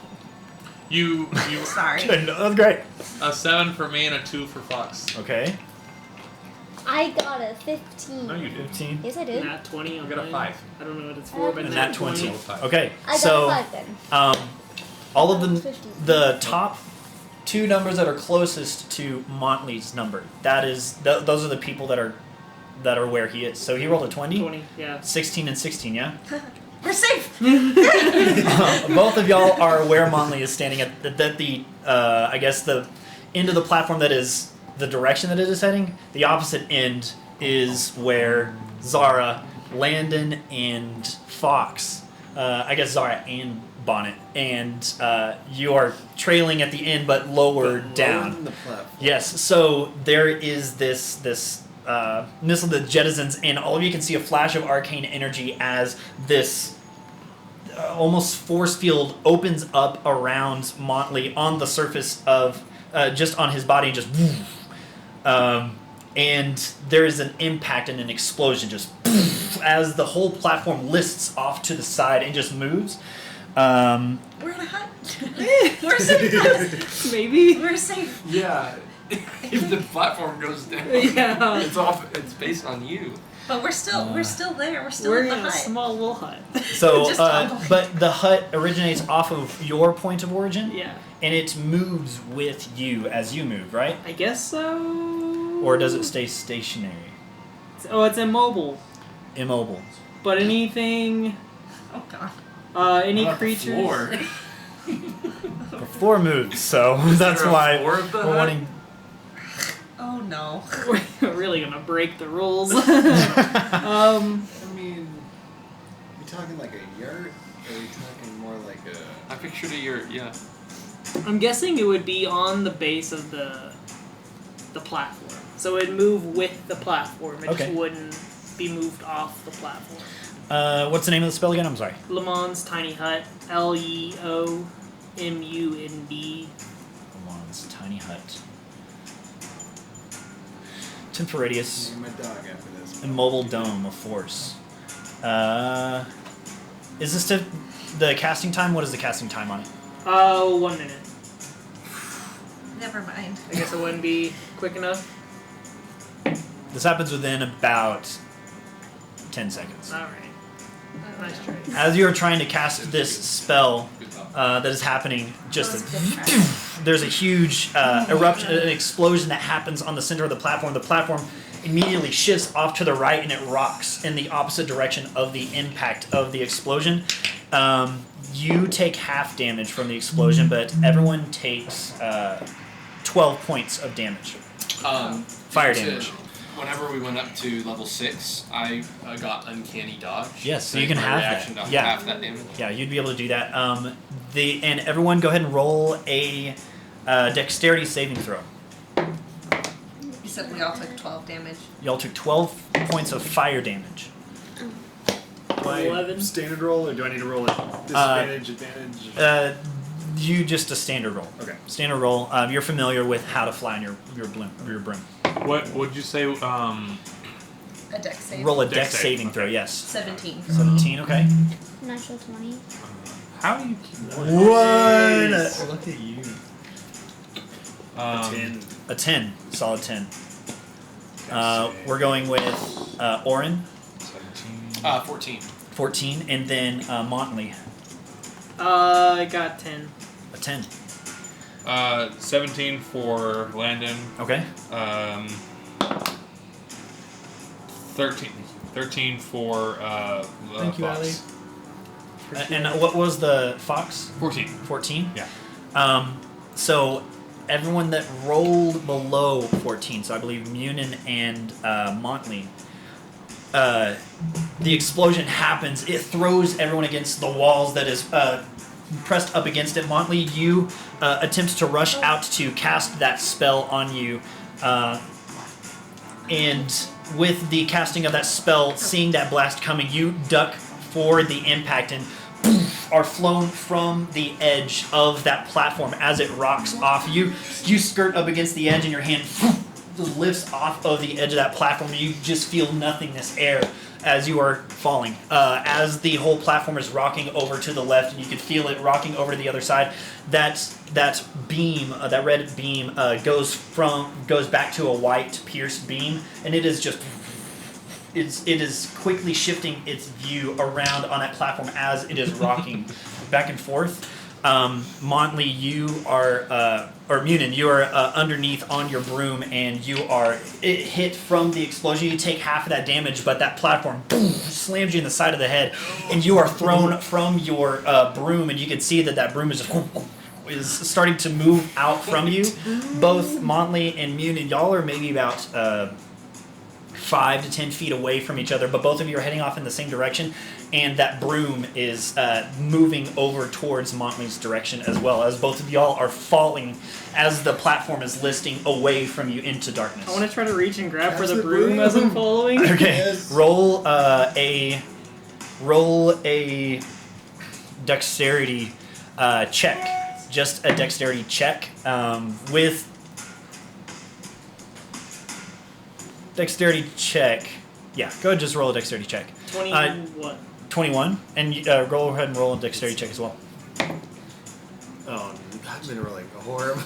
You Sorry. That's great. a 7 for me and a 2 for Fox. Okay, I got a 15. No, you did. 15. Yes, I did. Nat 20 on I got a mine. 5. I don't know what it's for, but And nat that 20. 20. Okay, I got so a 5 then. all of the 15. the top 2 numbers that are closest to Montley's number. That is, those are the people that are where he is. So he rolled a 20, 20, yeah. 16, and 16. Yeah. We're safe. Both of y'all are where Montley is standing at the I guess the end of the platform that is the direction that it is heading. The opposite end is where Zara, Landon, and Fox, I guess Zara and Bonnet, and you are trailing at the end but lower down. Than the platform. Yes, so there is this missile that jettisons, and all of you can see a flash of arcane energy as this almost force field opens up around Montley on the surface of just on his body, just and there is an impact and an explosion just as the whole platform lists off to the side and just moves. We're in a hut. We're safe. Maybe? We're safe. Yeah. If the platform goes down, Yeah. it's based on you. But we're still there. We're still We're in in the a hut. small little hut. So, Just tumbling. but the hut originates off of your point of origin, Yeah. and it moves with you as you move, right? I guess so. Or does it stay stationary, It's immobile. immobile? But anything, Oh god. any What about the creatures. floor? The floor moves, so that's there a why floor of the we're hut? wanting. Oh no. We're really gonna break the rules. I mean, are we talking like a yurt? Or are we talking more like a... I pictured a yurt, yeah. I'm guessing it would be on the base of the platform, so it'd move with the platform. It Okay. just wouldn't be moved off the platform. What's the name of the spell again? I'm sorry. Le Mans Tiny Hut. Leomund. Alon's tiny hut. 10 for radius. My dog after this. Immobile dome of force. Is this the casting time? What is the casting time on it? 1 minute. Never mind. I guess it wouldn't be quick enough. This happens within about 10 seconds. All right. Nice try. As you're trying to cast this spell Good thought. that is happening, just That was a good try. there's a huge eruption, an explosion that happens on the center of the platform. The platform immediately shifts off to the right and it rocks in the opposite direction of the impact of the explosion. You take half damage from the explosion, but everyone takes 12 points of damage. Fire to- damage. Whenever we went up to level 6, I got uncanny dodge. Yes, so you Use can my have reaction that. to Yeah. half that damage. Yeah, you'd be able to do that. And everyone go ahead and roll a dexterity saving throw. You said we all took 12 damage. Y'all took 12 points of fire damage. Do I 11. standard roll, or do I need to roll a disadvantage, advantage? You just a standard roll. Okay. Standard roll. You're familiar with how to fly on your broom. What would you say? A dex save. Roll a Dex dex save, saving throw. okay. Yes. 17. 17. Okay. Natural 20. How do you keep What? Look at you. 10. A 10. Solid 10. We're going with Orin, 14. 14, and then Montley, I got 10. a 10. 17 for Landon. Okay. 13 for Thank you, Fox. And what was the Fox? 14. 14? Yeah. So everyone that rolled below 14, so I believe Munin and Montley, the explosion happens. It throws everyone against the walls that is pressed up against it. Montley, you attempt to rush out to cast that spell on you. And with the casting of that spell, seeing that blast coming, you duck forward the impact, and are flown from the edge of that platform as it rocks off you. You skirt up against the edge and your hand lifts off of the edge of that platform. You just feel nothingness air as you are falling. As the whole platform is rocking over to the left, and you can feel it rocking over to the other side. That beam, that red beam, goes back to a white pierced beam, and it is just. It is quickly shifting its view around on that platform as it is rocking back and forth. Montley, you are, or Munin, you are underneath on your broom, and you are hit from the explosion. You take half of that damage, but that platform boom, slams you in the side of the head, and you are thrown from your broom, and you can see that broom is starting to move out from you. Both Montley and Munin, y'all are maybe about 5 to 10 feet away from each other, but both of you are heading off in the same direction, and that broom is moving over towards Montley's direction as well, as both of y'all are falling as the platform is listing away from you into darkness. I want to try to reach and grab for Catch the the broom as I'm following. Okay, Yes. roll a dexterity check, just a dexterity check with. Dexterity check. Yeah, go ahead, just roll a dexterity check. 21. 21, and go ahead and roll a dexterity check as well. Oh, I've been rolling horrible.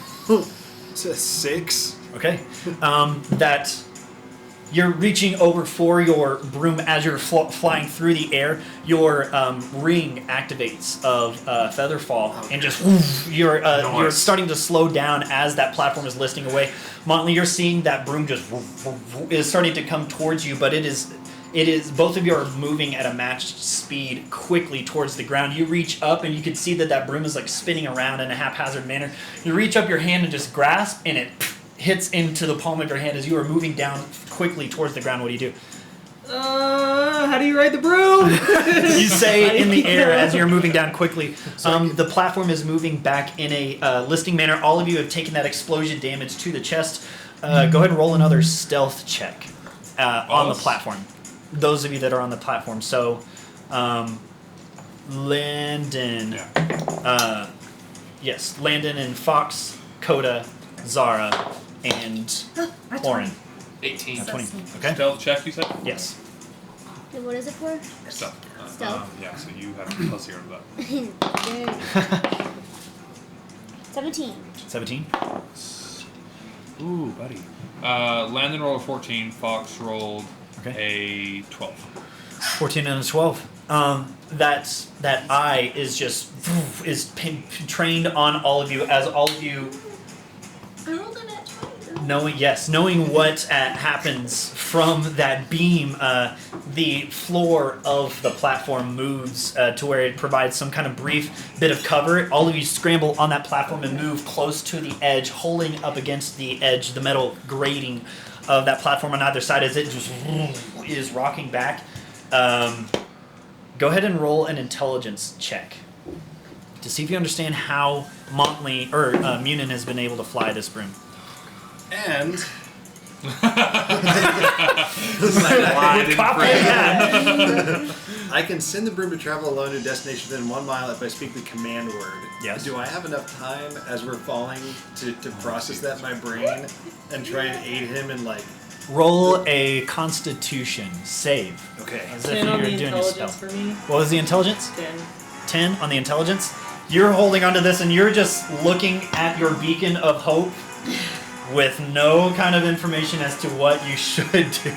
It's a 6. Okay. That you're reaching over for your broom as you're flying through the air. Your ring activates of Featherfall, and just you're starting to slow down as that platform is listing away. Montley, you're seeing that broom just is starting to come towards you, but it is both of you are moving at a matched speed quickly towards the ground. You reach up and you can see that broom is like spinning around in a haphazard manner. You reach up your hand and just grasp, and it hits into the palm of your hand as you are moving down quickly towards the ground. What do you do? How do you ride the broom? You say in the air as you're moving down quickly. The platform is moving back in a listing manner. All of you have taken that explosion damage to the chest. Go ahead and roll another stealth check on the platform. Those of you that are on the platform. So, Landon. Yeah. Yes, Landon and Fox, Coda, Zara, and Oren. 18. 20. Okay. Stealth check, you said? Yes. And what is it for? Stealth. Stealth. Yeah, so you have plus 0 to that. 17. 17. Ooh, buddy. Landon rolled a 14. Fox rolled a 12. 14 and a 12. That eye is just trained on all of you as all of you I rolled in at 20. knowing what happens from that beam. The floor of the platform moves to where it provides some kind of brief bit of cover. All of you scramble on that platform and move close to the edge, holding up against the edge, the metal grating of that platform on either side as it just is rocking back. Go ahead and roll an intelligence check to see if you understand how Montley or Munin has been able to fly this broom. And I can send the broom to travel alone to a destination within 1 mile if I speak the command word. Yes. Do I have enough time as we're falling to process that in my brain and try and aid him in like... Roll a Constitution save. Okay. As if 10 on the you're doing a spell. intelligence for me. What was the intelligence? 10. 10 on the intelligence. You're holding onto this and you're just looking at your beacon of hope with no kind of information as to what you should do.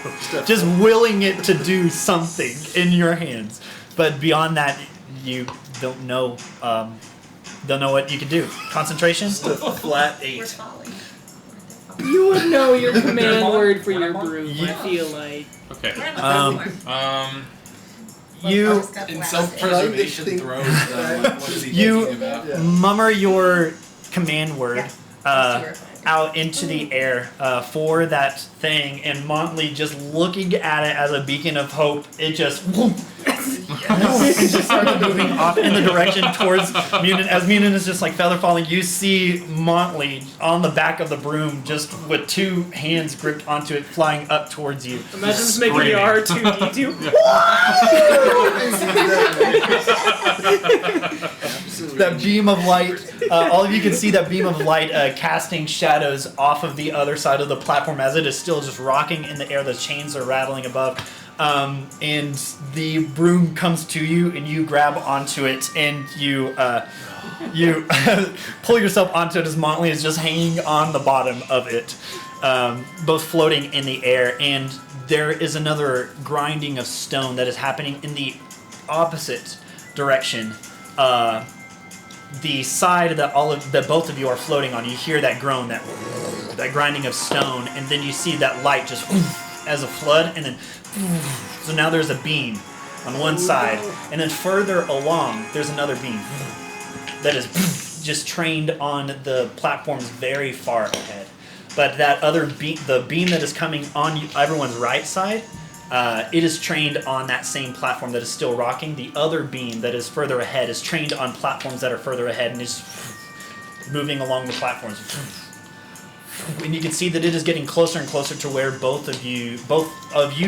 Just willing it to do something in your hands. But beyond that, you don't know what you can do. Concentration? Flat 8. We're falling. You would know your command word for your broom, I feel like. Okay. We're in the platform. You In self-preservation Think- throws, what is he You- thinking about? Yeah. mummer your command word Those two are fine. out into the air for that thing, and Montley just looking at it as a beacon of hope. It just And just started moving off in the direction towards Munin. As Munin is just like feather falling, you see Montley on the back of the broom, just with two hands gripped onto it, flying up towards you. Imagine just making the R2D2. That beam of light, all of you can see that beam of light casting shadows off of the other side of the platform as it is still just rocking in the air. The chains are rattling above. And the broom comes to you, and you grab onto it, and you pull yourself onto it as Montley is just hanging on the bottom of it, both floating in the air. And there is another grinding of stone that is happening in the opposite direction. The side that both of you are floating on, you hear that groan, that grinding of stone, and then you see that light just as a flood, and then so now there's a beam on one side, and then further along there's another beam that is just trained on the platforms very far ahead. But that other beam, the beam that is coming on everyone's right side, it is trained on that same platform that is still rocking. The other beam that is further ahead is trained on platforms that are further ahead and is moving along the platforms. And you can see that it is getting closer and closer to where both of you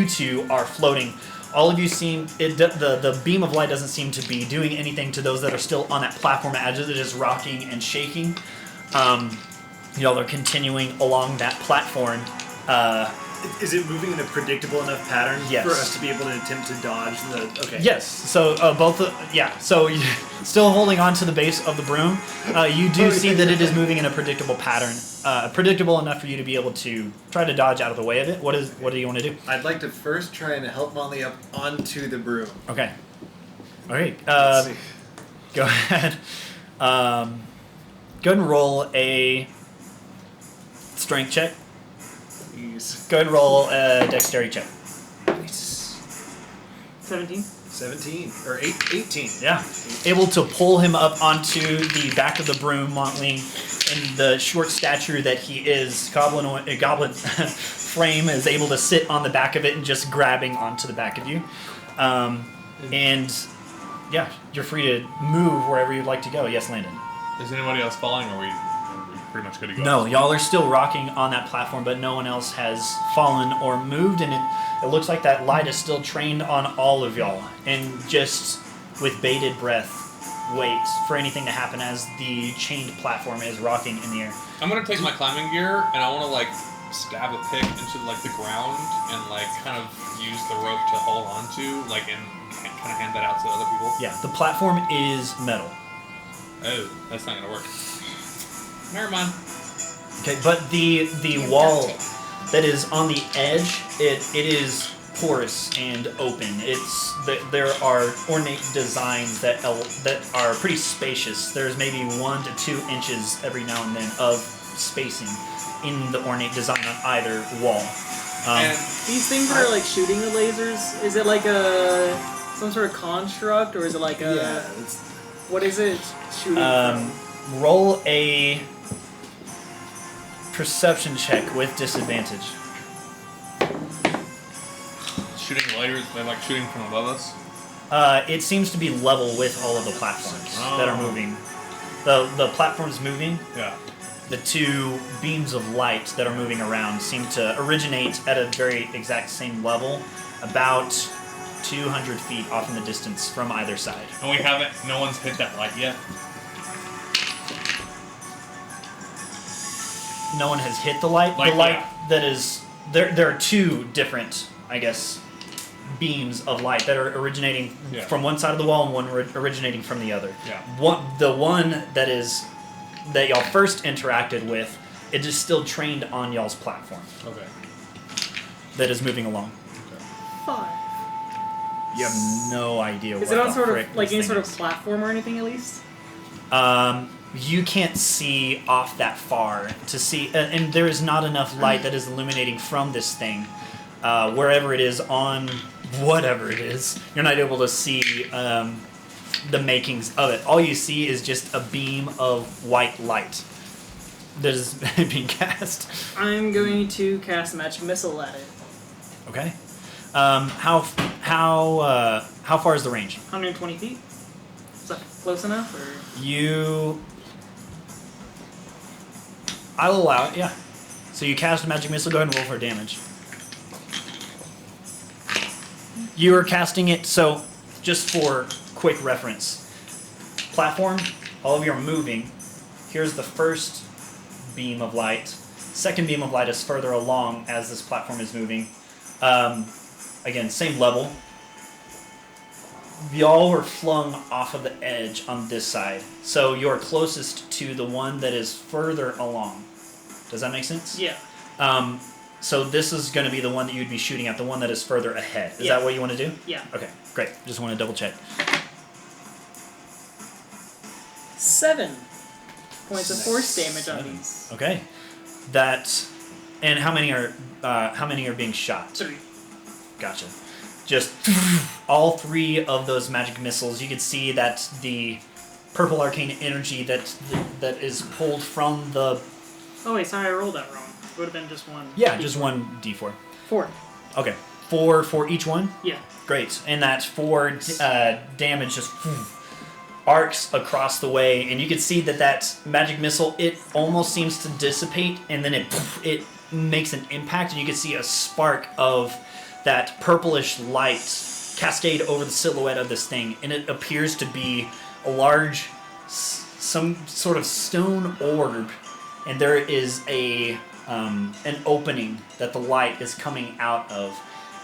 two are floating. All of you seem, the beam of light doesn't seem to be doing anything to those that are still on that platform as it is rocking and shaking. Y'all are continuing along that platform. Is it moving in a predictable enough pattern Yes. for us to be able to attempt to dodge the... Okay. Yes. So So still holding on to the base of the broom. You do see that it is moving in a predictable pattern, predictable enough for you to be able to try to dodge out of the way of it. What do you want to do? I'd like to first try and help Molly up onto the broom. Okay. All right. Let's see. Go ahead. Go ahead and roll a strength check. Jeez. Go ahead and roll a dexterity check. 17. 17 or 18. Yeah. Able to pull him up onto the back of the broom, Montley, in the short stature that he is. Goblin frame is able to sit on the back of it and just grabbing onto the back of you. And yeah, you're free to move wherever you'd like to go. Yes, Landon. Is anybody else falling, or are we pretty much good to go? No, y'all are still rocking on that platform, but no one else has fallen or moved, and it looks like that light is still trained on all of y'all, and just with bated breath waits for anything to happen as the chained platform is rocking in the air. I'm gonna take my climbing gear, and I want to stab a pick into the ground and kind of use the rope to hold on to, and kind of hand that out to other people. Yeah, the platform is metal. Oh, that's not gonna work. Never mind. Okay, but the wall that is on the edge, it is porous and open. There are ornate designs that are pretty spacious. There's maybe 1 to 2 inches every now and then of spacing in the ornate design on either wall. And These things that are shooting the lasers, is it some sort of construct, or is it what is it shooting from? Roll a perception check with disadvantage. shooting lighters, they're shooting from above us? It seems to be level with all of the platforms that are moving. The platforms moving. Yeah. The two beams of light that are moving around seem to originate at a very exact same level, about 200 feet off in the distance from either side. And no one's hit that light yet? No one has hit the light. The light that is... There are two different, I guess, beams of light that are originating from one side of the wall and one originating from the other. Yeah. The one that y'all first interacted with, it is still trained on y'all's platform. Okay. That is moving along. 5. You have no idea Is what it on the sort frick of this any thing sort of is. platform or anything at least? You can't see off that far to see, and there is not enough light that is illuminating from this thing. Wherever it is on whatever it is, you're not able to see the makings of it. All you see is just a beam of white light that is being cast. I'm going to cast Magic Missile at it. Okay. How far is the range? 120 feet. Is that close enough? Or I'll allow it. Yeah. So you cast a magic missile. Go ahead and roll for damage. You are casting it. So, just for quick reference, platform. All of you are moving. Here's the first beam of light. Second beam of light is further along as this platform is moving. Again, same level. Y'all were flung off of the edge on this side. So you're closest to the one that is further along. Does that make sense? yeah. So this is going to be the one that you'd be shooting at, the one that is further ahead. Is that what you want to do? Yeah. Okay, great. Just want to double check. 7 points of force damage on these. Okay. And how many are being shot? 3. Gotcha. Just all 3 of those magic missiles. You can see that the purple arcane energy that is pulled from the. Oh wait, sorry, I rolled that wrong. It would have been just one. Yeah, just one d4. 4. Okay, 4 for each one. Yeah. Great, and that 4 damage just arcs across the way, and you can see that magic missile, it almost seems to dissipate, and then it makes an impact, and you can see a spark of that purplish light cascade over the silhouette of this thing, and it appears to be a large, some sort of stone orb, and there is an opening that the light is coming out of,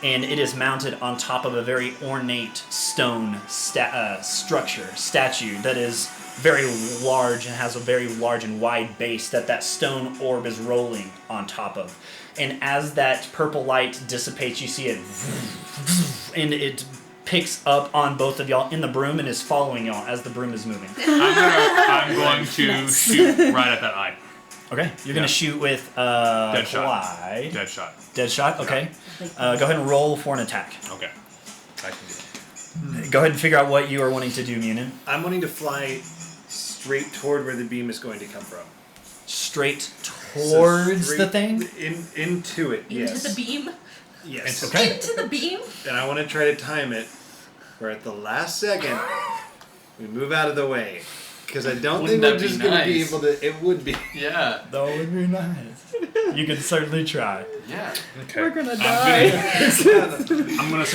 and it is mounted on top of a very ornate stone statue that is very large and has a very large and wide base that stone orb is rolling on top of. And as that purple light dissipates, you see it, and it picks up on both of y'all in the broom and is following y'all as the broom is moving. I'm going to shoot right at that eye. Okay, you're gonna shoot with Dead shot. Glide. Dead shot. Dead shot. Okay. Go ahead and roll for an attack. Okay. I can do it. Go ahead and figure out what you are wanting to do, Munin. I'm wanting to fly straight toward where the beam is going to come from. Straight So towards straight the thing. Into it. Into Yes. the beam. Yes. Okay. Into the beam. And I want to try to time it where at the last second we move out of the way. Because I don't Wouldn't think we're that be just going to be nice? able to. It would be. Yeah. That would be nice. You can certainly try. Yeah. Okay. We're gonna die. I'm gonna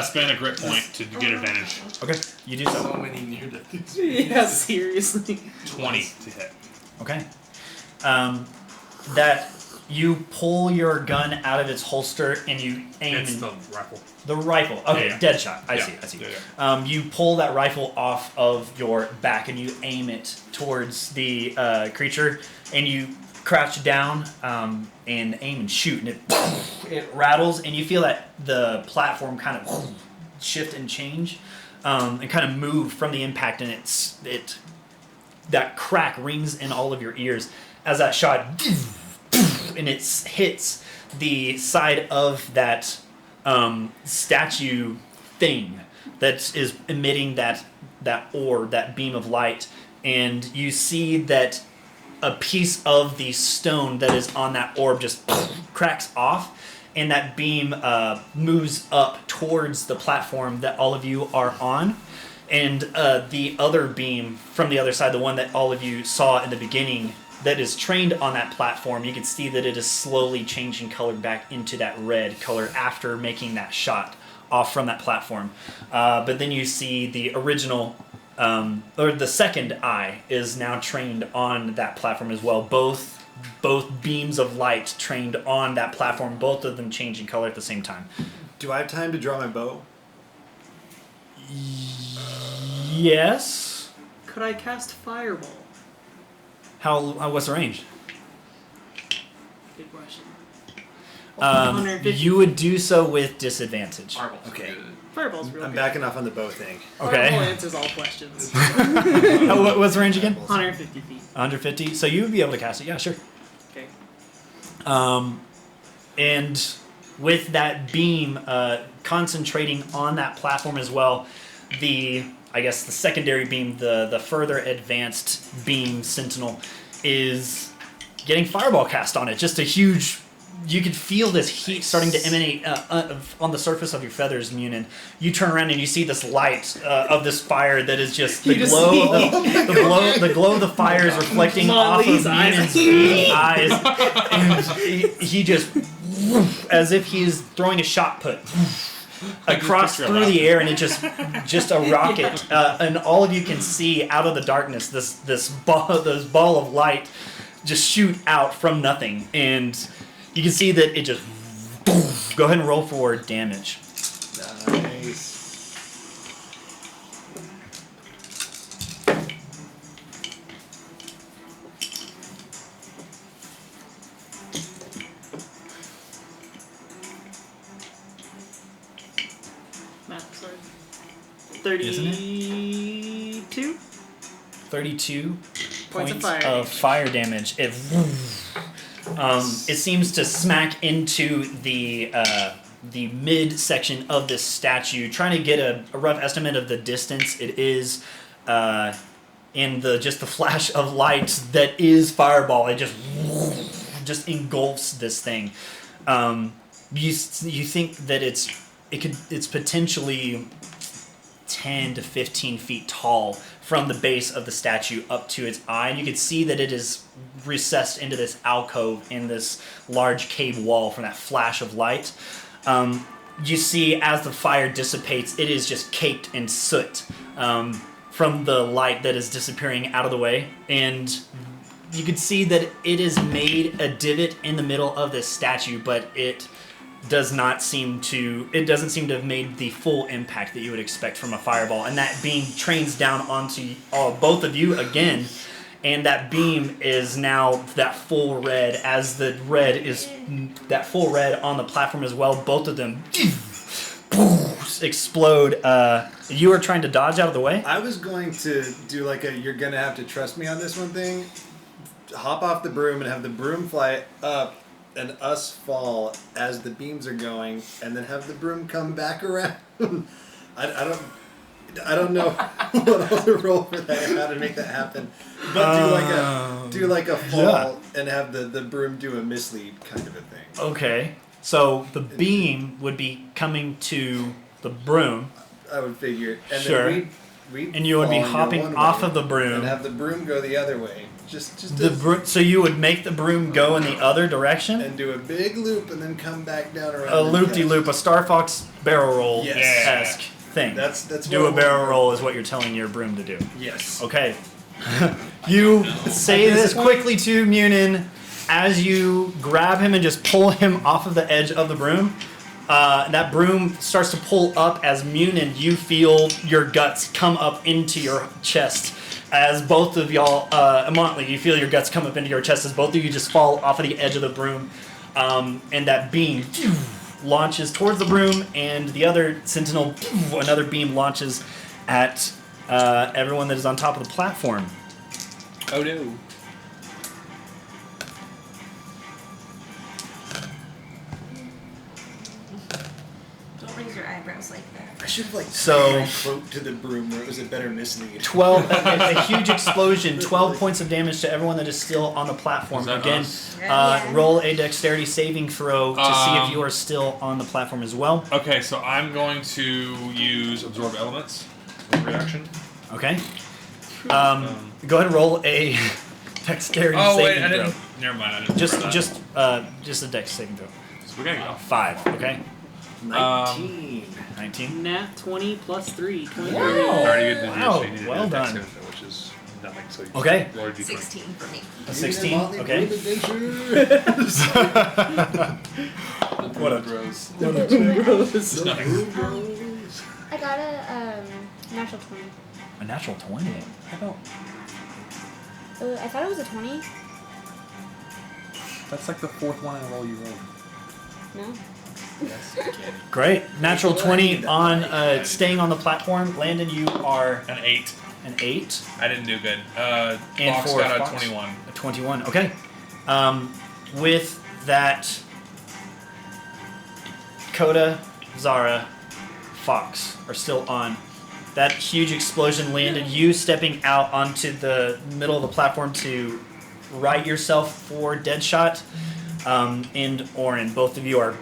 spend a grit point to get advantage. Okay, you do so. So many near deaths. Yeah, seriously. 20 to hit. Okay. That you pull your gun out of its holster and you aim It's and the rifle. the rifle. Okay, Yeah. dead shot. I Yeah. see. Yeah, You pull that rifle off of your back and you aim it towards the creature, and you crouch down and aim and shoot, and it rattles, and you feel that the platform kind of shift and change, and kind of move from the impact, and that crack rings in all of your ears as that shot, and it hits the side of that statue thing that is emitting that orb, that beam of light, and you see that a piece of the stone that is on that orb just cracks off, and that beam moves up towards the platform that all of you are on, and the other beam from the other side, the one that all of you saw in the beginning, that is trained on that platform, you can see that it is slowly changing color back into that red color after making that shot off from that platform. But then you see the original, or the second eye is now trained on that platform as well. Both beams of light trained on that platform, both of them changing color at the same time. Do I have time to draw my bow? Yes. Could I cast Fireball? What's the range? Good question. 150. You would do so with disadvantage. Marbles. Okay. Fireball's real I'm good. backing off on the bow thing. Fireball Okay. answers all questions. What's the range again? 150 feet. 150. So you would be able to cast it. Yeah, sure. Okay. And with that beam concentrating on that platform as well, the secondary beam, the further advanced beam sentinel, is getting fireball cast on it. Just a huge you could feel this heat starting to emanate on the surface of your feathers, Munin. You turn around and you see this light of this fire that is just the glow of the fire is reflecting off of Lee's Munen's beady eyes, and he just, as if he's throwing a shot put across through the air, and it just a rocket, and all of you can see out of the darkness this ball of light just shoot out from nothing, and you can see that it just go ahead and roll for damage. Nice. Math, sorry. Isn't it? 32 32 points of of fire damage. It seems to smack into the mid section of this statue. Trying to get a rough estimate of the distance. It is in the flash of light that is fireball. It just engulfs this thing. You think that it's potentially 10 to 15 feet tall from the base of the statue up to its eye, and you can see that it is recessed into this alcove in this large cave wall from that flash of light. You see as the fire dissipates, it is just caked in soot from the light that is disappearing out of the way, and you can see that it has made a divot in the middle of this statue, but it doesn't seem to have made the full impact that you would expect from a fireball, and that beam trains down onto both of you again, and that beam is now that full red, as the red is that full red on the platform as well. Both of them explode. You are trying to dodge out of the way. I was going to do like a "you're gonna have to trust me on this one" thing. Hop off the broom and have the broom fly up and us fall as the beams are going, and then have the broom come back around. I don't know what else to roll for that, how to make that happen. But do like a fall and have the broom do a mislead kind of a thing. Okay. So the beam would be coming to the broom. I would figure. And Sure. then we'd And you would be fall and go hopping one off way of the broom. and have the broom go the other way. Just So you would make the broom go in the other direction? and do a big loop and then come back down around. A and loop-de-loop, a Star Fox barrel roll Yes. esque thing. That's Do what a I barrel want. roll is what you're telling your broom to do. Yes. Okay. You say this quickly to Munin as you grab him and just pull him off of the edge of the broom. That broom starts to pull up as Munin, you feel your guts come up into your chest. As both of y'all, Motley, you feel your guts come up into your chest as both of you just fall off of the edge of the broom. And that beam launches towards the broom, and the other sentinel, another beam launches at everyone that is on top of the platform. Oh no. Don't raise your eyebrows like that. I should have like So- my cloak to the broom where it was a better mislead. 12, a huge explosion, 12 points of damage to everyone that is still on the platform. Is that Again, us? Yeah. roll a dexterity saving throw to see if Um, you are still on the platform as well. Okay, so I'm going to use absorb elements as a reaction. Okay. Go ahead and roll a dexterity Oh wait, saving I throw. didn't. Never mind. I didn't. Just, press just, just a dex saving throw. that. So we gotta go. 5. Okay. 19. 19. Nat 20 plus 3. 23. Wow. Already good to Wow, so you need to well do a dex done. saving throw, which is nothing. So you Okay. roll a d20. 16 for me. A 16. Motley Okay. Broom Adventure. What a Gross. It's not- I got a natural 20. A natural 20. I don't. I thought it was a 20. That's like the fourth one in a row you rolled. No. Great. Natural 20 on staying on the platform. Landon, you are An 8. an 8. I didn't do good. And Fox for got a Fox? 21. A 21. Okay. With that, Coda, Zara, Fox are still on. That huge explosion landed. You stepping out onto the middle of the platform to right yourself for Deadshot. and Orin. Both of you are.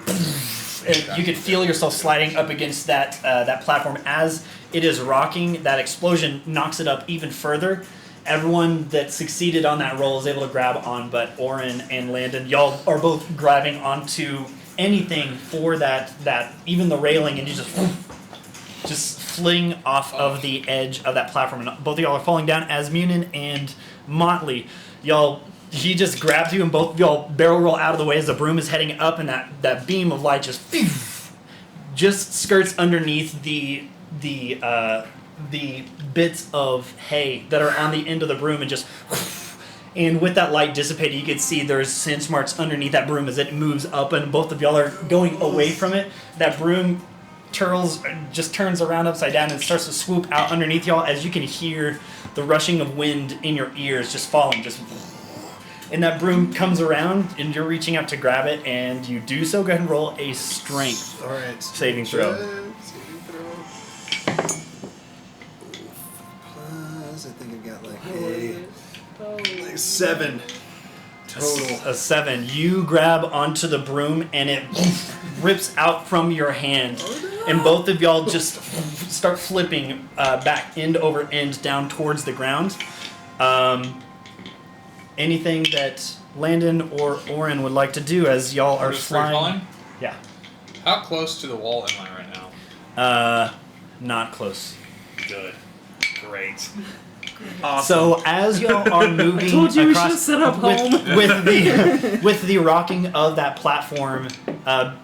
You could feel yourself sliding up against that platform as it is rocking. That explosion knocks it up even further. Everyone that succeeded on that roll is able to grab on, but Orin and Landon, y'all are both grabbing onto anything for that even the railing, and you just fling off of the edge of that platform. And both of y'all are falling down as Munin and Motley. He just grabs you, and both of y'all barrel roll out of the way as the broom is heading up, and that beam of light just skirts underneath the bits of hay that are on the end of the broom, and with that light dissipated, you can see there's cinch marks underneath that broom as it moves up, and both of y'all are going away from it. That broom turns around upside down and starts to swoop out underneath y'all as you can hear the rushing of wind in your ears just falling, and that broom comes around, and you're reaching out to grab it, and you do so. Go ahead and roll a strength saving throw. Plus, I think I got like 7 total. A 7. You grab onto the broom, and it rips out from your hand, and both of y'all just start flipping back end over end down towards the ground. Anything that Landon or Orin would like to do as y'all are flying? Yeah. How close to the wall am I right now? Not close. Good. Great. Awesome. So as y'all are moving told you across we should set up home. with the rocking of that platform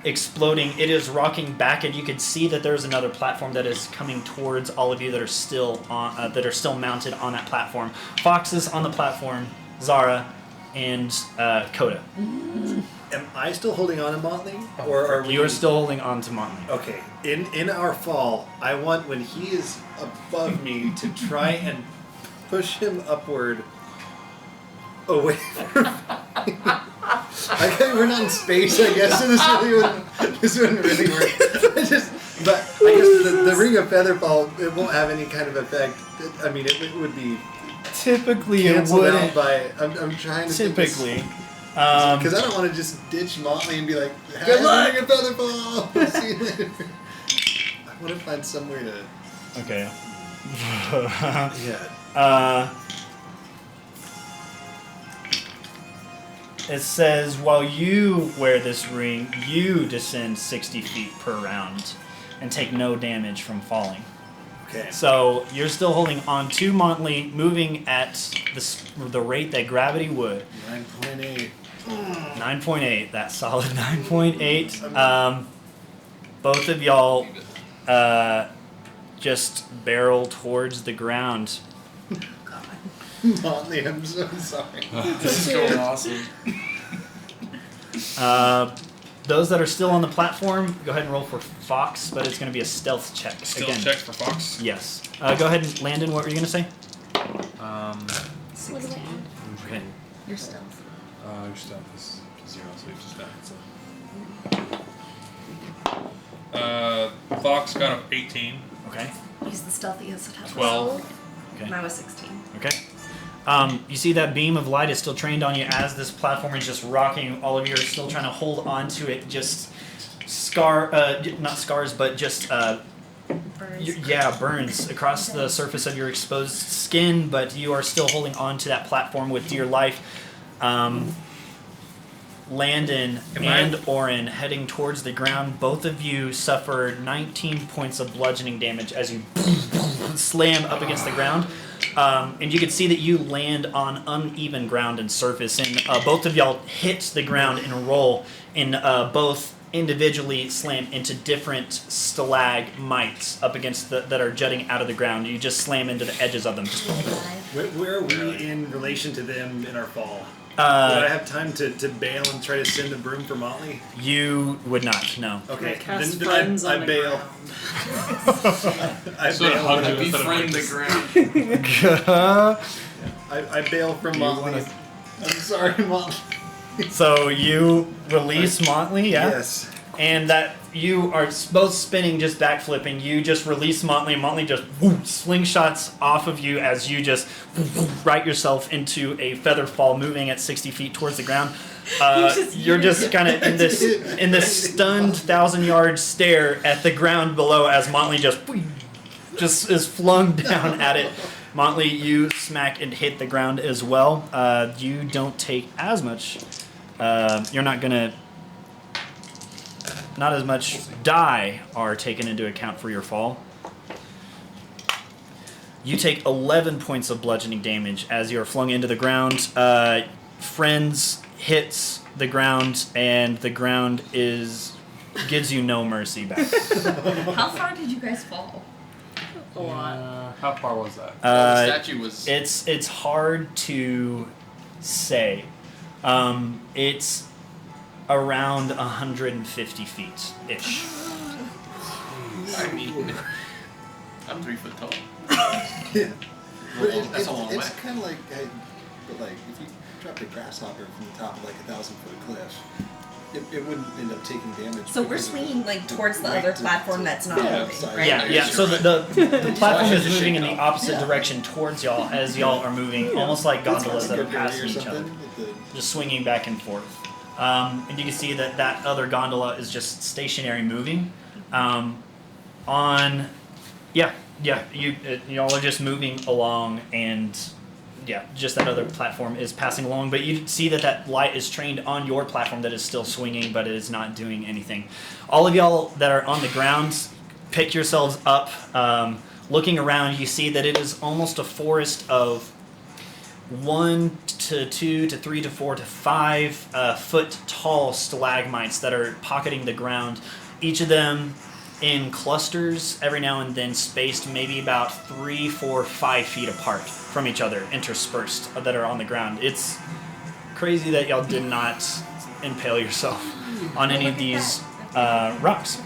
exploding, it is rocking back, and you can see that there's another platform that is coming towards all of you that are still mounted on that platform. Fox is on the platform, Zara, and Coda. Am I still holding on to Motley, or are we? You are still holding on to Motley. Okay. In our fall, I want when he is above me to try and push him upward away from me. We're not in space, I guess, so this wouldn't really work. I guess the ring of featherfall, it won't have any kind of effect. I mean, it would be typically it canceled wouldn't. out by. I'm trying to typically. Because I don't want to just ditch Motley and be like, good luck, ring of featherfall. See you later. I want to find somewhere to. Okay. Yeah. It says, while you wear this ring, you descend 60 feet per round and take no damage from falling. Okay. So you're still holding on to Motley, moving at the rate that gravity would. 9.8. 9.8, that's solid 9.8. Both of y'all just barrel towards the ground. Motley, I'm so sorry. This is going awesome. Those that are still on the platform, go ahead and roll for Fox, but it's going to be a stealth check. Stealth check for Fox? Yes. Go ahead and Landon, what were you going to say? What do I add? Okay. Your stealth. Your stealth is 0, so you just die. Fox got a 18. Okay. He's the stealthiest. 12. Okay. And I was 16. Okay. You see that beam of light is still trained on you as this platform is just rocking. All of you are still trying to hold on to it. Just not scars, but just Burns. burns across the surface of your exposed skin. But you are still holding on to that platform with dear life. Landon and Orin heading towards the ground. Both of you suffer 19 points of bludgeoning damage as you slam up against the ground. And you can see that you land on uneven ground and surface, and both of y'all hit the ground and roll, and both individually slam into different stalagmites up against that are jutting out of the ground. You just slam into the edges of them. Where are we in relation to them in our fall? Would I have time to bail and try to send a broom for Motley? You would not, no. Okay, Cast then friends I on the bail. ground. I Sort of bail. hug you Befriend instead of the ground. I bail from Motley. I'm sorry, Motley. So you release Motley, yeah? Yes. And that you are both spinning, just backflipping. You just release Motley, and Motley just slingshots off of you as you just right yourself into a feather fall, moving at 60 feet towards the ground. You're just kind of in this stunned 1,000-yard stare at the ground below as Montley just is flung down at it. Montley, you smack and hit the ground as well. You don't take as much. You're not gonna. Not as much die are taken into account for your fall. You take 11 points of bludgeoning damage as you're flung into the ground. Friends hits the ground, and the ground gives you no mercy back. How far did you guys fall? A lot. How far was that? The statue was. It's hard to say. It's around 150 feet ish. I mean, I'm 3 foot tall. Yeah. But That's a long way. It's kind of like, but like if you dropped a grasshopper from the top of like 1,000-foot cliff, it wouldn't end up taking damage. So we're because of swinging like towards the weight other to- platform that's not Yeah, moving, sorry. right? Yeah. So the platform is Just moving in shake the it off. opposite direction towards y'all as y'all are moving, almost like That's gondolas like that a are good passing or each other, something with the- just swinging back and forth. And you can see that other gondola is just stationary moving. Y'all are just moving along, and just that other platform is passing along. But you see that light is trained on your platform that is still swinging, but it is not doing anything. All of y'all that are on the ground, pick yourselves up. Looking around, you see that it is almost a forest of 1 to 2 to 3 to 4 to 5 foot tall stalagmites that are pocketing the ground. Each of them in clusters, every now and then spaced maybe about 3, 4, 5 feet apart from each other, interspersed, that are on the ground. It's crazy that y'all did not impale yourself on any of these rocks.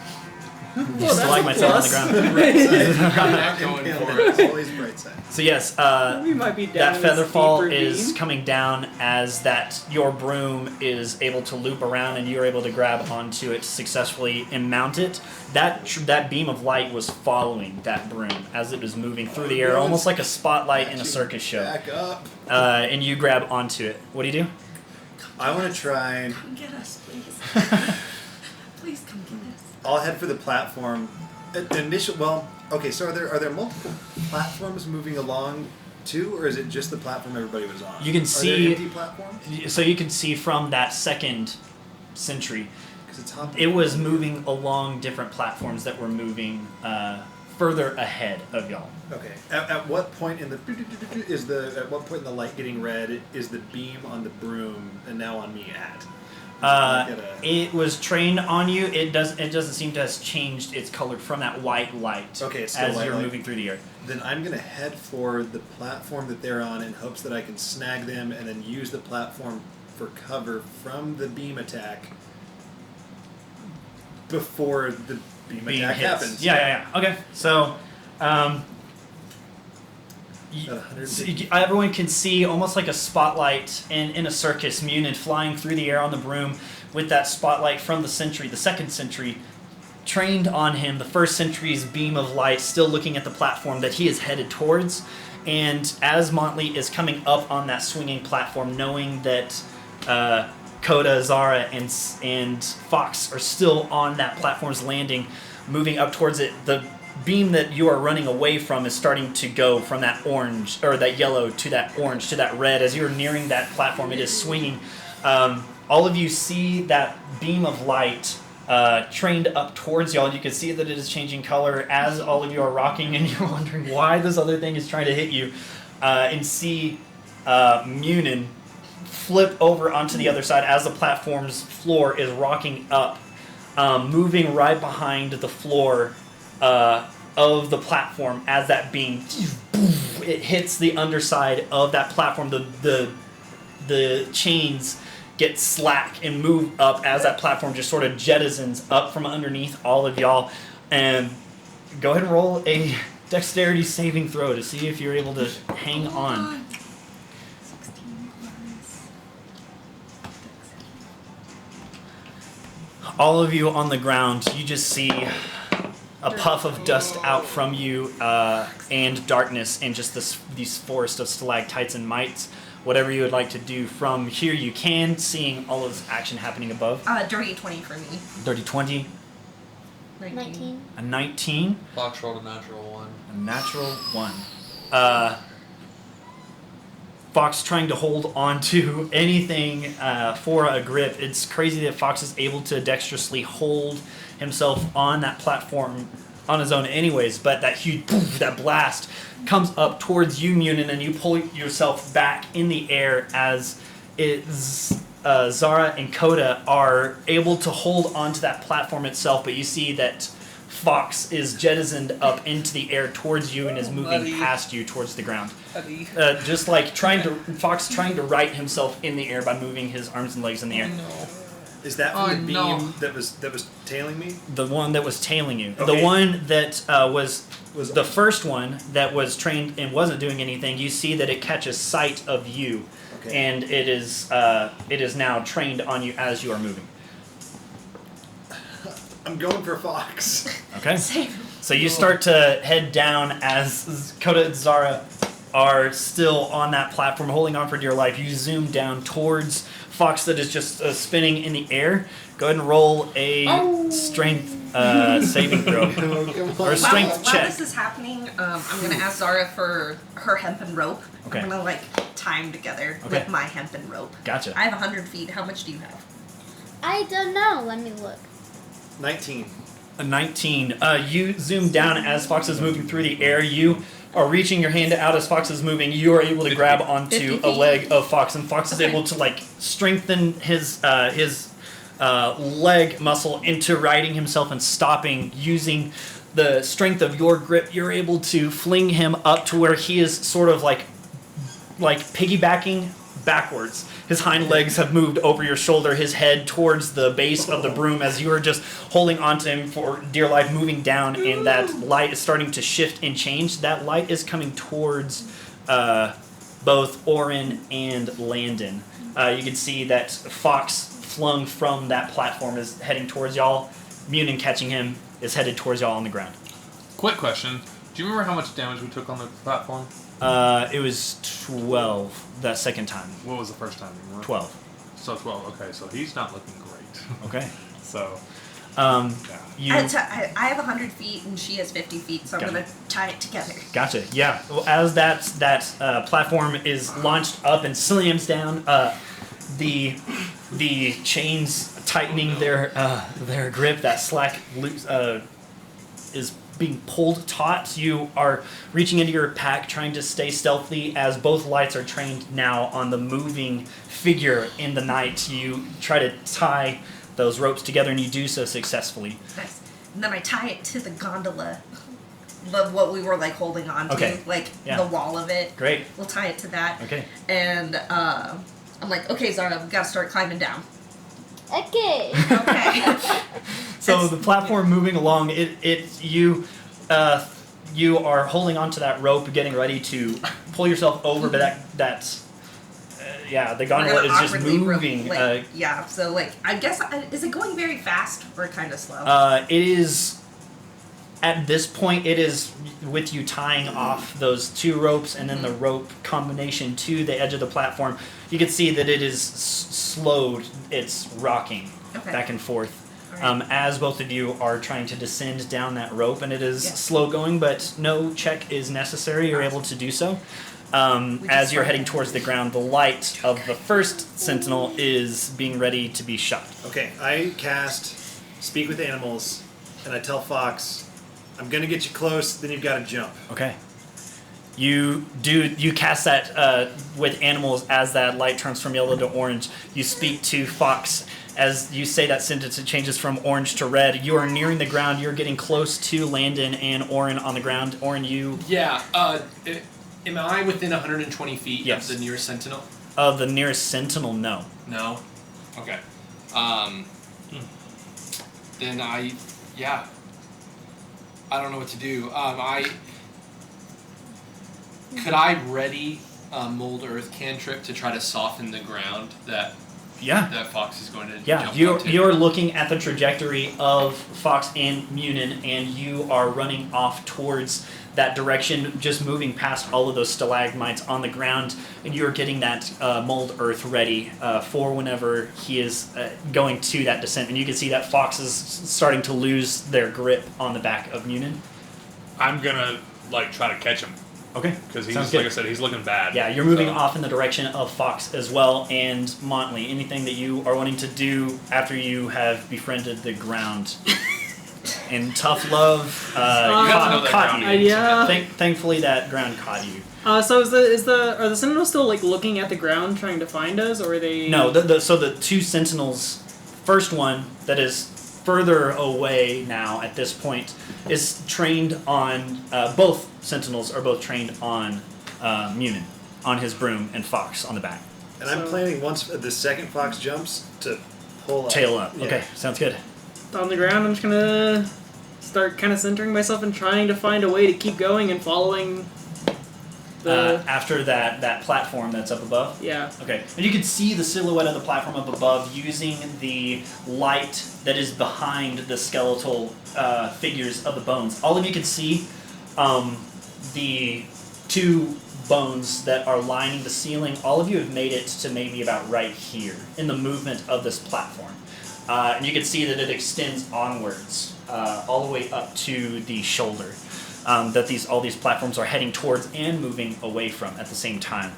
These stalagmites out on the ground. Not going for it. It's always bright side. So yes, We might be down that in feather this fall deep is ravine. coming down as your broom is able to loop around, and you're able to grab onto it successfully and mount it. That beam of light was following that broom as it was moving through the air, almost like a spotlight in a circus show. Back up. And you grab onto it. What do you do? I want to try and Come get us, please. Please come get us. I'll head for the platform. Okay. So are there multiple platforms moving along too, or is it just the platform everybody was on? You can Are see- there empty platforms? So you can see from that second sentry, Because it's hopping. it was moving along different platforms that were moving further ahead of y'all. Okay. At what point in the light getting red is the beam on the broom and now on me at? It was trained on you. It doesn't seem to have changed its color from that white light. Okay, it's still as white you're light. moving through the air. Then I'm gonna head for the platform that they're on in hopes that I can snag them and then use the platform for cover from the beam attack before the beam attack hits. happens. Yeah. Okay. So, At 150. everyone can see almost like a spotlight in a circus. Munin flying through the air on the broom with that spotlight from the second sentry, trained on him. The first sentry's beam of light still looking at the platform that he is headed towards. And as Montley is coming up on that swinging platform, knowing that Coda, Zara, and Fox are still on that platform's landing, moving up towards it, the beam that you are running away from is starting to go from that orange, or that yellow, to that orange, to that red. As you're nearing that platform, it is swinging. All of you see that beam of light trained up towards y'all. You can see that it is changing color as all of you are rocking, and you're wondering why this other thing is trying to hit you. And see Munin flip over onto the other side as the platform's floor is rocking up, moving right behind the floor of the platform as that beam it hits the underside of that platform. The chains get slack and move up as that platform just sort of jettisons up from underneath all of y'all. And go ahead and roll a dexterity saving throw to see if you're able to hang on. 16 plus. All of you on the ground, you just see a puff of dust out from you, and darkness, and just these forest of stalactites and mites. whatever you would like to do from here, you can, seeing all of this action happening above. Dirty 20 for me. Dirty 20, 19. a 19, Fox rolled a natural 1. a natural 1. Fox trying to hold on to anything for a grip. It's crazy that Fox is able to dexterously hold himself on that platform on his own anyways, but that huge poof, that blast comes up towards you, Munin, and you pull yourself back in the air as Zara and Coda are able to hold onto that platform itself, but you see that Fox is jettisoned up into the air towards you and is moving buddy. past you towards the ground. Buddy. Just like Fox trying to right himself in the air by moving his arms and legs in the air. No. Is that from the beam no. that was tailing me? The one that was tailing you. Okay. The one that was the first one that was trained and wasn't doing anything. You see that it catches sight of you, Okay. and it is now trained on you as you are moving. I'm going for Fox. Okay. Same. So you start to head down as Coda and Zara are still on that platform, holding on for dear life. You zoom down towards Fox that is just spinning in the air. Go ahead and roll a strength saving throw. Or a strength While check. this is happening, I'm gonna ask Zara for her hempen rope. Okay. I'm gonna tie them together Okay. with my hempen rope. Gotcha. I have 100 feet. How much do you have? I don't know. Let me look. 19. A 19. You zoom down as Fox is moving through the air. You are reaching your hand out as Fox is moving. You are able to grab onto 50 a leg of Fox, and Fox is Okay. able to strengthen his leg muscle into righting himself and stopping. Using the strength of your grip, you're able to fling him up to where he is sort of like piggybacking backwards. His hind legs have moved over your shoulder, his head towards the base of the broom as you are just holding onto him for dear life, moving down, and that light is starting to shift and change. That light is coming towards both Orin and Landon. You can see that Fox, flung from that platform, is heading towards y'all. Munin, catching him, is headed towards y'all on the ground. Quick question. Do you remember how much damage we took on the platform? It was 12 that second time. What was the first time? You remember? 12. So 12. Okay, so he's not looking great. Okay. So, Yeah. You I have 100 feet and she has 50 feet, so I'm Gotcha. gonna tie it together. Gotcha. Yeah. Well, as that platform is launched up and slams down, the chains tightening their grip. That slack loose, is being pulled taut. You are reaching into your pack, trying to stay stealthy as both lights are trained now on the moving figure in the night. You try to tie those ropes together, and you do so successfully. Nice. And then I tie it to the gondola, what we were holding on to, Okay. Yeah. the wall of it. Great. We'll tie it to that. Okay. And I'm like, okay, Zara, we gotta start climbing down. Okay. Okay. So the platform moving along, you are holding onto that rope, getting ready to pull yourself over, but the We're gondola gonna is just awkwardly moving. yeah, so I guess, is it going very fast or kind of slow? It is, at this point, it is with you tying off those two ropes and then the rope combination to the edge of the platform. You can see that it is slowed. It's rocking Okay. back and forth. All right. As both of you are trying to descend down that rope, and it is Yeah. slow going, but no check is necessary. You're able to do so. As just you're start heading towards the ground, the light of the first sentinel is being ready to be shot. Okay, I cast Speak with Animals, and I tell Fox, I'm gonna get you close, then you've got to jump. Okay. You cast that with animals as that light turns from yellow to orange. You speak to Fox. As you say that sentence, it changes from orange to red. You are nearing the ground. You're getting close to Landon and Orin on the ground. Orin, you... Yeah, am I within 120 feet Yes. of the nearest sentinel? Of the nearest sentinel, no. No? Okay. Then I don't know what to do. Could I ready Mold Earth cantrip to try to soften the ground that Yeah. that Fox is going to Yeah, jump you're onto. you're looking at the trajectory of Fox and Munin, and you are running off towards that direction, just moving past all of those stalagmites on the ground, and you're getting that mold earth ready for whenever he is going to that descent. And you can see that Fox is starting to lose their grip on the back of Munin. I'm gonna like try to catch him Okay, because he's sounds good. like I said, he's looking bad. Yeah, you're moving So- off in the direction of Fox as well. And Montley, anything that you are wanting to do after you have befriended the ground? And tough love You have to know that caught ground you. names. Yeah. Thankfully, that ground caught you. So are the Sentinels still like looking at the ground trying to find us, or are they? No, so the two sentinels, first one that is further away now at this point is trained on. Both sentinels are both trained on Munin, on his broom, and Fox on the back. And I'm So- planning once the second fox jumps to pull up. Tail up. Yeah. Okay, sounds good. On the ground, I'm just gonna start kind of centering myself and trying to find a way to keep going and following the. After that platform that's up above. Yeah. Okay, and you can see the silhouette of the platform up above using the light that is behind the skeletal figures of the bones. All of you can see the two bones that are lining the ceiling. All of you have made it to maybe about right here in the movement of this platform. And you can see that it extends onwards all the way up to the shoulder. That all these platforms are heading towards and moving away from at the same time.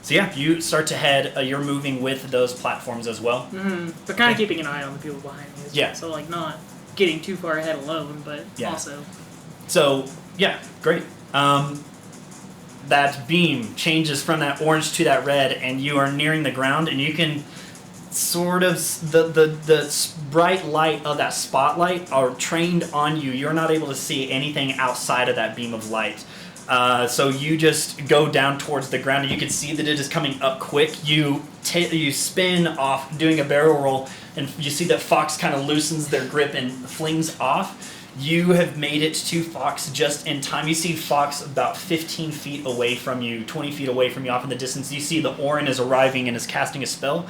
So yeah, you start to head. You're moving with those platforms as well. Mm-hmm. But kind of keeping an eye on the people behind me. As Yeah. Well. So like not getting too far ahead alone, but Yeah. also. So yeah, great. That beam changes from that orange to that red, and you are nearing the ground, and you can sort of the bright light of that spotlight are trained on you. You're not able to see anything outside of that beam of light. So you just go down towards the ground, and you can see that it is coming up quick. You spin off, doing a barrel roll, and you see that Fox kind of loosens their grip and flings off. You have made it to Fox just in time. You see Fox about 15 feet away from you, 20 feet away from you off in the distance. You see the Orin is arriving and is casting a spell.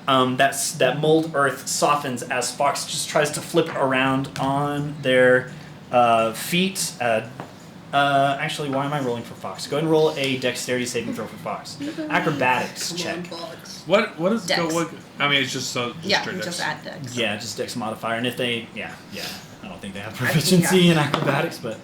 That mold earth softens as Fox just tries to flip around on their feet. Actually, why am I rolling for Fox? Go ahead and roll a dexterity saving throw for Fox. Acrobatics check. What is Dex. what? I mean, it's just so. Yeah, straight just dex. add dex. Yeah, just dex modifier. And if they, yeah. I don't think they have proficiency in acrobatics, but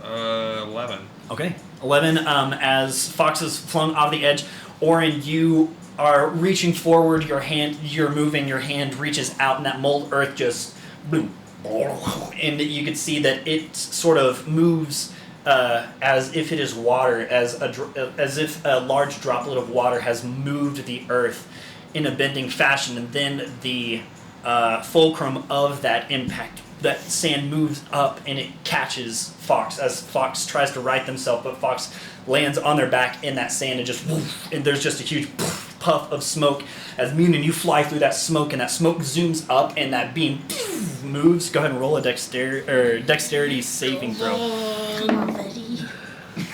11. okay. 11. As Fox is flung off the edge, Orin, you are reaching forward. You're moving. Your hand reaches out, and that mold earth just boom, and you can see that it sort of moves as if it is water, as if a large droplet of water has moved the earth in a bending fashion, and then the fulcrum of that impact, that sand moves up and it catches Fox as Fox tries to right themselves, but Fox lands on their back in that sand and just woof, and there's just a huge puff of smoke as Munin, you fly through that smoke, and that smoke zooms up and that beam moves. Go ahead and roll a dexterity saving throw. Come on, buddy.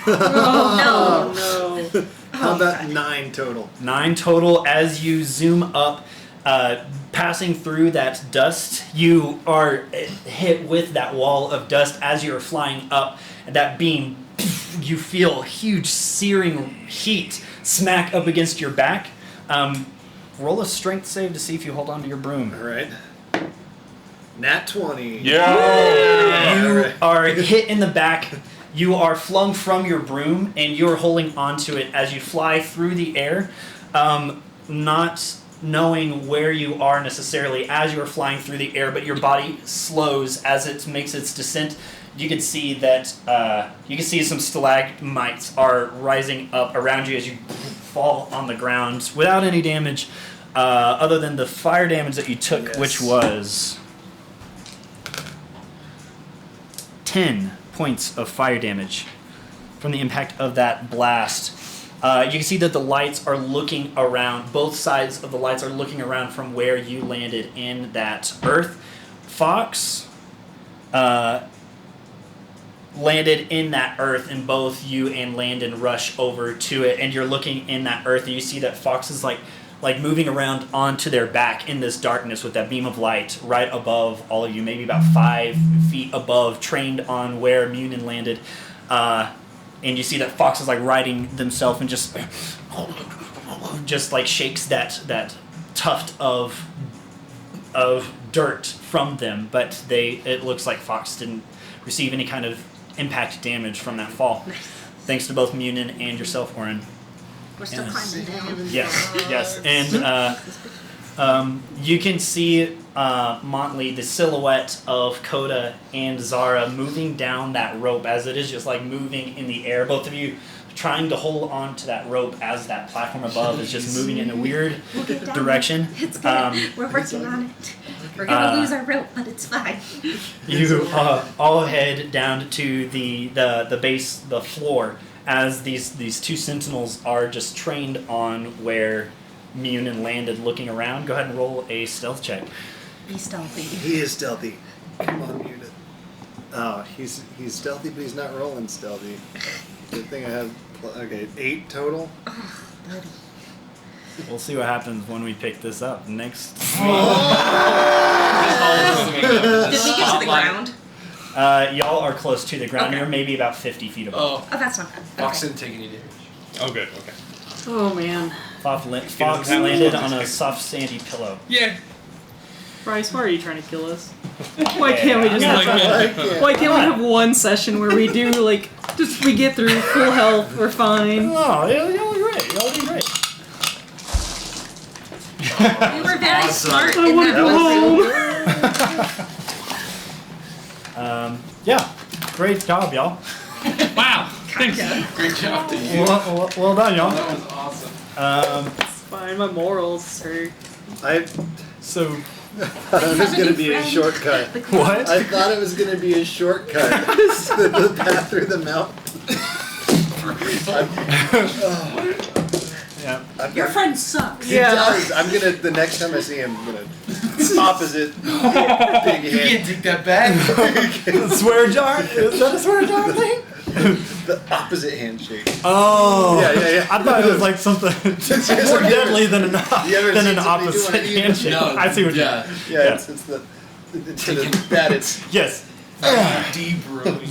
Oh no. How about 9 total? 9 total. As you zoom up, passing through that dust, you are hit with that wall of dust as you're flying up, and that beam, you feel huge searing heat smack up against your back. Roll a strength save to see if you hold on to your broom. All right. Nat 20. Yeah. You Alright. are hit in the back. You are flung from your broom, and you're holding onto it as you fly through the air, not knowing where you are necessarily as you are flying through the air, but your body slows as it makes its descent. You can see that some stalagmites are rising up around you as you fall on the ground without any damage, other than the fire damage that you took, Yes. which was 10 points of fire damage from the impact of that blast. You can see that the lights are looking around. Both sides of the lights are looking around from where you landed in that earth. Fox, landed in that earth, and both you and Landon rush over to it, and you're looking in that earth, and you see that Fox is like moving around onto their back in this darkness with that beam of light right above all of you, maybe about 5 feet above, trained on where Munin landed. And you see that Fox is like riding themselves and just like shakes that tuft of dirt from them, but it looks like Fox didn't receive any kind of impact damage from that fall. Thanks to both Munin and yourself, Oren. We're still climbing down. Yes. And you can see Montley, the silhouette of Coda and Zara moving down that rope as it is just like moving in the air. Both of you trying to hold on to that rope as that platform above is just moving in a weird direction. It's good. We're working on it. We're gonna lose our rope, but it's fine. You all head down to the base, the floor, as these two sentinels are just trained on where Munin landed, looking around. Go ahead and roll a stealth check. Be stealthy. He is stealthy. Come on, Munin. Oh, he's stealthy, but he's not rolling stealthy. Good thing I have. Okay, 8 total. Oh, buddy. We'll see what happens when we pick this up next. Did we get to the ground? Y'all are close to the ground. Okay. You're maybe about 50 feet above. Oh, that's not bad. Fox didn't take any damage. Oh, good. Okay. Oh man. Fox landed on a soft sandy pillow. Yeah. Bryce, why are you trying to kill us? Why can't we just Yeah. have Why can't we have one session where we do we get through full health, we're fine. Oh, y'all are great. Y'all do great. We were very smart I in want to that go one. home. Yeah, great job, y'all. Wow. Thanks. Great job to you. Well done, y'all. That was awesome. It's fine, my morals hurt. So thought it was going to be a shortcut. what? I thought it was going to be a shortcut. The path through the mountain. Yeah. Your friend sucks. He does. I'm gonna. The next time I see him, I'm gonna opposite big You hand. can't take that back. Swear jar? Is that a swear jar thing? The opposite handshake. Oh. Yeah. I thought it was like something more deadly than an You ever seen an somebody opposite doing it? handshake. No, I see what you yeah. mean. Yeah, it's the that it's Yes. Deep room.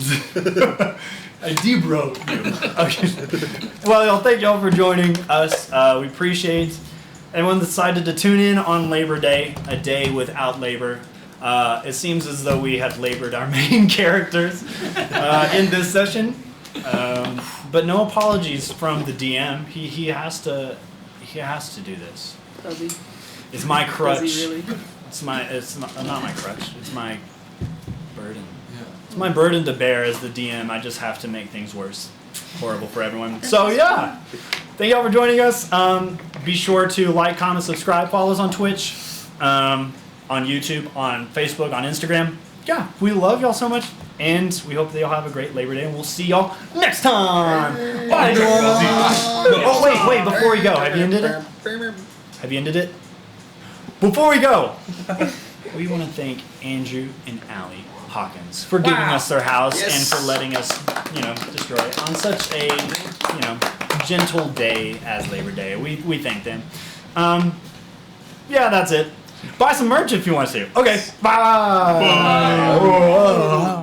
I debroke you. Okay. Well, y'all, thank y'all for joining us. We appreciate anyone that decided to tune in on Labor Day, a day without labor. It seems as though we have labored our main characters in this session, but no apologies from the DM. He has to do this. Does he? It's my crutch. Does he really? It's not my crutch. It's my burden. It's my burden to bear as the DM. I just have to make things worse. Horrible for everyone. So yeah, thank y'all for joining us. Be sure to like, comment, subscribe, follow us on Twitch, on YouTube, on Facebook, on Instagram. Yeah, we love y'all so much, and we hope that y'all have a great Labor Day, and we'll see y'all next time. Bye, everyone. Oh wait, before we go, have you ended it? Have you ended it? Before we go, we want to thank Andrew and Allie Hawkins for giving us their house and for letting us, destroy it on such a, gentle day as Labor Day. We thank them. Yeah, that's it. Buy some merch if you want to. Okay, bye. Bye.